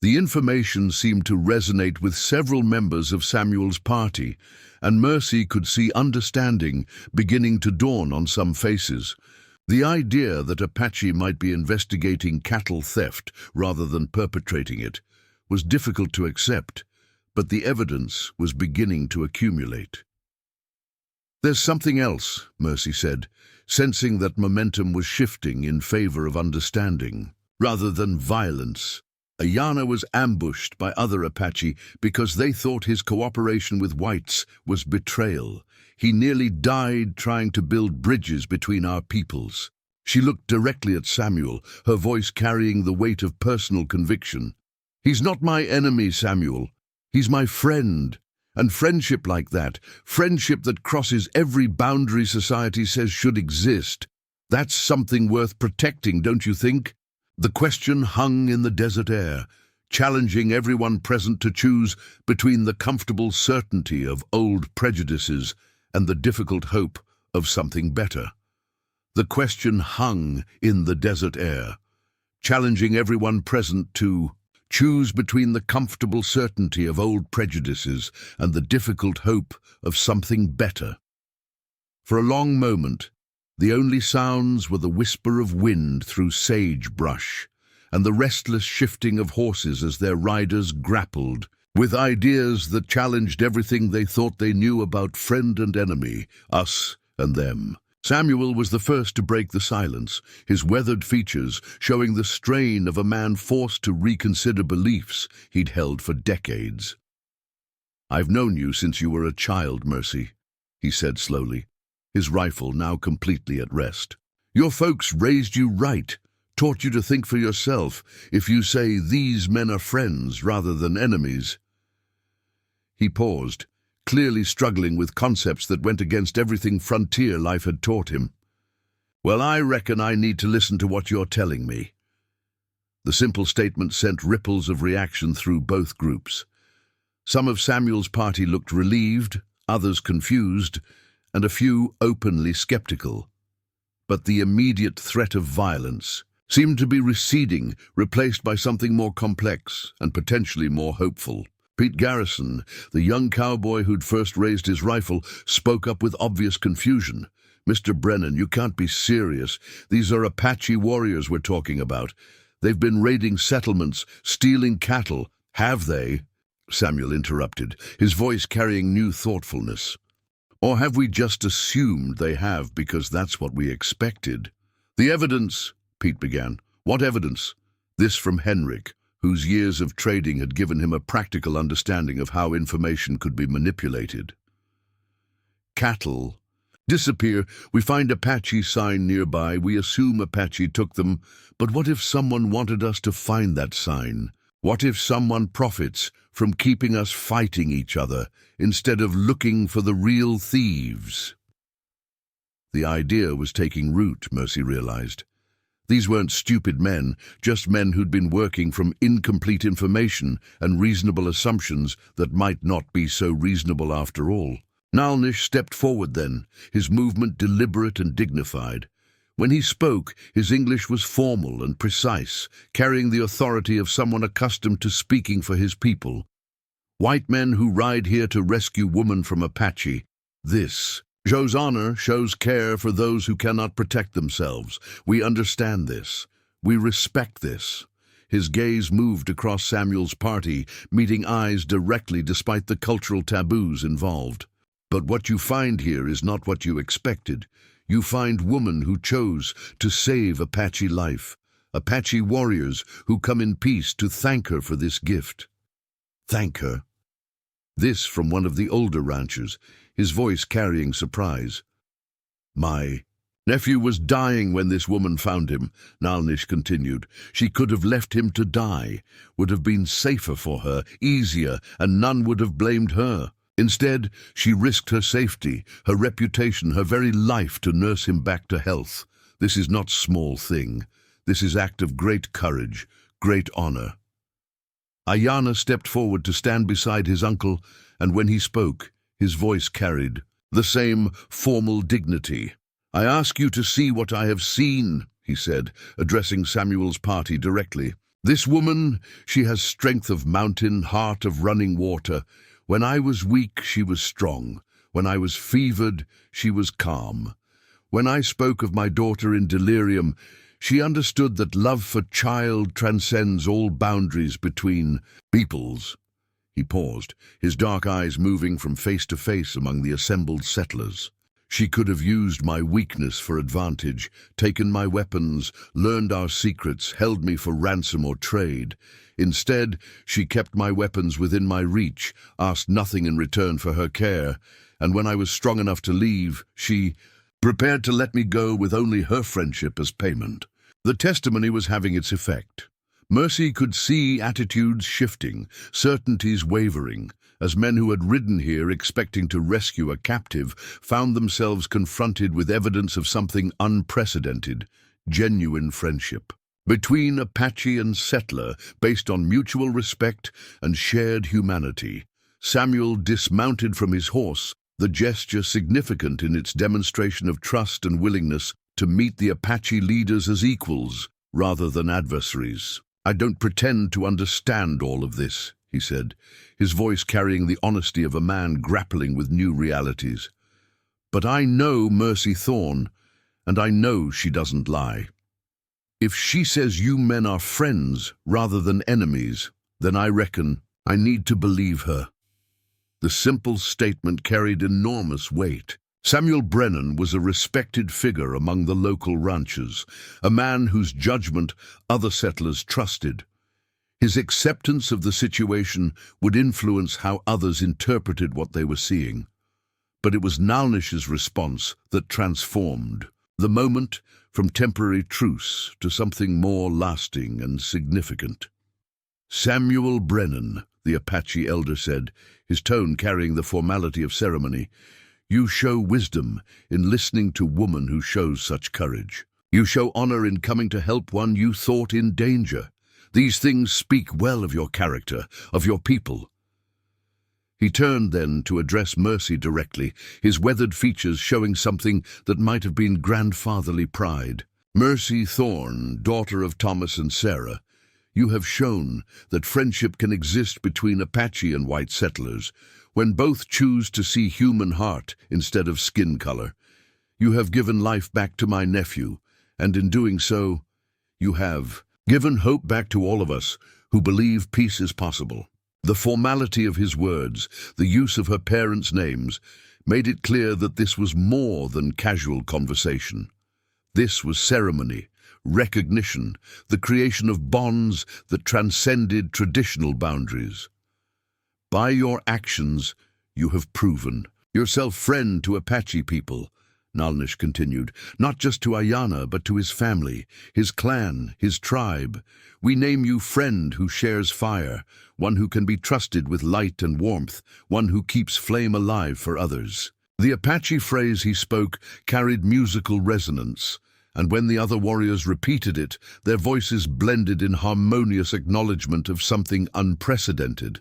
The information seemed to resonate with several members of Samuel's party, and Mercy could see understanding beginning to dawn on some faces. The idea that Apache might be investigating cattle theft rather than perpetrating it was difficult to accept, but the evidence was beginning to accumulate. There's something else, Mercy said, sensing that momentum was shifting in favor of understanding, rather than violence. Aiyana was ambushed by other Apache because they thought his cooperation with whites was betrayal. He nearly died trying to build bridges between our peoples. She looked directly at Samuel, her voice carrying the weight of personal conviction. He's not my enemy, Samuel. He's my friend. And friendship like that, friendship that crosses every boundary society says should exist, that's something worth protecting, don't you think? The question hung in the desert air, challenging everyone present to choose between the comfortable certainty of old prejudices and the difficult hope of something better. The question hung in the desert air, challenging everyone present to choose between the comfortable certainty of old prejudices and the difficult hope of something better. For a long moment, the only sounds were the whisper of wind through sagebrush and the restless shifting of horses as their riders grappled with ideas that challenged everything they thought they knew about friend and enemy, us and them. Samuel was the first to break the silence, his weathered features showing the strain of a man forced to reconsider beliefs he'd held for decades. "I've known you since you were a child, Mercy," he said slowly, his rifle now completely at rest. "Your folks raised you right, taught you to think for yourself if you say these men are friends rather than enemies." He paused, clearly struggling with concepts that went against everything frontier life had taught him. "Well, I reckon I need to listen to what you're telling me." The simple statement sent ripples of reaction through both groups. Some of Samuel's party looked relieved, others confused, and a few openly skeptical. But the immediate threat of violence seemed to be receding, replaced by something more complex and potentially more hopeful. Pete Garrison, the young cowboy who'd first raised his rifle, spoke up with obvious confusion. "Mr. Brennan, you can't be serious. These are Apache warriors we're talking about. They've been raiding settlements, stealing cattle." "Have they?" Samuel interrupted, his voice carrying new thoughtfulness. "Or have we just assumed they have because that's what we expected?" "The evidence," Pete began. "What evidence?" This from Henrik, whose years of trading had given him a practical understanding of how information could be manipulated. "Cattle disappear. We find Apache sign nearby. We assume Apache took them. But what if someone wanted us to find that sign? What if someone profits from keeping us fighting each other instead of looking for the real thieves?" The idea was taking root, Mercy realized. These weren't stupid men, just men who'd been working from incomplete information and reasonable assumptions that might not be so reasonable after all. Nalnish stepped forward then, his movement deliberate and dignified. When he spoke, his English was formal and precise, carrying the authority of someone accustomed to speaking for his people. "White men who ride here to rescue women from Apache. This shows honor, shows care for those who cannot protect themselves. We understand this. We respect this." His gaze moved across Samuel's party, meeting eyes directly despite the cultural taboos involved. "But what you find here is not what you expected. You find women who chose to save Apache life, Apache warriors who come in peace to thank her for this gift." "Thank her?" This from one of the older ranchers, his voice carrying surprise. "My nephew was dying when this woman found him," Nalnish continued. "She could have left him to die, would have been safer for her, easier, and none would have blamed her. Instead, she risked her safety, her reputation, her very life to nurse him back to health. This is not small thing. This is act of great courage, great honor." Aiyana stepped forward to stand beside his uncle, and when he spoke, his voice carried the same formal dignity. "I ask you to see what I have seen," he said, addressing Samuel's party directly. "This woman, she has strength of mountain, heart of running water. When I was weak, she was strong. When I was fevered, she was calm. When I spoke of my daughter in delirium, she understood that love for child transcends all boundaries between peoples." He paused, his dark eyes moving from face to face among the assembled settlers. "She could have used my weakness for advantage, taken my weapons, learned our secrets, held me for ransom or trade. Instead, she kept my weapons within my reach, asked nothing in return for her care, and when I was strong enough to leave, she prepared to let me go with only her friendship as payment." The testimony was having its effect. Mercy could see attitudes shifting, certainties wavering, as men who had ridden here expecting to rescue a captive found themselves confronted with evidence of something unprecedented, genuine friendship. Between Apache and settler, based on mutual respect and shared humanity. Samuel dismounted from his horse, the gesture significant in its demonstration of trust and willingness to meet the Apache leaders as equals rather than adversaries. "I don't pretend to understand all of this," he said, his voice carrying the honesty of a man grappling with new realities. "But I know Mercy Thorne, and I know she doesn't lie. If she says you men are friends rather than enemies, then I reckon I need to believe her." The simple statement carried enormous weight. Samuel Brennan was a respected figure among the local ranchers, a man whose judgment other settlers trusted. His acceptance of the situation would influence how others interpreted what they were seeing. But it was Nalnish's response that transformed the moment from temporary truce to something more lasting and significant. "Samuel Brennan," the Apache elder said, his tone carrying the formality of ceremony, "you show wisdom in listening to woman who shows such courage. You show honor in coming to help one you thought in danger. These things speak well of your character, of your people." He turned then to address Mercy directly, his weathered features showing something that might have been grandfatherly pride. "Mercy Thorne, daughter of Thomas and Sarah, you have shown that friendship can exist between Apache and white settlers, when both choose to see human heart instead of skin color. You have given life back to my nephew, and in doing so, you have given hope back to all of us who believe peace is possible." The formality of his words, the use of her parents' names, made it clear that this was more than casual conversation. This was ceremony, recognition, the creation of bonds that transcended traditional boundaries. "By your actions, you have proven yourself friend to Apache people," Nalnish continued, "not just to Aiyana, but to his family, his clan, his tribe. We name you friend who shares fire, one who can be trusted with light and warmth, one who keeps flame alive for others." The Apache phrase he spoke carried musical resonance, and when the other warriors repeated it, their voices blended in harmonious acknowledgement of something unprecedented.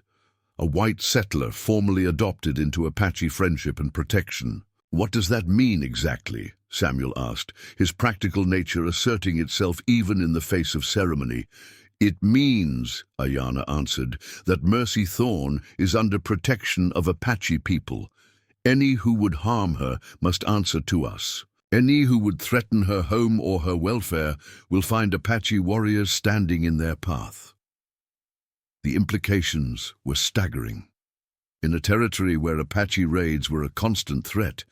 A white settler formally adopted into Apache friendship and protection. "What does that mean exactly?" Samuel asked, his practical nature asserting itself even in the face of ceremony. "It means," Aiyana answered, "that Mercy Thorne is under protection of Apache people. Any who would harm her must answer to us. Any who would threaten her home or her welfare will find Apache warriors standing in their path." The implications were staggering. In a territory where Apache raids were a constant threat,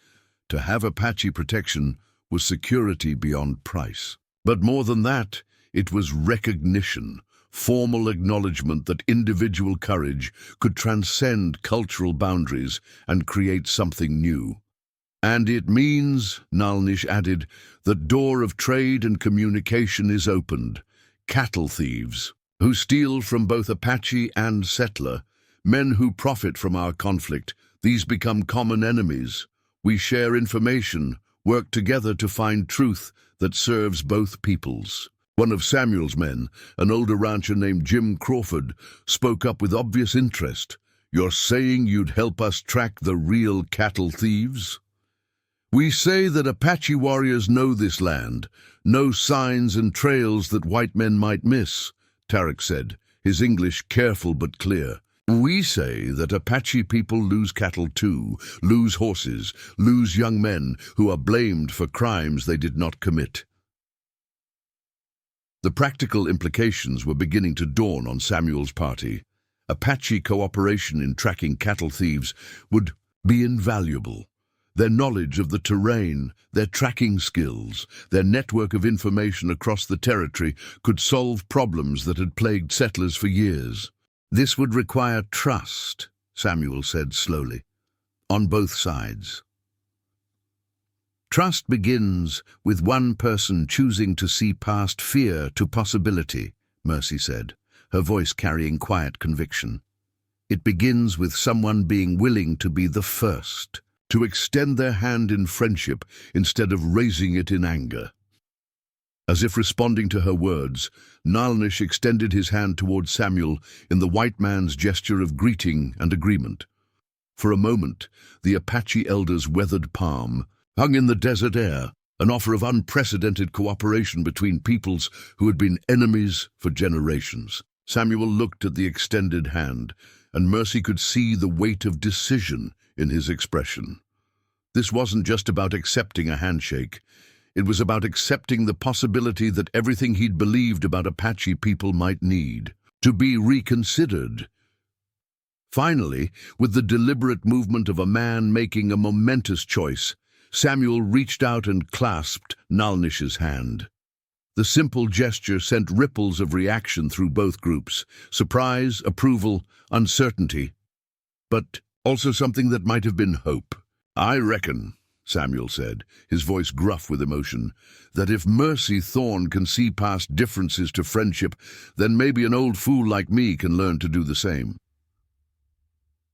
to have Apache protection was security beyond price. But more than that, it was recognition, formal acknowledgement that individual courage could transcend cultural boundaries and create something new. And it means, Nalnish added, that door of trade and communication is opened. Cattle thieves, who steal from both Apache and settler, men who profit from our conflict, these become common enemies. We share information, work together to find truth that serves both peoples. One of Samuel's men, an older rancher named Jim Crawford, spoke up with obvious interest. "You're saying you'd help us track the real cattle thieves?" "We say that Apache warriors know this land, know signs and trails that white men might miss," Tarek said, his English careful but clear. "We say that Apache people lose cattle too, lose horses, lose young men who are blamed for crimes they did not commit." The practical implications were beginning to dawn on Samuel's party. Apache cooperation in tracking cattle thieves would be invaluable. Their knowledge of the terrain, their tracking skills, their network of information across the territory could solve problems that had plagued settlers for years. "This would require trust," Samuel said slowly, "on both sides." "Trust begins with one person choosing to see past fear to possibility," Mercy said, her voice carrying quiet conviction. "It begins with someone being willing to be the first, to extend their hand in friendship instead of raising it in anger." As if responding to her words, Nalnish extended his hand toward Samuel in the white man's gesture of greeting and agreement. For a moment, the Apache elder's weathered palm hung in the desert air, an offer of unprecedented cooperation between peoples who had been enemies for generations. Samuel looked at the extended hand, and Mercy could see the weight of decision in his expression. This wasn't just about accepting a handshake. It was about accepting the possibility that everything he'd believed about Apache people might need to be reconsidered. Finally, with the deliberate movement of a man making a momentous choice, Samuel reached out and clasped Nalnish's hand. The simple gesture sent ripples of reaction through both groups: surprise, approval, uncertainty, but also something that might have been hope. "I reckon," Samuel said, his voice gruff with emotion, "that if Mercy Thorne can see past differences to friendship, then maybe an old fool like me can learn to do the same."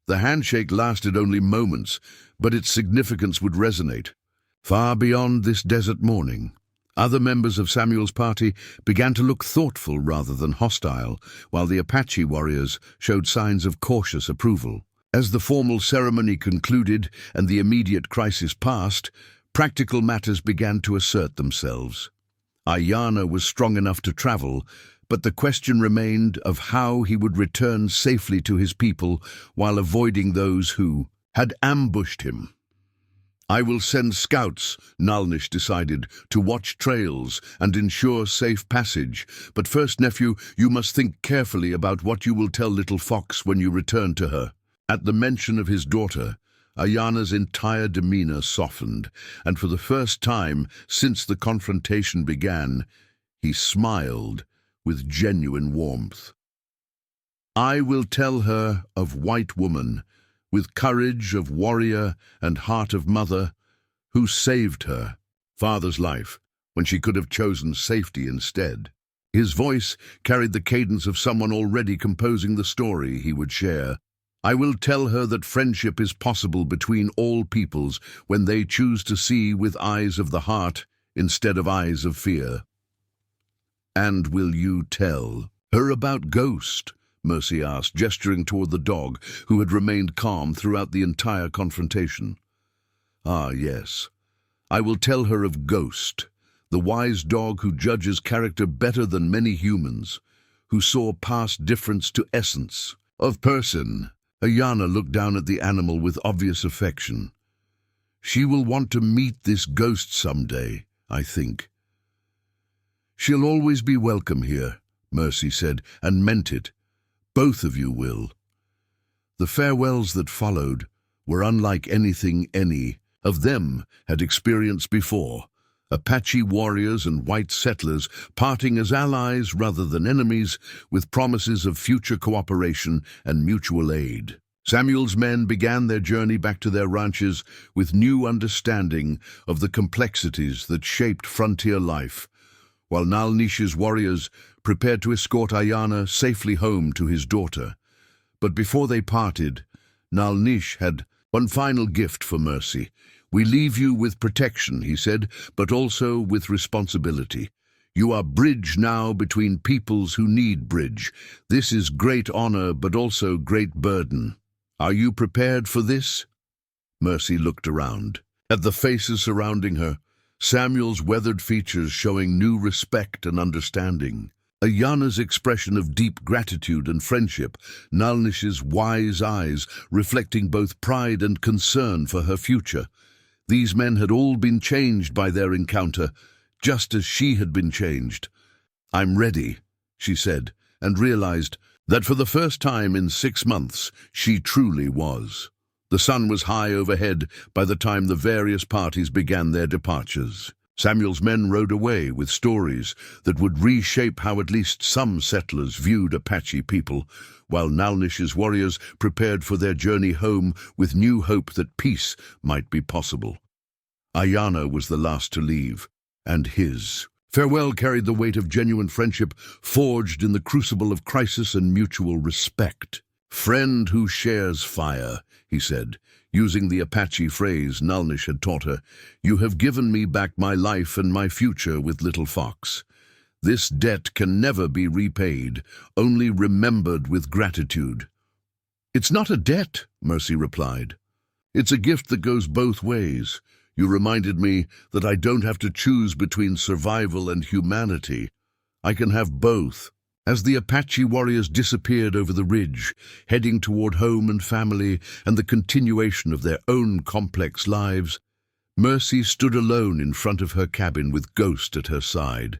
The handshake lasted only moments, but its significance would resonate. Far beyond this desert morning, other members of Samuel's party began to look thoughtful rather than hostile, while the Apache warriors showed signs of cautious approval. As the formal ceremony concluded and the immediate crisis passed, practical matters began to assert themselves. Aiyana was strong enough to travel, but the question remained of how he would return safely to his people while avoiding those who had ambushed him. "I will send scouts," Nalnish decided, "to watch trails and ensure safe passage. But first, nephew, you must think carefully about what you will tell Little Fox when you return to her." At the mention of his daughter, Aiyana's entire demeanor softened, and for the first time since the confrontation began, he smiled with genuine warmth. "I will tell her of white woman, with courage of warrior and heart of mother, who saved her father's life when she could have chosen safety instead." His voice carried the cadence of someone already composing the story he would share. "I will tell her that friendship is possible between all peoples when they choose to see with eyes of the heart instead of eyes of fear." "And will you tell her about Ghost?" Mercy asked, gesturing toward the dog, who had remained calm throughout the entire confrontation. "Ah, yes. I will tell her of Ghost, the wise dog who judges character better than many humans, who saw past difference to essence of person." Aiyana looked down at the animal with obvious affection. "She will want to meet this Ghost someday, I think." "She'll always be welcome here," Mercy said, and meant it. "Both of you will." The farewells that followed were unlike anything any of them had experienced before. Apache warriors and white settlers parting as allies rather than enemies, with promises of future cooperation and mutual aid. Samuel's men began their journey back to their ranches with new understanding of the complexities that shaped frontier life, while Nalnish's warriors prepared to escort Aiyana safely home to his daughter. But before they parted, Nalnish had one final gift for Mercy. "We leave you with protection," he said, "but also with responsibility. You are bridge now between peoples who need bridge. This is great honor, but also great burden. Are you prepared for this?" Mercy looked around at the faces surrounding her, Samuel's weathered features showing new respect and understanding, Aiyana's expression of deep gratitude and friendship, Nalnish's wise eyes reflecting both pride and concern for her future. These men had all been changed by their encounter, just as she had been changed. "I'm ready," she said, and realized that for the first time in 6 months she truly was. The sun was high overhead by the time the various parties began their departures. Samuel's men rode away with stories that would reshape how at least some settlers viewed Apache people, while Nalnish's warriors prepared for their journey home with new hope that peace might be possible. Aiyana was the last to leave, and his farewell carried the weight of genuine friendship forged in the crucible of crisis and mutual respect. "Friend who shares fire," he said, using the Apache phrase Nalnish had taught her. "You have given me back my life and my future with Little Fox. This debt can never be repaid, only remembered with gratitude." "It's not a debt," Mercy replied. "It's a gift that goes both ways. You reminded me that I don't have to choose between survival and humanity. I can have both." As the Apache warriors disappeared over the ridge, heading toward home and family and the continuation of their own complex lives, Mercy stood alone in front of her cabin with Ghost at her side.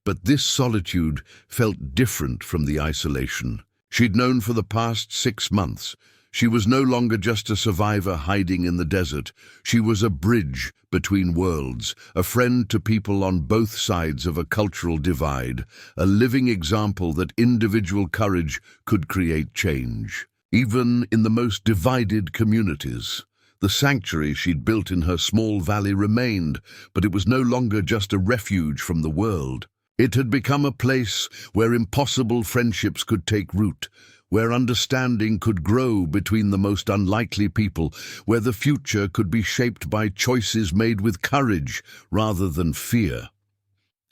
But this solitude felt different from the isolation she'd known for the past 6 months. She was no longer just a survivor hiding in the desert. She was a bridge between worlds, a friend to people on both sides of a cultural divide, a living example that individual courage could create change. Even in the most divided communities, the sanctuary she'd built in her small valley remained, but it was no longer just a refuge from the world. It had become a place where impossible friendships could take root, where understanding could grow between the most unlikely people, where the future could be shaped by choices made with courage rather than fear.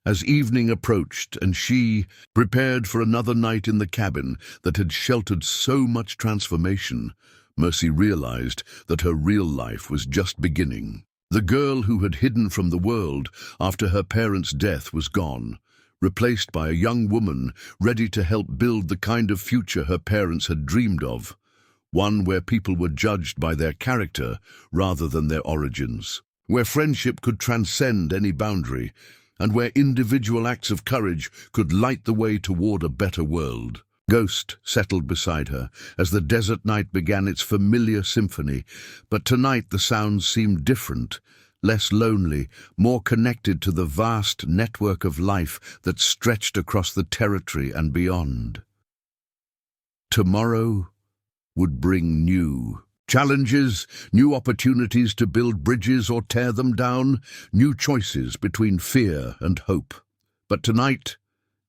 As evening approached and she prepared for another night in the cabin that had sheltered so much transformation, Mercy realized that her real life was just beginning. The girl who had hidden from the world after her parents' death was gone, replaced by a young woman ready to help build the kind of future her parents had dreamed of, one where people were judged by their character rather than their origins, where friendship could transcend any boundary, and where individual acts of courage could light the way toward a better world. Ghost settled beside her as the desert night began its familiar symphony, but tonight the sounds seemed different, less lonely, more connected to the vast network of life that stretched across the territory and beyond. Tomorrow would bring new challenges, new opportunities to build bridges or tear them down, new choices between fear and hope. But tonight,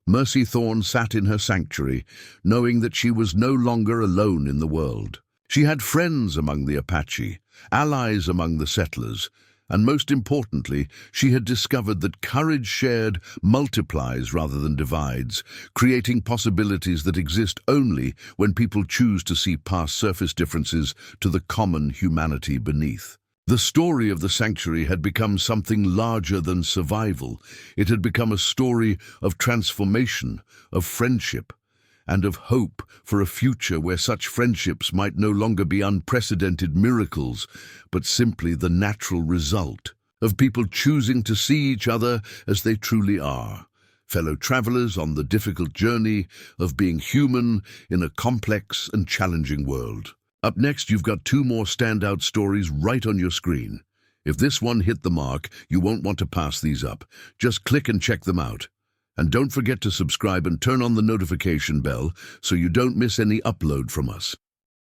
Mercy Thorne sat in her sanctuary, knowing that she was no longer alone in the world. She had friends among the Apache, allies among the settlers, and most importantly, she had discovered that courage shared multiplies rather than divides, creating possibilities that exist only when people choose to see past surface differences to the common humanity beneath. The story of the sanctuary had become something larger than survival. It had become a story of transformation, of friendship, and of hope for a future where such friendships might no longer be unprecedented miracles, but simply the natural result of people choosing to see each other as they truly are, fellow travelers on the difficult journey of being human in a complex and challenging world. Up next, you've got 2 more standout stories right on your screen. If this one hit the mark, you won't want to pass these up. Just click and check them out. And don't forget to subscribe and turn on the notification bell so you don't miss any upload from us.